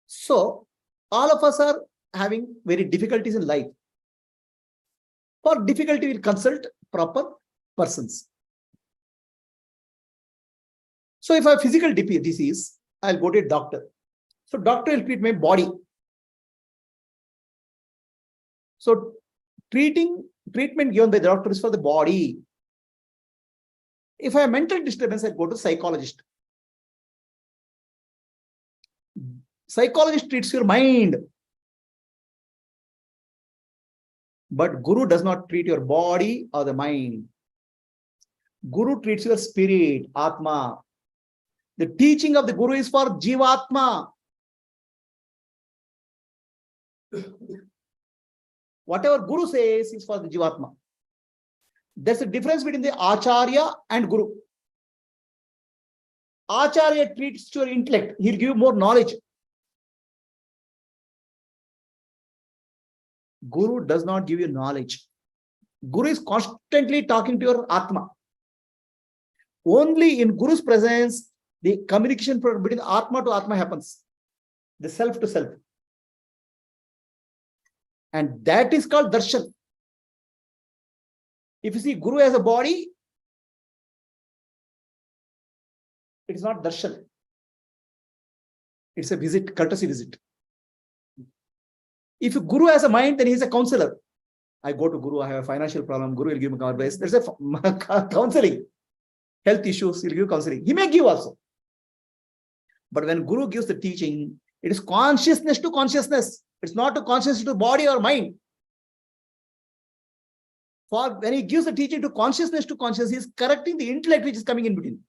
So all of us are having very difficulties in life. For difficulty, we will consult proper persons. So if I have physical disease, I'll go to a doctor. So doctor will treat my body. So treatment given by the doctor is for the body. If I have mental disturbance, I'll go to psychologist. Psychologist treats your mind. But Guru does not treat your body or the mind. Guru treats your spirit, Atma. The teaching of the Guru is for Jivatma. Whatever Guru says is for the Jivatma. There's a difference between the Acharya and Guru. Acharya treats your intellect. He'll give you more knowledge. Guru does not give you knowledge. Guru is constantly talking to your Atma. Only in Guru's presence, the communication between Atma to Atma happens. The self to self. And that is called darshan. If you see Guru as a body, it is not darshan. It's a visit, courtesy visit. If Guru has a mind, then he is a counselor. I go to Guru, I have a financial problem. Guru will give me advice. There's a counseling. Health issues, he'll give counseling. He may give also. But when Guru gives the teaching, it is consciousness to consciousness. It's not to consciousness to body or mind. For when he gives the teaching to consciousness, he is correcting the intellect which is coming in between.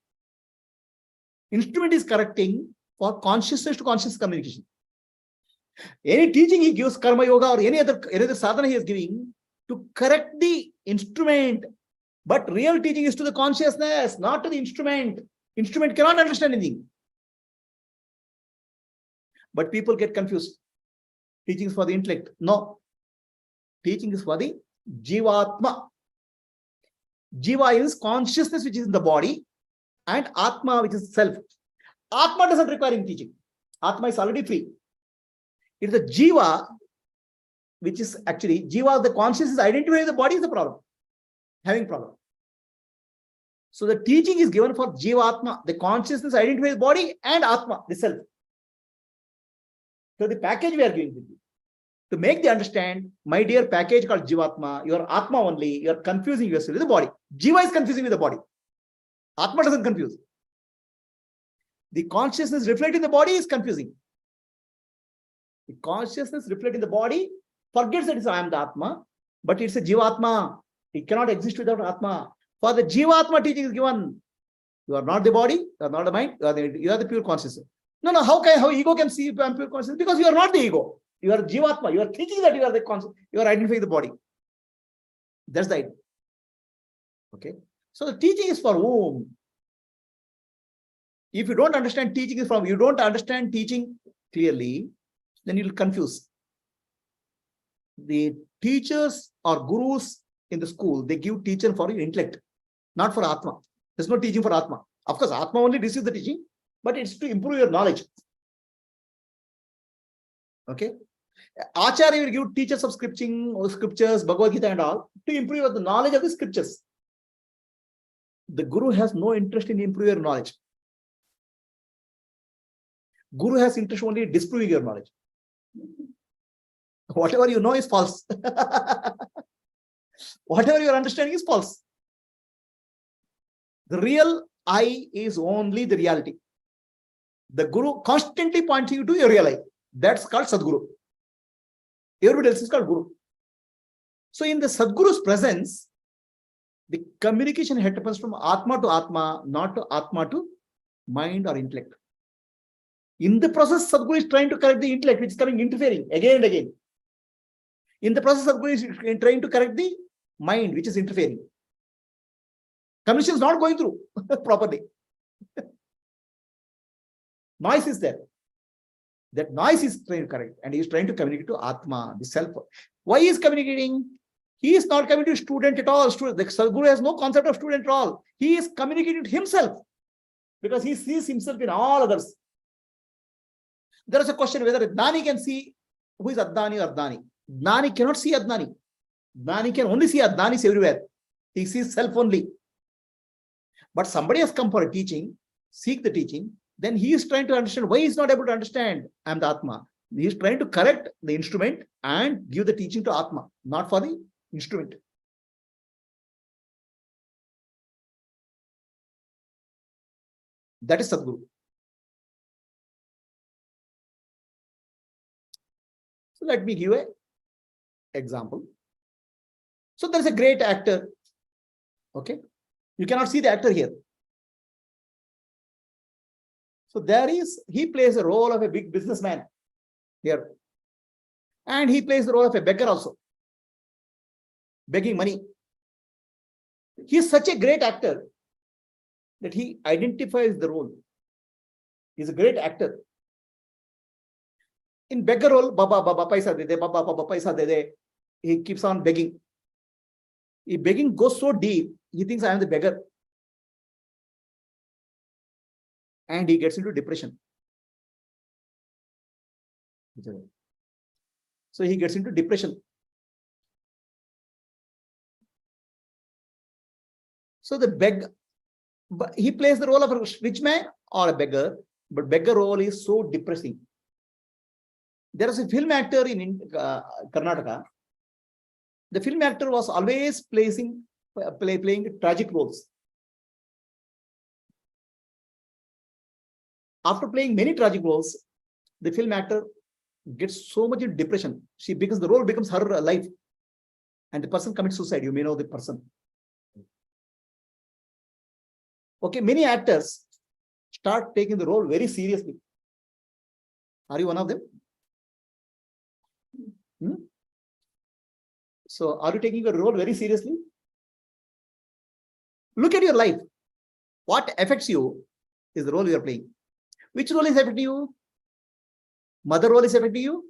Instrument is correcting for consciousness to conscious communication. Any teaching he gives, karma yoga or any other sadhana he is giving to correct the instrument. But real teaching is to the consciousness, not to the instrument. Instrument cannot understand anything. But people get confused. Teaching is for the intellect. No. Teaching is for the Jivatma. Jiva is consciousness which is in the body, and Atma which is self. Atma doesn't require any teaching. Atma is already free. It is the Jiva, which is actually, Jiva, the consciousness identifying the body is the problem. Having problem. So the teaching is given for Jivatma, the consciousness identifies the body, and Atma, the self. So the package we are giving with you. To make the understand, my dear package called Jivatma, you are Atma only, you are confusing yourself with the body. Jiva is confusing with the body. Atma doesn't confuse. The consciousness reflecting the body is confusing. The consciousness reflecting the body forgets that I am the Atma, but it's a Jivatma. It cannot exist without Atma. For the Jivatma teaching is given. You are not the body, you are not the mind, you are the pure consciousness. No, how ego can see I am pure consciousness? Because you are not the ego. You are Jivatma. You are thinking that you are the conscious. You are identifying the body. That's the idea. Okay. So the teaching is for whom? If you don't understand teaching is from, you don't understand teaching clearly, then you'll confuse. The teachers or gurus in the school, they give teaching for your intellect, not for Atma. There's no teaching for Atma. Of course, Atma only receives the teaching, but it's to improve your knowledge. Okay. Acharya will give teachers of scriptures, Bhagavad Gita and all, to improve the knowledge of the scriptures. The guru has no interest in improving your knowledge. Guru has interest only in disproving your knowledge. Whatever you know is false. Whatever your understanding is false. The real I is only the reality. The guru constantly pointing you to your real I. That's called Sadguru. Everybody else is called Guru. So in the Sadguru's presence, the communication happens from Atma to Atma, not to Atma to mind or intellect. In the process, Sadguru is trying to correct the intellect, which is coming interfering again and again. In the process, Sadguru is trying to correct the mind, which is interfering. Communication is not going through properly. Noise is there. That noise is trying to correct, and he is trying to communicate to Atma, the self. Why he is communicating? He is not coming to student at all. The Sadguru has no concept of student at all. He is communicating to himself because he sees himself in all others. There is a question whether Adnani can see who is Adnani or Adnani. Adnani cannot see Adnani. Adnani can only see Adnanis everywhere. He sees self only. But somebody has come for a teaching, seek the teaching. Then he is trying to understand why he is not able to understand I am the Atma. He is trying to correct the instrument and give the teaching to Atma, not for the instrument. That is Sadguru. So let me give an example. So there is a great actor. Okay. You cannot see the actor here. So he plays a role of a big businessman here. And he plays the role of a beggar also. Begging money. He is such a great actor that he identifies the role. He is a great actor. In beggar role, Baba, Baba, paisa de de, Baba, Baba, paisa de de. He keeps on begging. If begging goes so deep, he thinks I am the beggar. And he gets into depression. So he gets into depression. So he plays the role of a rich man or a beggar, but beggar role is so depressing. There is a film actor in Karnataka. The film actor was always playing tragic roles. After playing many tragic roles, the film actor gets so much in depression. The role becomes her life. and the person commits suicide. You may know the person. Okay, many actors start taking the role very seriously. Are you one of them? So are you taking your role very seriously? Look at your life. What affects you is the role you are playing. Which role is affecting you? Mother role is affecting you?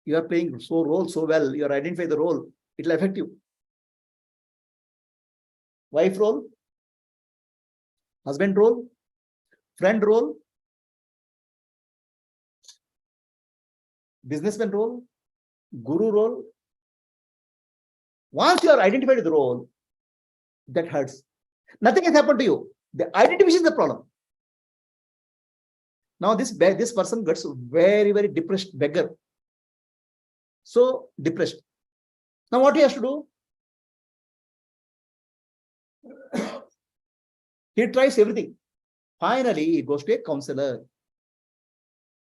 You are playing role so well, you are identifying the role, it will affect you. Wife role, husband role, friend role, businessman role, guru role. Once you are identified with the role, that hurts. Nothing has happened to you. The identification is the problem. Now this person gets very, very depressed beggar. So depressed. Now what he has to do? He tries everything. Finally, he goes to a counselor.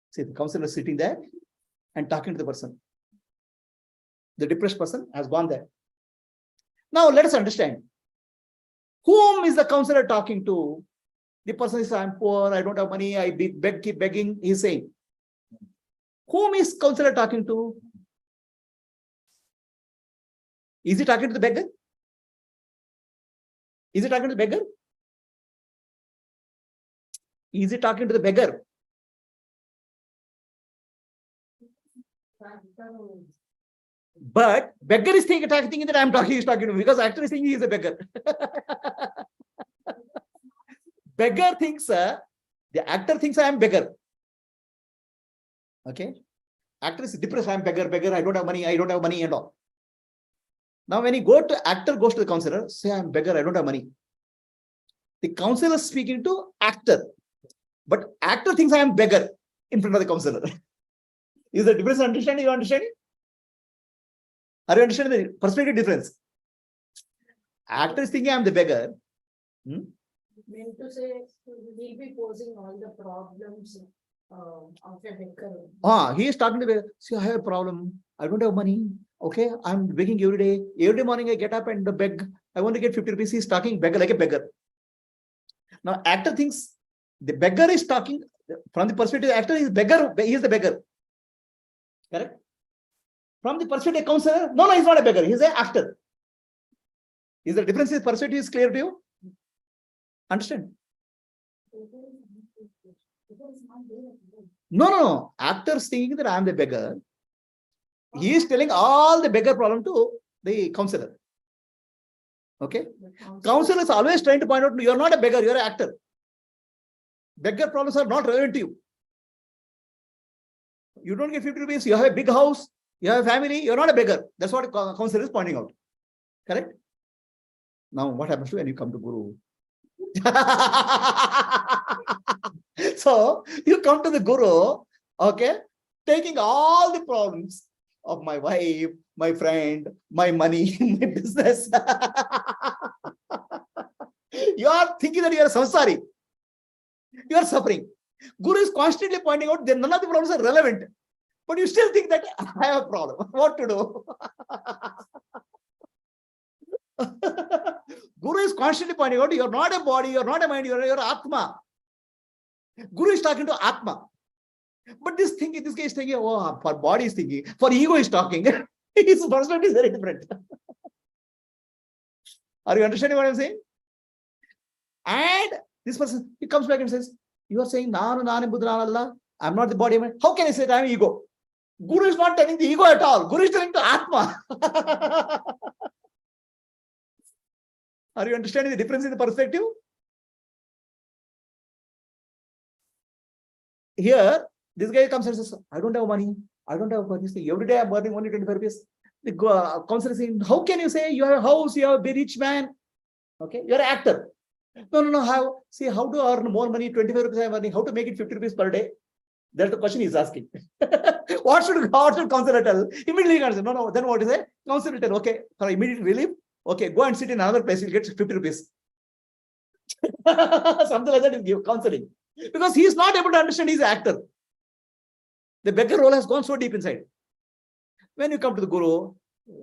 See, the counselor is sitting there and talking to the person. The depressed person has gone there. Now let us understand. Whom is the counselor talking to? The person is, I'm poor, I don't have money, I keep begging, he's saying. Whom is counselor talking to? Is he talking to the beggar? Is he talking to the beggar? Is he talking to the beggar? But beggar is thinking that I'm talking, he's talking to me, because actor is thinking he's a beggar. Beggar thinks, the actor thinks I am beggar. Okay? Actor is depressed, I am beggar, I don't have money and all. Now when actor goes to the counselor, say I am beggar, I don't have money. The counselor is speaking to actor. But actor thinks I am beggar in front of the counselor. Is the difference understanding? You understanding? Are you understanding the perspective difference? Actor is thinking I am the beggar. Meant to say, will be posing all the problems of a beggar. He is talking to the, see, I have a problem. I don't have money. Okay, I'm begging every day. Every morning I get up and beg. I want to get 50 rupees. He's talking beggar like a beggar. Now, actor thinks the beggar is talking from the perspective of the actor is beggar. He is the beggar. Correct? From the perspective of counselor, no, he's not a beggar. He's an actor. Is the difference in perspective is clear to you? Understand? No. Actor is thinking that I am the beggar. He is telling all the beggar problem to the counselor. Okay? Counselor is always trying to point out, you are not a beggar, you are an actor. Beggar problems are not relevant to you. You don't get 50 rupees, you have a big house, you have a family, you're not a beggar. That's what counselor is pointing out. Correct? Now, what happens to when you come to Guru? So, you come to the Guru, okay, taking all the problems of my wife, my friend, my money, my business. You are thinking that you are samsari. You are suffering. Guru is constantly pointing out that none of the problems are relevant. But you still think that I have a problem. What to do? Guru is constantly pointing out, you are not a body, you are not a mind, you are Atma. Guru is talking to Atma. But this guy is thinking, oh, for body is thinking, for ego is talking. His personality is very different. Are you understanding what I'm saying? And this person, he comes back and says, you are saying, I'm not the body. How can I say that I'm ego? Guru is not telling the ego at all. Guru is telling to Atma. Are you understanding the difference in the perspective? Here, this guy comes and says, I don't have money. I don't have money. Every day I'm burning only 25 rupees. The counselor is saying, how can you say you have a house, you have a rich man? Okay, you're an actor. No. How to earn more money? 25 rupees I'm earning. How to make it 50 rupees per day? That's the question he's asking. What should counselor tell? Immediately he answer, no. Then what is it? Counselor tell, okay, for immediate relief, okay, go and sit in another place, you'll get 50 rupees. Something like that is give counseling. Because he is not able to understand he's an actor. The beggar role has gone so deep inside. When you come to the Guru,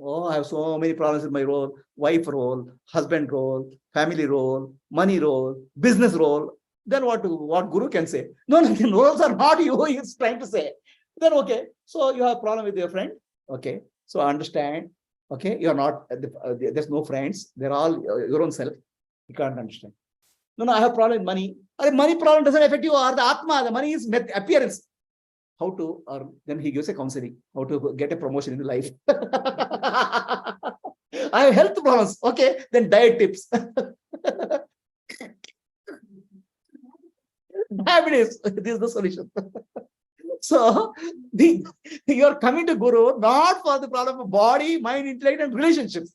oh, I have so many problems with my role, wife role, husband role, family role, money role, business role. Then what Guru can say? No, the roles are not you, he is trying to say. Then okay, so you have a problem with your friend. Okay, so understand. Okay, you're not, there's no friends. They're all your own self. You can't understand. No, I have problem with money. Money problem doesn't affect you or the Atma. The money is appearance. How to, or then he gives a counseling, how to get a promotion in life. I have health problems. Okay, then diet tips. Diabetes, this is the solution. So you are coming to Guru not for the problem of body, mind, intellect, and relationships.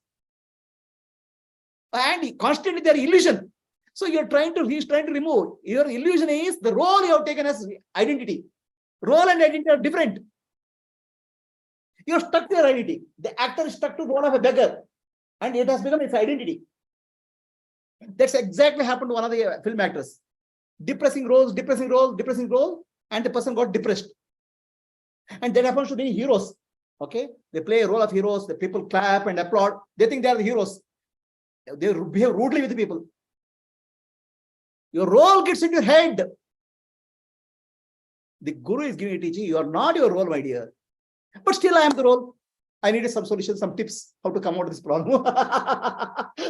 And constantly they are illusion. So he's trying to remove. Your illusion is the role you have taken as identity. Role and identity are different. You're stuck to your identity. The actor is stuck to role of a beggar. And it has become its identity. That's exactly happened to one of the film actors. Depressing roles, and the person got depressed. And that happens to many heroes. Okay, they play a role of heroes, the people clap and applaud, they think they are the heroes. They behave rudely with the people. Your role gets into your head. The Guru is giving a teaching, you are not your role, my dear. But still I am the role. I needed some solutions, some tips, how to come out of this problem.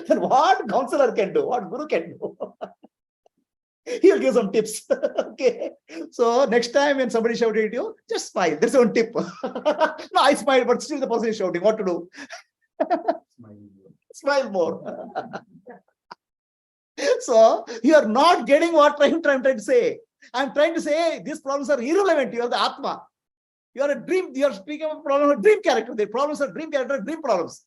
Then what counselor can do, what Guru can do? He'll give some tips. Okay. So next time when somebody shouted at you, just smile. There's one tip. No, I smile, but still the person is shouting. What to do? Smile more. So you are not getting what I'm trying to say. I'm trying to say these problems are irrelevant. You are the Atma. You are a dream. You are speaking of a problem of dream character. The problems are dream character, dream problems.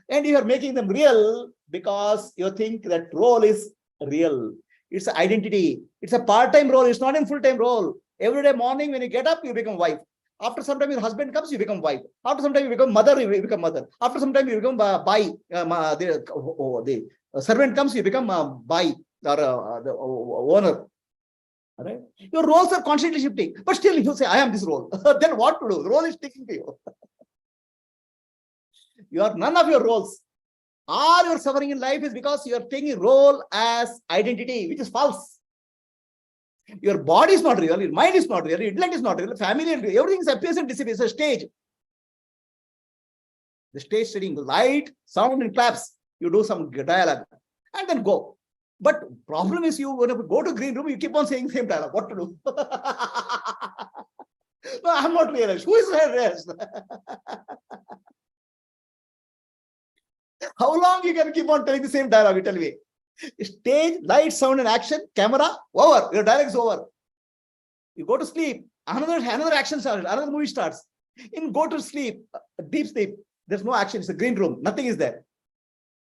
And you are making them real because you think that role is real. It's an identity. It's a part-time role. It's not a full-time role. Every day morning when you get up, you become wife. After some time, your husband comes, you become wife. After some time, you become mother, you become mother. After some time, you become the servant comes, you become bai, or the owner. All right? Your roles are constantly shifting. But still, you say, I am this role. Then what to do? The role is sticking to you. You are none of your roles. All your suffering in life is because you are taking role as identity, which is false. Your body is not real, your mind is not real, your intellect is not real, family, everything appears and disappears. It's a stage. The stage setting, light, sound, and claps. You do some dialogue and then go. But problem is you, when you go to green room, you keep on saying the same dialogue. What to do? No, I'm not realized. Who is realized? How long you can keep on telling the same dialogue? You tell me. Stage, light, sound, and action, camera, over. Your dialogue is over. You go to sleep. Another action starts. Another movie starts. Go to sleep, deep sleep. There's no action. It's a green room. Nothing is there.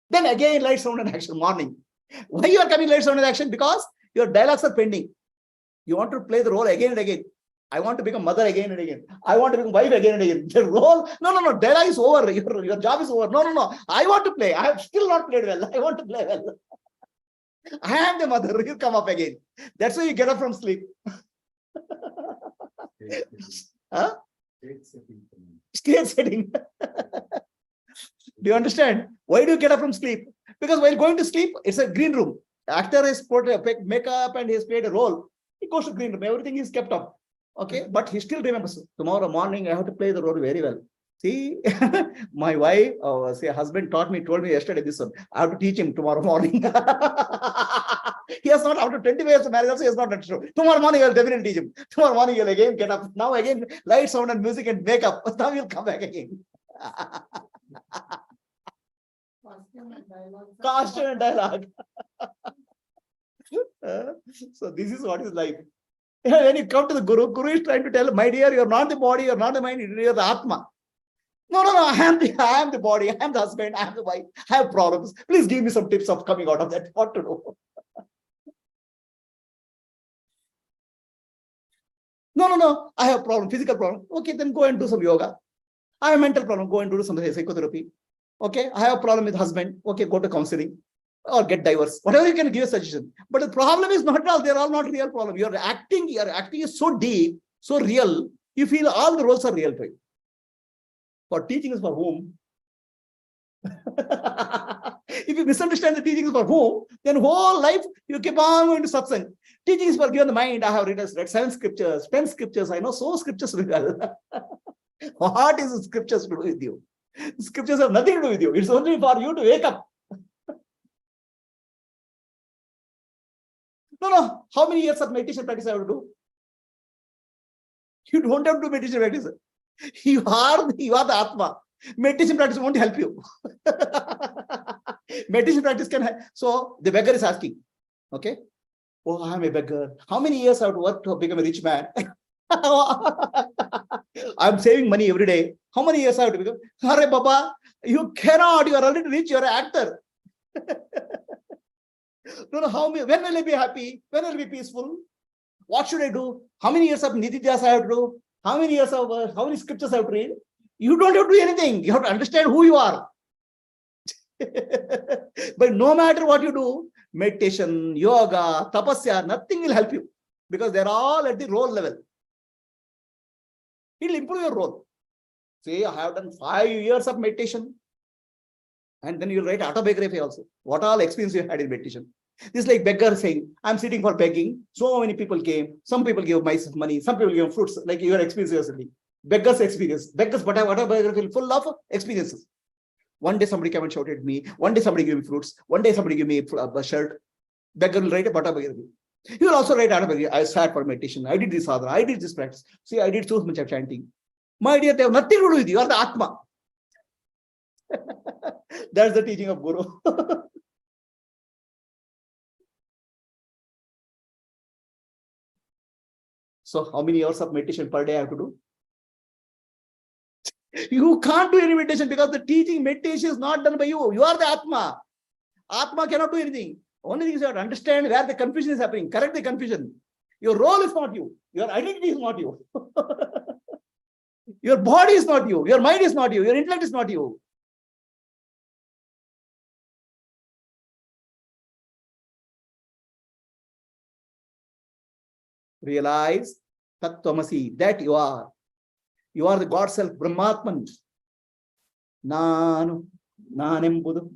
Then again, light, sound, and action. Morning. Why you are coming light, sound, and action? Because your dialogues are pending. You want to play the role again and again. I want to become mother again and again. I want to become wife again and again. The role, no, dialogue is over. Your job is over. No. I want to play. I have still not played well. I want to play well. I am the mother. You come up again. That's why you get up from sleep. Huh? Stage setting. Do you understand? Why do you get up from sleep? Because while going to sleep, it's a green room. The actor has put makeup and he has played a role. He goes to green room. Everything is kept up. Okay, but he still remembers, tomorrow morning I have to play the role very well. See, my wife, husband told me yesterday this one. I have to teach him tomorrow morning. He has not, after 20 years of marriage, he has not understood. Tomorrow morning I will definitely teach him. Tomorrow morning he will again get up. Now again, light, sound, and music and makeup. Now he'll come back again. Costume and dialogue. So this is what is life. When you come to the Guru is trying to tell, my dear, you're not the body, you're not the mind, you're the Atma. No, I am the body, I am the husband, I am the wife, I have problems. Please give me some tips of coming out of that. What to do? No, I have a problem, physical problem. Okay, then go and do some yoga. I have a mental problem, go and do some psychotherapy. Okay, I have a problem with husband. Okay, go to counseling or get divorced. Whatever you can give a suggestion. But the problem is not all, they're all not real problem. Your acting is so deep, so real, you feel all the roles are real for you. For teaching is for whom? If you misunderstand the teaching is for whom, then whole life you keep on going to satsang. Teaching is for given the mind. I have read 7 scriptures, 10 scriptures. I know so scriptures very well. What is scriptures to do with you? Scriptures have nothing to do with you. It's only for you to wake up. No. How many years of meditation practice I have to do? You don't have to do meditation practice. You are the Atma. Meditation practice won't help you. Meditation practice can help. So the beggar is asking, okay, oh, I'm a beggar. How many years I have to work to become a rich man? I'm saving money every day. How many years I have to become? Sorry, Baba, you cannot. You are already rich. You are an actor. No, when will I be happy? When will I be peaceful? What should I do? How many years of nididhyasa I have to do? How many years of how many scriptures I have to read? You don't have to do anything. You have to understand who you are. But no matter what you do, meditation, yoga, tapasya, nothing will help you because they're all at the role level. It will improve your role. Say, I have done 5 years of meditation. And then you'll write autobiography also. What all experience you had in meditation. This is like beggar saying, I'm sitting for begging. So many people came. Some people gave mice money. Some people gave fruits, like your experience yesterday. Beggar's experience. Beggar's autobiography full of experiences. One day somebody came and shouted at me. One day somebody gave me fruits. One day somebody gave me a shirt. Beggar will write a autobiography. He will also write autobiography. I sat for meditation. I did this sadhana. I did this practice. See, I did so much of chanting. My dear, they have nothing to do with you. You are the Atma. That's the teaching of Guru. So how many hours of meditation per day I have to do? You can't do any meditation because the teaching meditation is not done by you. You are the Atma. Atma cannot do anything. Only thing is you have to understand where the confusion is happening. Correct the confusion. Your role is not you. Your identity is not you. Your body is not you. Your mind is not you. Your intellect is not you. Realize Tattvamasi, that you are. You are the God self, Brahmatman. Nanu, Nanembudu,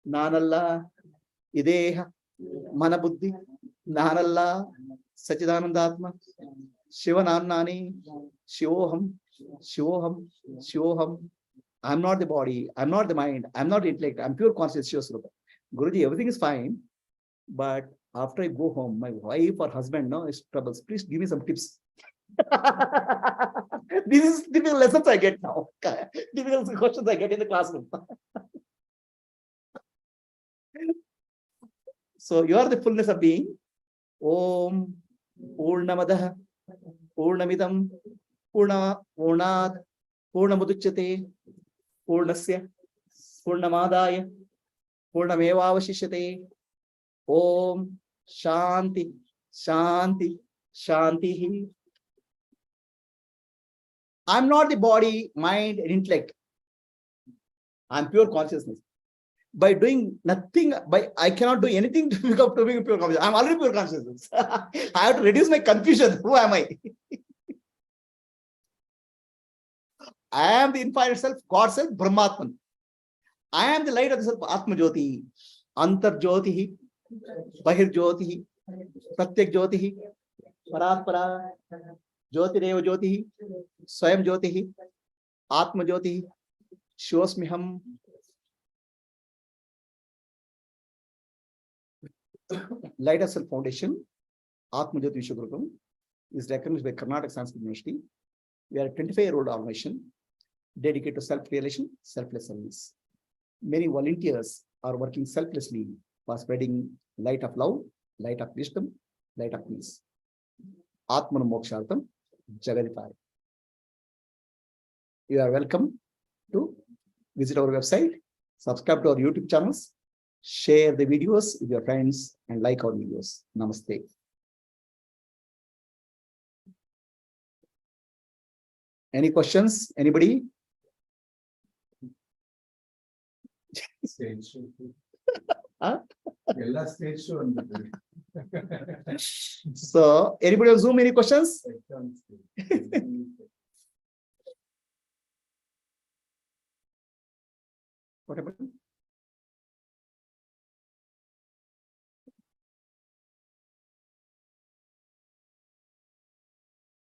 Nanalla, Ideha, Manabuddhi, Nanalla, Sachidanandatma, Shivanannani, Shivoham, Shivoham, Shivoham. I'm not the body, I'm not the mind, I'm not the intellect, I'm pure consciousness. Guruji, everything is fine, but after I go home, my wife or husband is troubles. Please give me some tips. This is typical lessons I get now. Typical questions I get in the classroom. So you are the fullness of being. Om Purnamadaha Purnamidam Purnat Purnamuduchyate Purnasya Purnamadaya Purnamevavashishyate. Om Shanti Shanti Shanti. I'm not the body, mind, and intellect. I'm pure consciousness. By doing nothing, I cannot do anything to become pure consciousness. I'm already pure consciousness. I have to reduce my confusion. Who am I? I am the infinite self, God self, Brahmatman. I am the light of the self, Atma Jyoti, Antar Jyoti, Bahir Jyoti, Pratyak Jyoti, Paratpara, Jyoti Reva Jyoti, Swayam Jyoti, Atma Jyoti, Shosmiham. Light of Self Foundation, Atma Jyoti Vishwagurukam, is recognized by Karnataka Sanskrit University. We are a 25-year-old organization dedicated to self-realization, selfless service. Many volunteers are working selflessly for spreading light of love, light of wisdom, light of peace. Atmana Mokshartham Jagadipaya. You are welcome to visit our website, subscribe to our YouTube channels, share the videos with your friends, and like our videos. Namaste. Any questions? Anybody? Huh? So, anybody on Zoom, any questions?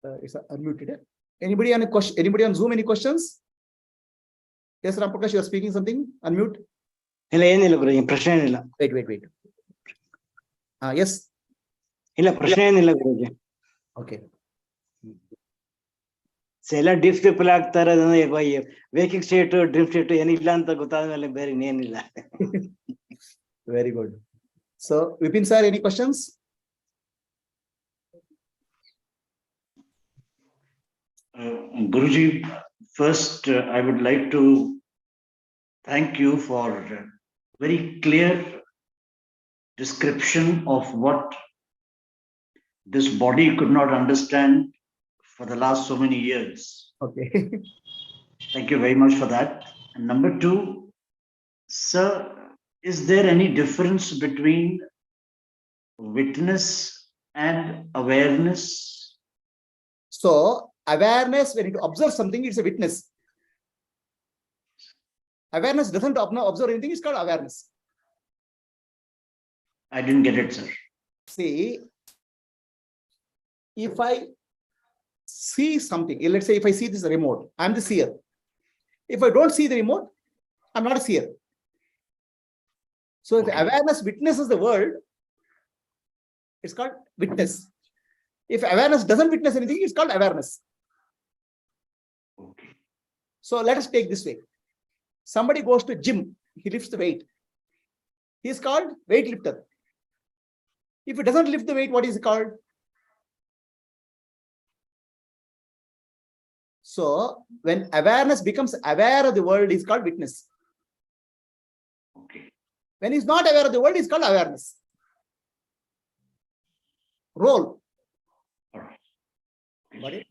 It's unmuted. Anybody on a question? Anybody on Zoom? Any questions? Yes, Ram Prakash, you are speaking something. Unmute. ಇಲ್ಲ ಏನಿಲ್ಲ ಗುರುಜಿ, ಪ್ರಶ್ನೆ ಏನಿಲ್ಲ. Wait. Yes. ಇಲ್ಲ ಪ್ರಶ್ನೆ ಏನಿಲ್ಲ ಗುರುಜಿ. Okay. ಎಲ್ಲ deep sleep ಆಗ್ತಾರೆ, waking state dream state ಏನಿಲ್ಲ ಅಂತ ಗೊತ್ತಾದ್ಮೇಲೆ ಬೇರೆ ಇನ್ನೇನಿಲ್ಲ. Very good. So, Vipin sir, any questions? Guruji, first I would like to thank you for a very clear description of what this body could not understand for the last so many years. Okay. Thank you very much for that. And number two, sir, is there any difference between witness and awareness? So, awareness, when you observe something, it's a witness. Awareness doesn't observe anything, it's called awareness. I didn't get it, sir. See, if I see something, let's say if I see this remote, I'm the seer. If I don't see the remote, I'm not a seer. So if Okay. awareness witnesses the world, it's called witness. If awareness doesn't witness anything, it's called awareness. Okay. So let us take this way. Somebody goes to gym, he lifts the weight. He is called weightlifter. If he doesn't lift the weight, what is it called? So when awareness becomes aware of the world, is called witness. Okay. When he's not aware of the world, is called awareness. Role. All right. Okay. Got it?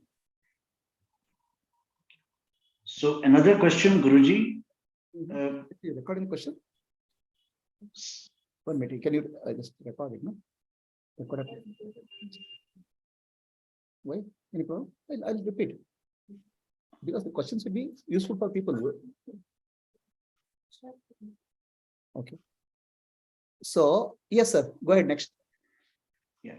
So another question, Guruji. You recording the question? 1 minute. Can you just record it? No? Record it. Why? Any problem? I'll repeat. Because the questions will be useful for people. Okay. So, yes, sir. Go ahead next. Yeah.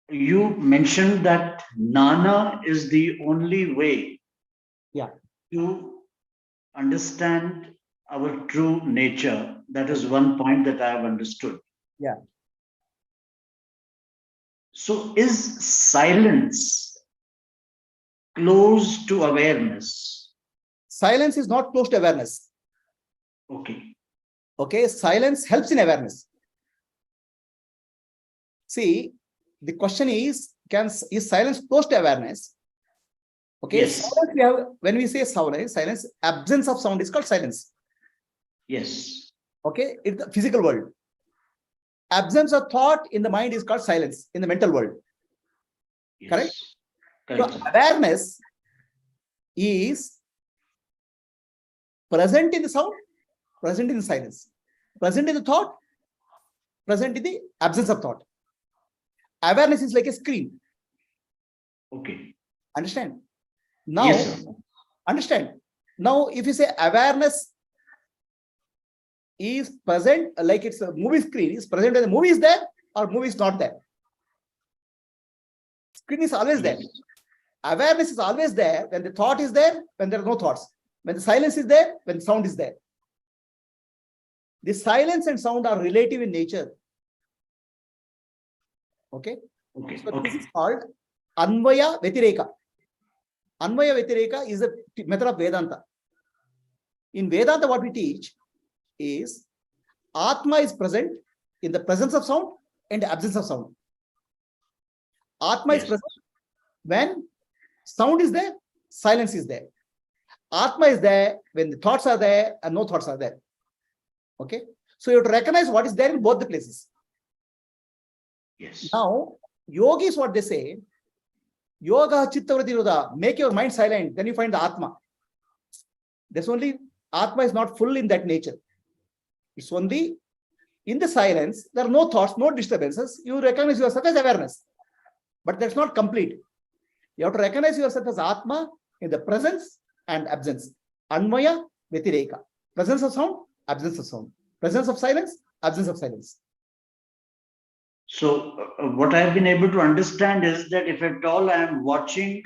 You mentioned that Nana is the only way Yeah. to understand our true nature. That is one point that I have understood. Yeah. So is silence close to awareness? Silence is not close to awareness. Okay. Okay. Silence helps in awareness. See, the question is silence close to awareness? Okay. Yes. Silence, when we say silence, absence of sound is called silence. Yes. Okay. It's the physical world. Absence of thought in the mind is called silence in the mental world. Yes. Correct? Correct. So awareness is present in the sound, present in the silence, present in the thought, present in the absence of thought. Awareness is like a screen. Okay. Understand? Now, Yes, sir. understand. Now, if you say awareness is present, like it's a movie screen, is present when the movie is there or movie is not there. Screen is always there. Yes. Awareness is always there when the thought is there, when there are no thoughts. When the silence is there, when the sound is there. The silence and sound are relative in nature. Okay. Okay. So this Okay. is called Anvaya Vetireka. Anvaya Vetireka is a method of Vedanta. In Vedanta, what we teach is Atma is present in the presence of sound and the absence of sound. Atma is Yes. present when sound is there, silence is there. Atma is there when the thoughts are there and no thoughts are there. Okay. So you have to recognize what is there in both the places. Yes. Now, yogis, what they say, yoga chitta vritti nirodha, make your mind silent, then you find the Atma. There's only Atma is not full in that nature. It's only in the silence, there are no thoughts, no disturbances. You recognize yourself as awareness. But that's not complete. You have to recognize yourself as Atma in the presence and absence. Anvaya Vetireka. Presence of sound, absence of sound. Presence of silence, absence of silence. So what I've been able to understand is that if at all I am watching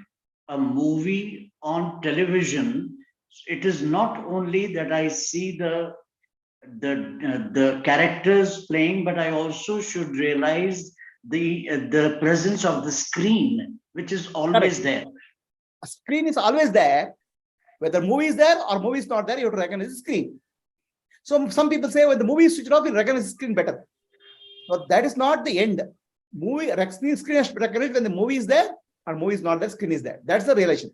a movie on television, it is not only that I see the characters playing, but I also should realize the presence of the screen, which is always there. A screen is always there. Whether movie is there or movie is not there, you have to recognize the screen. So some people say when the movie is switched off, you recognize the screen better. But that is not the end. Screen has to be recognized when the movie is there or movie is not there, screen is there. That's the relation.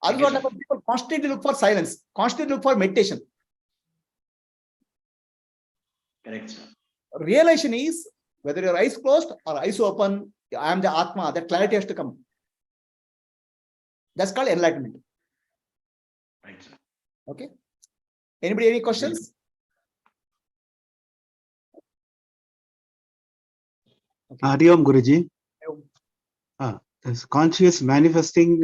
Otherwise, what happens? People constantly look for silence, constantly look for meditation. Correct, sir. Realization is whether your eyes closed or eyes open, I am the Atma, that clarity has to come. That's called enlightenment. Right, sir. Okay. Anybody, any questions? Okay. Hariom Guruji. This conscious manifesting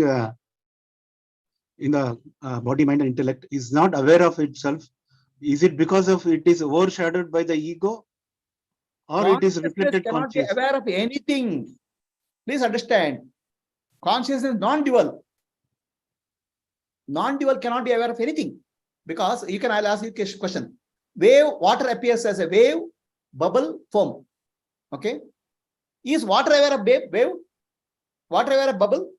in the body, mind, and intellect is not aware of itself. Is it because of it is overshadowed by the ego, or it is reflected cannot conscious? be aware of anything. Please understand. Consciousness is non-dual. Non-dual cannot be aware of anything. Because you can, I'll ask you a question. Water appears as a wave, bubble, foam. Okay. Is water aware of wave? Water aware of bubble?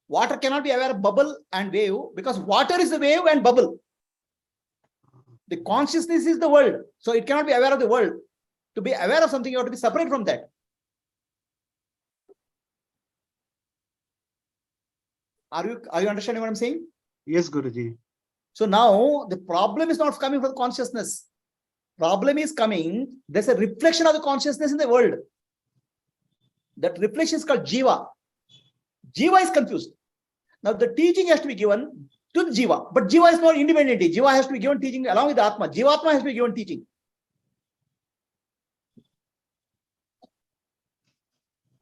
Water cannot be aware of bubble and wave because water is the wave and bubble. The consciousness is the world. So it cannot be aware of the world. To be aware of something, you have to be separate from that. Are you understanding what I'm saying? Yes, Guruji. So now the problem is not coming from the consciousness. Problem is coming, there's a reflection of the consciousness in the world. That reflection is called jiva. Jiva is confused. Now the teaching has to be given to the jiva, but jiva is not independent. Jiva has to be given teaching along with the Atma. Jivatma has to be given teaching.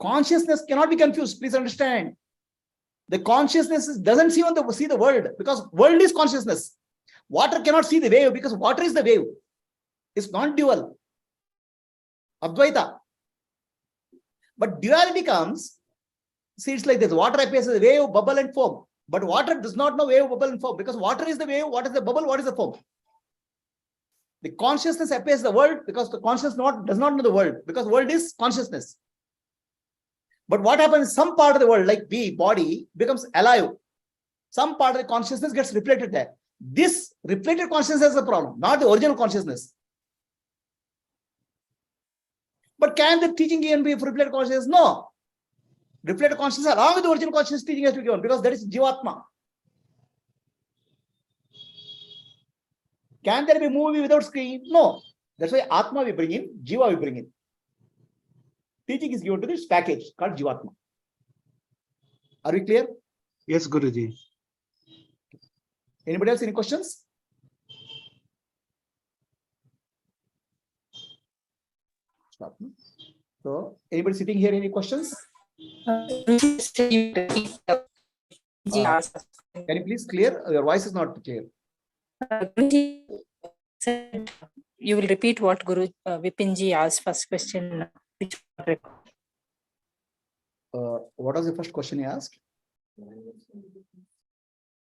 Consciousness cannot be confused. Please understand. The consciousness doesn't see the world because world is consciousness. Water cannot see the wave because water is the wave. It's non-dual. Advaita. But duality comes, see, it's like this. Water appears as a wave, bubble, and foam. But water does not know wave, bubble, and foam because water is the wave, what is the bubble, what is the foam. The consciousness appears the world because the consciousness does not know the world because world is consciousness. But what happens, some part of the world, like body, becomes alive. Some part of the consciousness gets reflected there. This reflected consciousness is the problem, not the original consciousness. But can the teaching given be reflected consciousness? No. Reflected consciousness along with the original consciousness teaching has to be given because that is Jivatma. Can there be movie without screen? No. That's why Atma we bring in, Jiva we bring in. Teaching is given to this package called Jivatma. Are we clear? Yes, Guruji. Anybody else, any questions? Stop. So, anybody sitting here, any questions? Can you please clear? Your voice is not clear. You will repeat what Guru Vipinji asked first question. What was the first question he asked?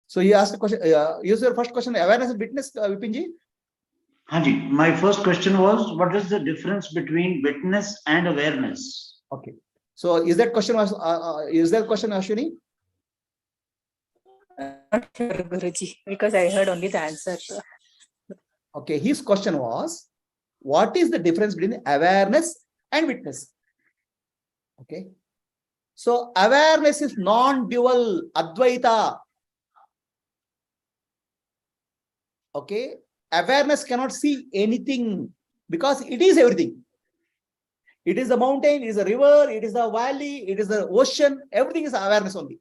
So he asked a question. Use your first question. Awareness and witness, Vipinji. Haji, my first question was, what is the difference between witness and awareness? Okay. So is that question Ashwini? Not sure, Guruji, because I heard only the answer. Okay, his question was, what is the difference between awareness and witness? Okay. So awareness is non-dual, Advaita. Okay. Awareness cannot see anything because it is everything. It is the mountain, it is the river, it is the valley, it is the ocean. Everything is awareness only.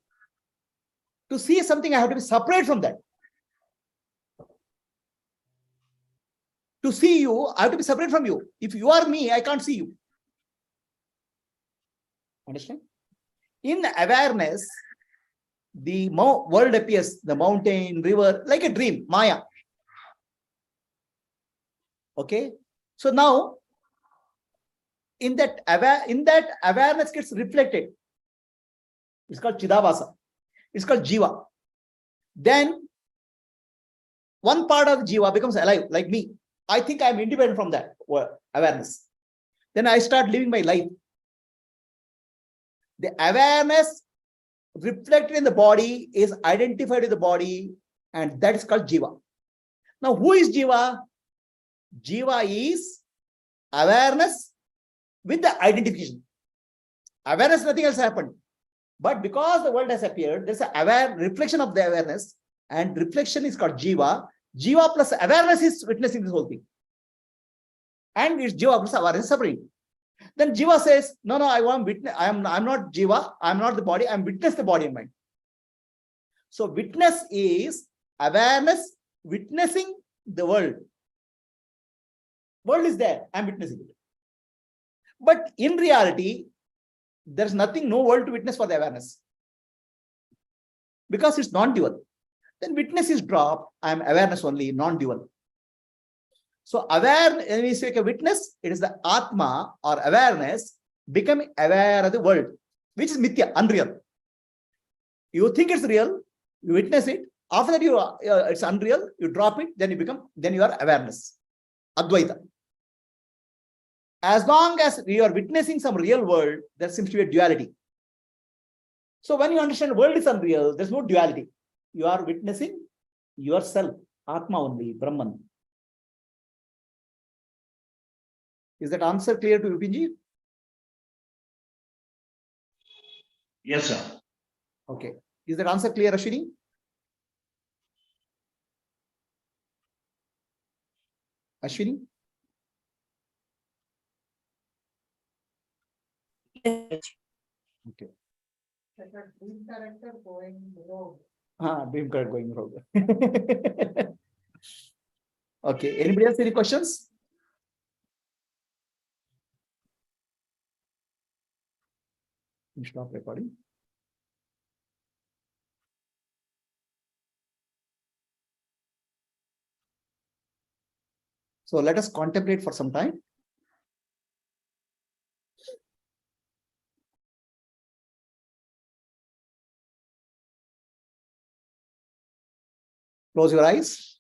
To see something, I have to be separate from that. To see you, I have to be separate from you. If you are me, I can't see you. Understand? In awareness, the world appears, the mountain, river, like a dream, Maya. Okay? So now, in that awareness gets reflected. It's called Chidabhasa. It's called Jiva. Then one part of Jiva becomes alive, like me. I think I'm independent from that awareness. Then I start living my life. The awareness reflected in the body is identified with the body, and that is called Jiva. Now, who is Jiva? Jiva is awareness with the identification. Awareness, nothing else happened. But because the world has appeared, there's an reflection of the awareness, and reflection is called Jiva. Jiva plus awareness is witnessing this whole thing. And it's Jiva plus awareness suffering. Then Jiva says, no, I want witness. I'm not Jiva. I'm not the body. I'm witness the body and mind. So witness is awareness witnessing the world. World is there. I'm witnessing it. But in reality, there's nothing, no world to witness for the awareness. Because it's non-dual. Then witness is dropped. I'm awareness only, non-dual. So awareness, when we say a witness, it is the Atma or awareness becoming aware of the world, which is mithya, unreal. You think it's real, you witness it. After that, it's unreal, you drop it, then you are awareness. Advaita. As long as you are witnessing some real world, there seems to be a duality. So when you understand the world is unreal, there's no duality. You are witnessing yourself, Atma only, Brahman. Is that answer clear to Vipinji? Yes, sir. Okay. Is that answer clear, Ashwini? Ashwini? Okay. Dream character going rogue. Dream character going rogue. Okay. Anybody else any questions? Stop recording. So let us contemplate for some time. Close your eyes.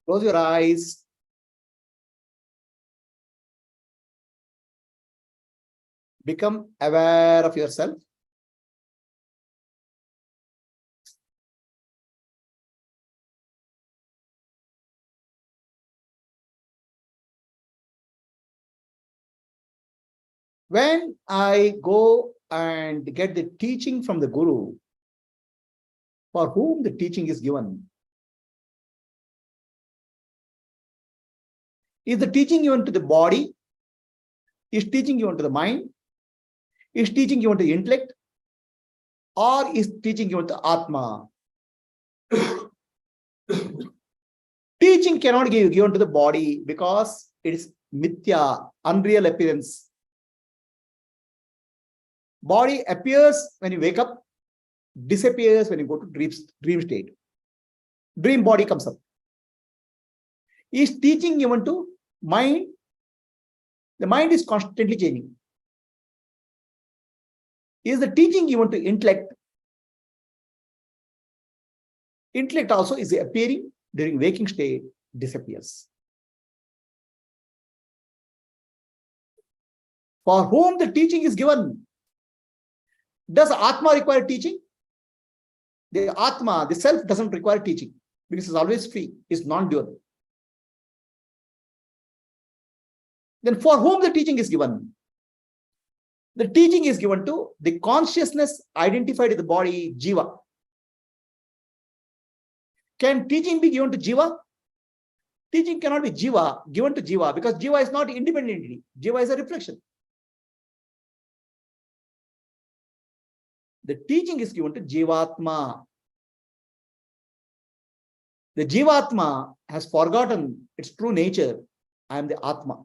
Close your eyes. Become aware of yourself. When I go and get the teaching from the Guru, for whom the teaching is given, is the teaching given to the body? Is teaching given to the mind? Is teaching given to the intellect? Or is teaching given to Atma? Teaching cannot be given to the body because it is mithya, unreal appearance. Body appears when you wake up, disappears when you go to dream state. Dream body comes up. Is teaching given to mind? The mind is constantly changing. Is the teaching given to intellect? Intellect also is appearing during waking state, disappears. For whom the teaching is given? Does Atma require teaching? The Atma, the self, doesn't require teaching because it's always free, it's non-dual. Then for whom the teaching is given? The teaching is given to the consciousness identified in the body, Jiva. Can teaching be given to Jiva? Teaching cannot be given to Jiva because Jiva is not independent entity. Jiva is a reflection. The teaching is given to Jivatma. The Jivatma has forgotten its true nature. I am the Atma.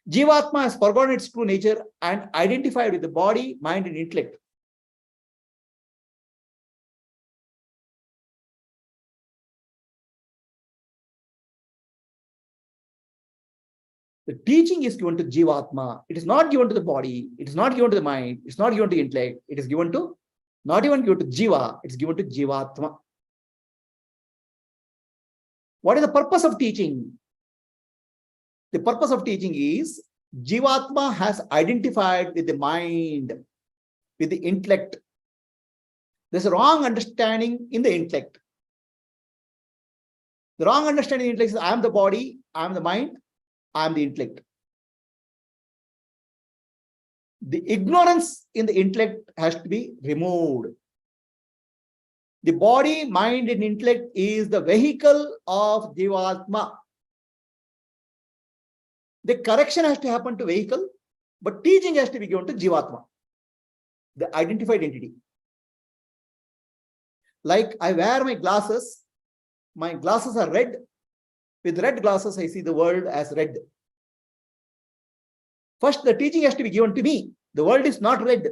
Jivatma has forgotten its true nature and identified with the body, mind, and intellect. The teaching is given to Jivatma. It is not given to the body. It is not given to the mind. It's not given to intellect. It is given to, not even given to Jiva. It's given to Jivatma. What is the purpose of teaching? The purpose of teaching is Jivatma has identified with the mind, with the intellect. There's a wrong understanding in the intellect. The wrong understanding in the intellect is I am the body, I am the mind, I am the intellect. The ignorance in the intellect has to be removed. The body, mind, and intellect is the vehicle of Jivatma. The correction has to happen to vehicle, but teaching has to be given to Jivatma, the identified entity. Like I wear my glasses are red. With red glasses, I see the world as red. First, the teaching has to be given to me. The world is not red.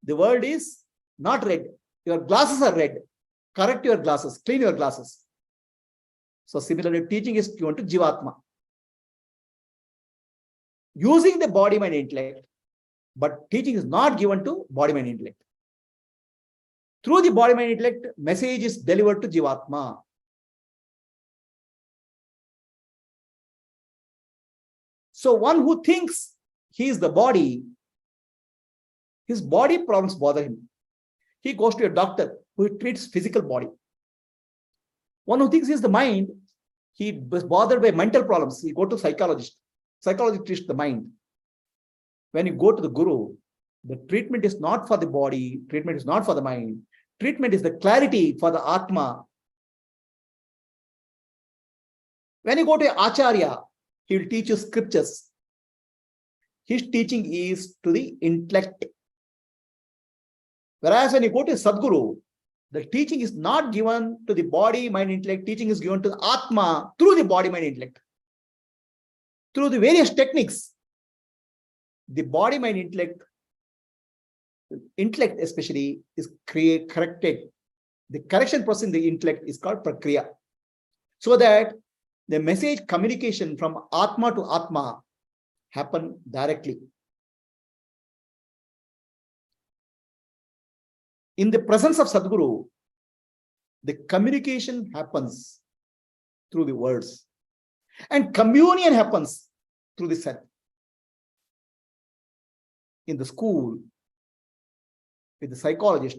The world is not red. Your glasses are red. Correct your glasses, clean your glasses. So similarly, teaching is given to Jivatma. Using the body, mind, intellect, but teaching is not given to body, mind, intellect. Through the body, mind, intellect, message is delivered to Jivatma. So one who thinks he is the body, his body problems bother him. He goes to a doctor who treats physical body. One who thinks he is the mind, he is bothered by mental problems. He goes to psychologist. Psychologist treats the mind. When you go to the guru, the treatment is not for the body, treatment is not for the mind. Treatment is the clarity for the Atma. When you go to Acharya, he will teach you scriptures. His teaching is to the intellect. Whereas when you go to Sadguru, the teaching is not given to the body, mind, intellect. Teaching is given to the Atma through the body, mind, intellect. Through the various techniques, the body, mind, intellect especially is corrected. The correction process in the intellect is called prakriya. So that the message communication from Atma to Atma happen directly. In the presence of Sadguru, the communication happens through the words, and communion happens through the set. In the school, with the psychologist,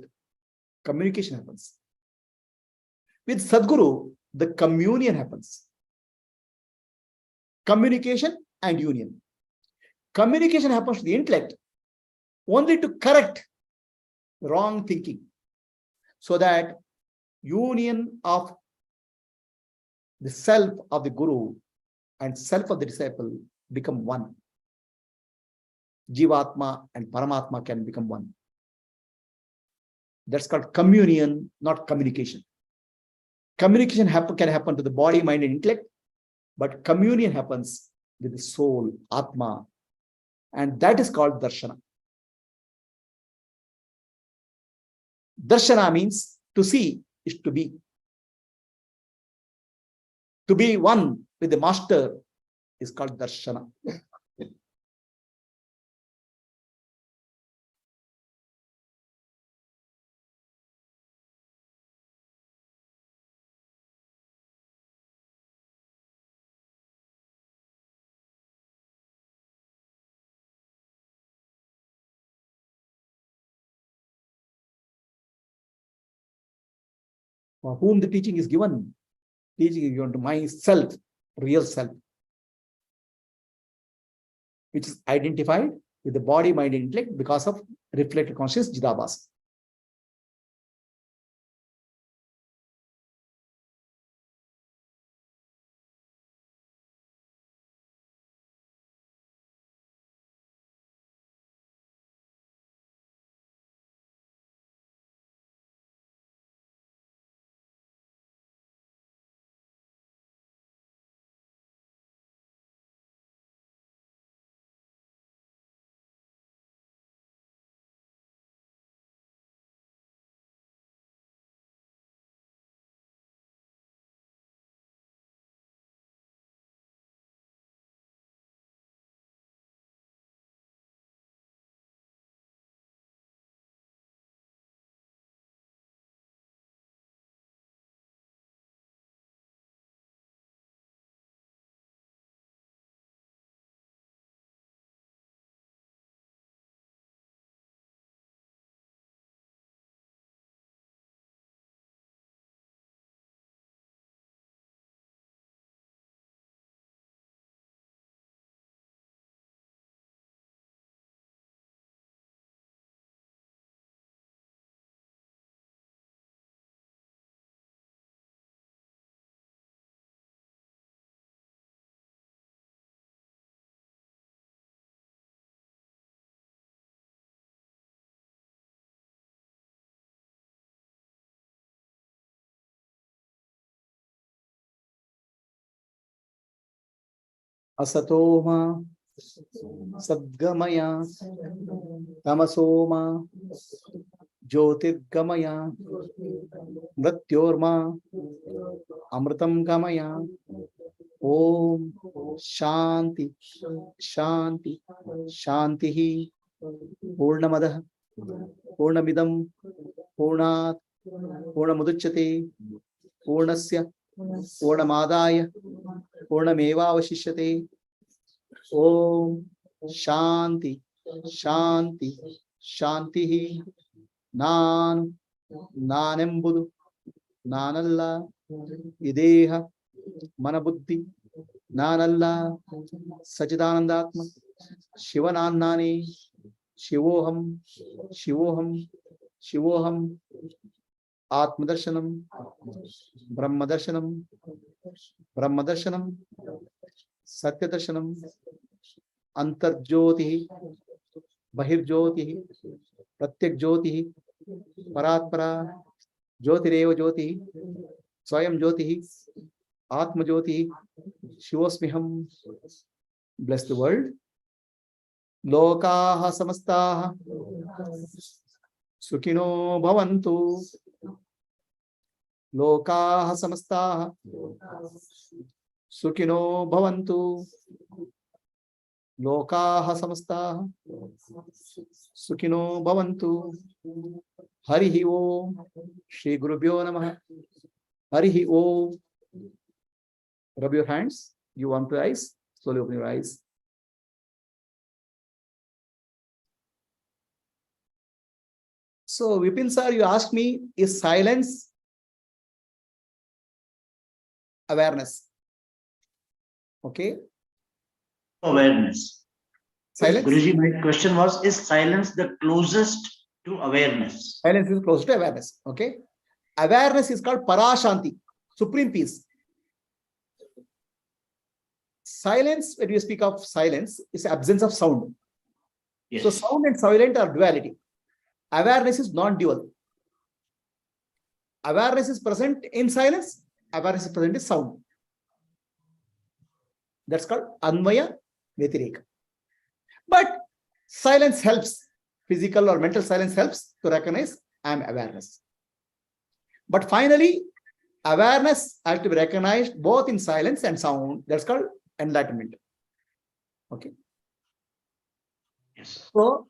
communication happens. With Sadguru, the communion happens. Communication and union. Communication happens to the intellect only to correct wrong thinking, so that union of the self of the guru and self of the disciple become one. Jivatma and Paramatma can become one. That's called communion, not communication. Communication can happen to the body, mind, and intellect, but communion happens with the soul, Atma, and that is called Darshana. Darshana means to see is to be. To be one with the master is called Darshana. For whom the teaching is given? Teaching is given to myself, real self, which is identified with the body, mind, and intellect because of reflected consciousness, Jidabhas. Asatoma Sadgamaya Tamasoma Jyotirgamaya Mrityorma Amritam Gamaya. Om Shanti Shanti Shantihi Purnamadah Purnamidam Purnat Purnamuduchyate Purnasya Purnamadaya Purnameva Avashishyate. Om Shanti Shanti Shantihi Nanembudu Nanalla Ideha Manabuddhi Nanalla Sachidanandatma Shivanannani Shivoham Shivoham Shivoham Atmadarshanam Brahmadarshanam Brahmadarshanam Satyadarshanam Antarjyotihi Bahirjyotihi Pratyakjyotihi Paratpara Jyotireva Jyotihi Swayam Jyotihi Atma Jyotihi Shivosmiham. Bless the world. Lokaha samastaha Sukhino bhavantu. Lokaha samastaha Sukhino bhavantu. Lokaha samastaha Sukhino bhavantu. Harihi Om. Shri Gurubhyo Namah. Harihi Om. Rub your hands. You want to eyes? Slowly open your eyes. So, Vipin sir, you asked me, is silence awareness? Okay. Awareness. Silence? Guruji, my question was, is silence the closest to awareness? Silence is close to awareness. Okay. Awareness is called Parashanti, supreme peace. Silence, when we speak of silence, is absence of sound. Yes. So sound and silent are duality. Awareness is non-dual. Awareness is present in silence. Awareness is present in sound. That's called Anvaya Vetireka. But silence helps. Physical or mental silence helps to recognize I am awareness. But finally, awareness has to be recognized both in silence and sound. That's called enlightenment. Okay. Yes. So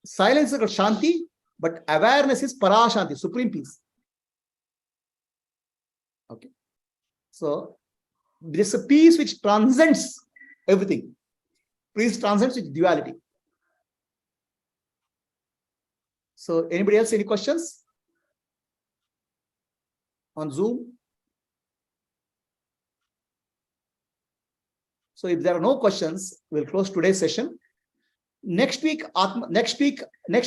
silence is called Shanti, but awareness is Parashanti, supreme peace. Okay. So there is a peace which transcends everything. Peace transcends with duality. So anybody else, any questions on Zoom? So if there are no questions, we'll close today's session. Next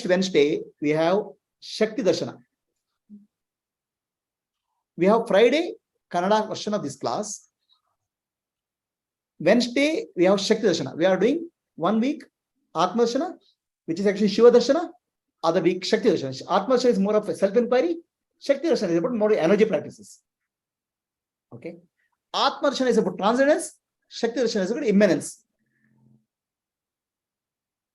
Wednesday, we have Shakti Darshana. We have Friday, Kannada version of this class. Wednesday, we have Shakti Darshana. We are doing 1 week Atma Darshana, which is actually Shiva Darshana. Other week, Shakti Darshana. Atma Darshana is more of a self-inquiry. Shakti Darshana is about more energy practices. Okay. Atma Darshana is about transcendence. Shakti Darshana is about immanence.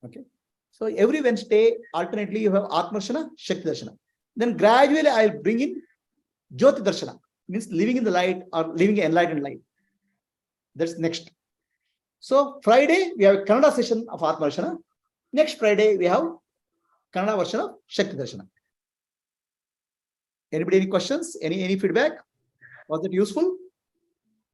Okay. So every Wednesday, alternately, you have Atma Darshana, Shakti Darshana. Then gradually, I'll bring in Jyoti Darshana, means living in the light or living in enlightened light. That's next. So Friday, we have a Kannada session of Atma Darshana. Next Friday, we have Kannada version of Shakti Darshana. Anybody, any questions? Any feedback? Was it useful?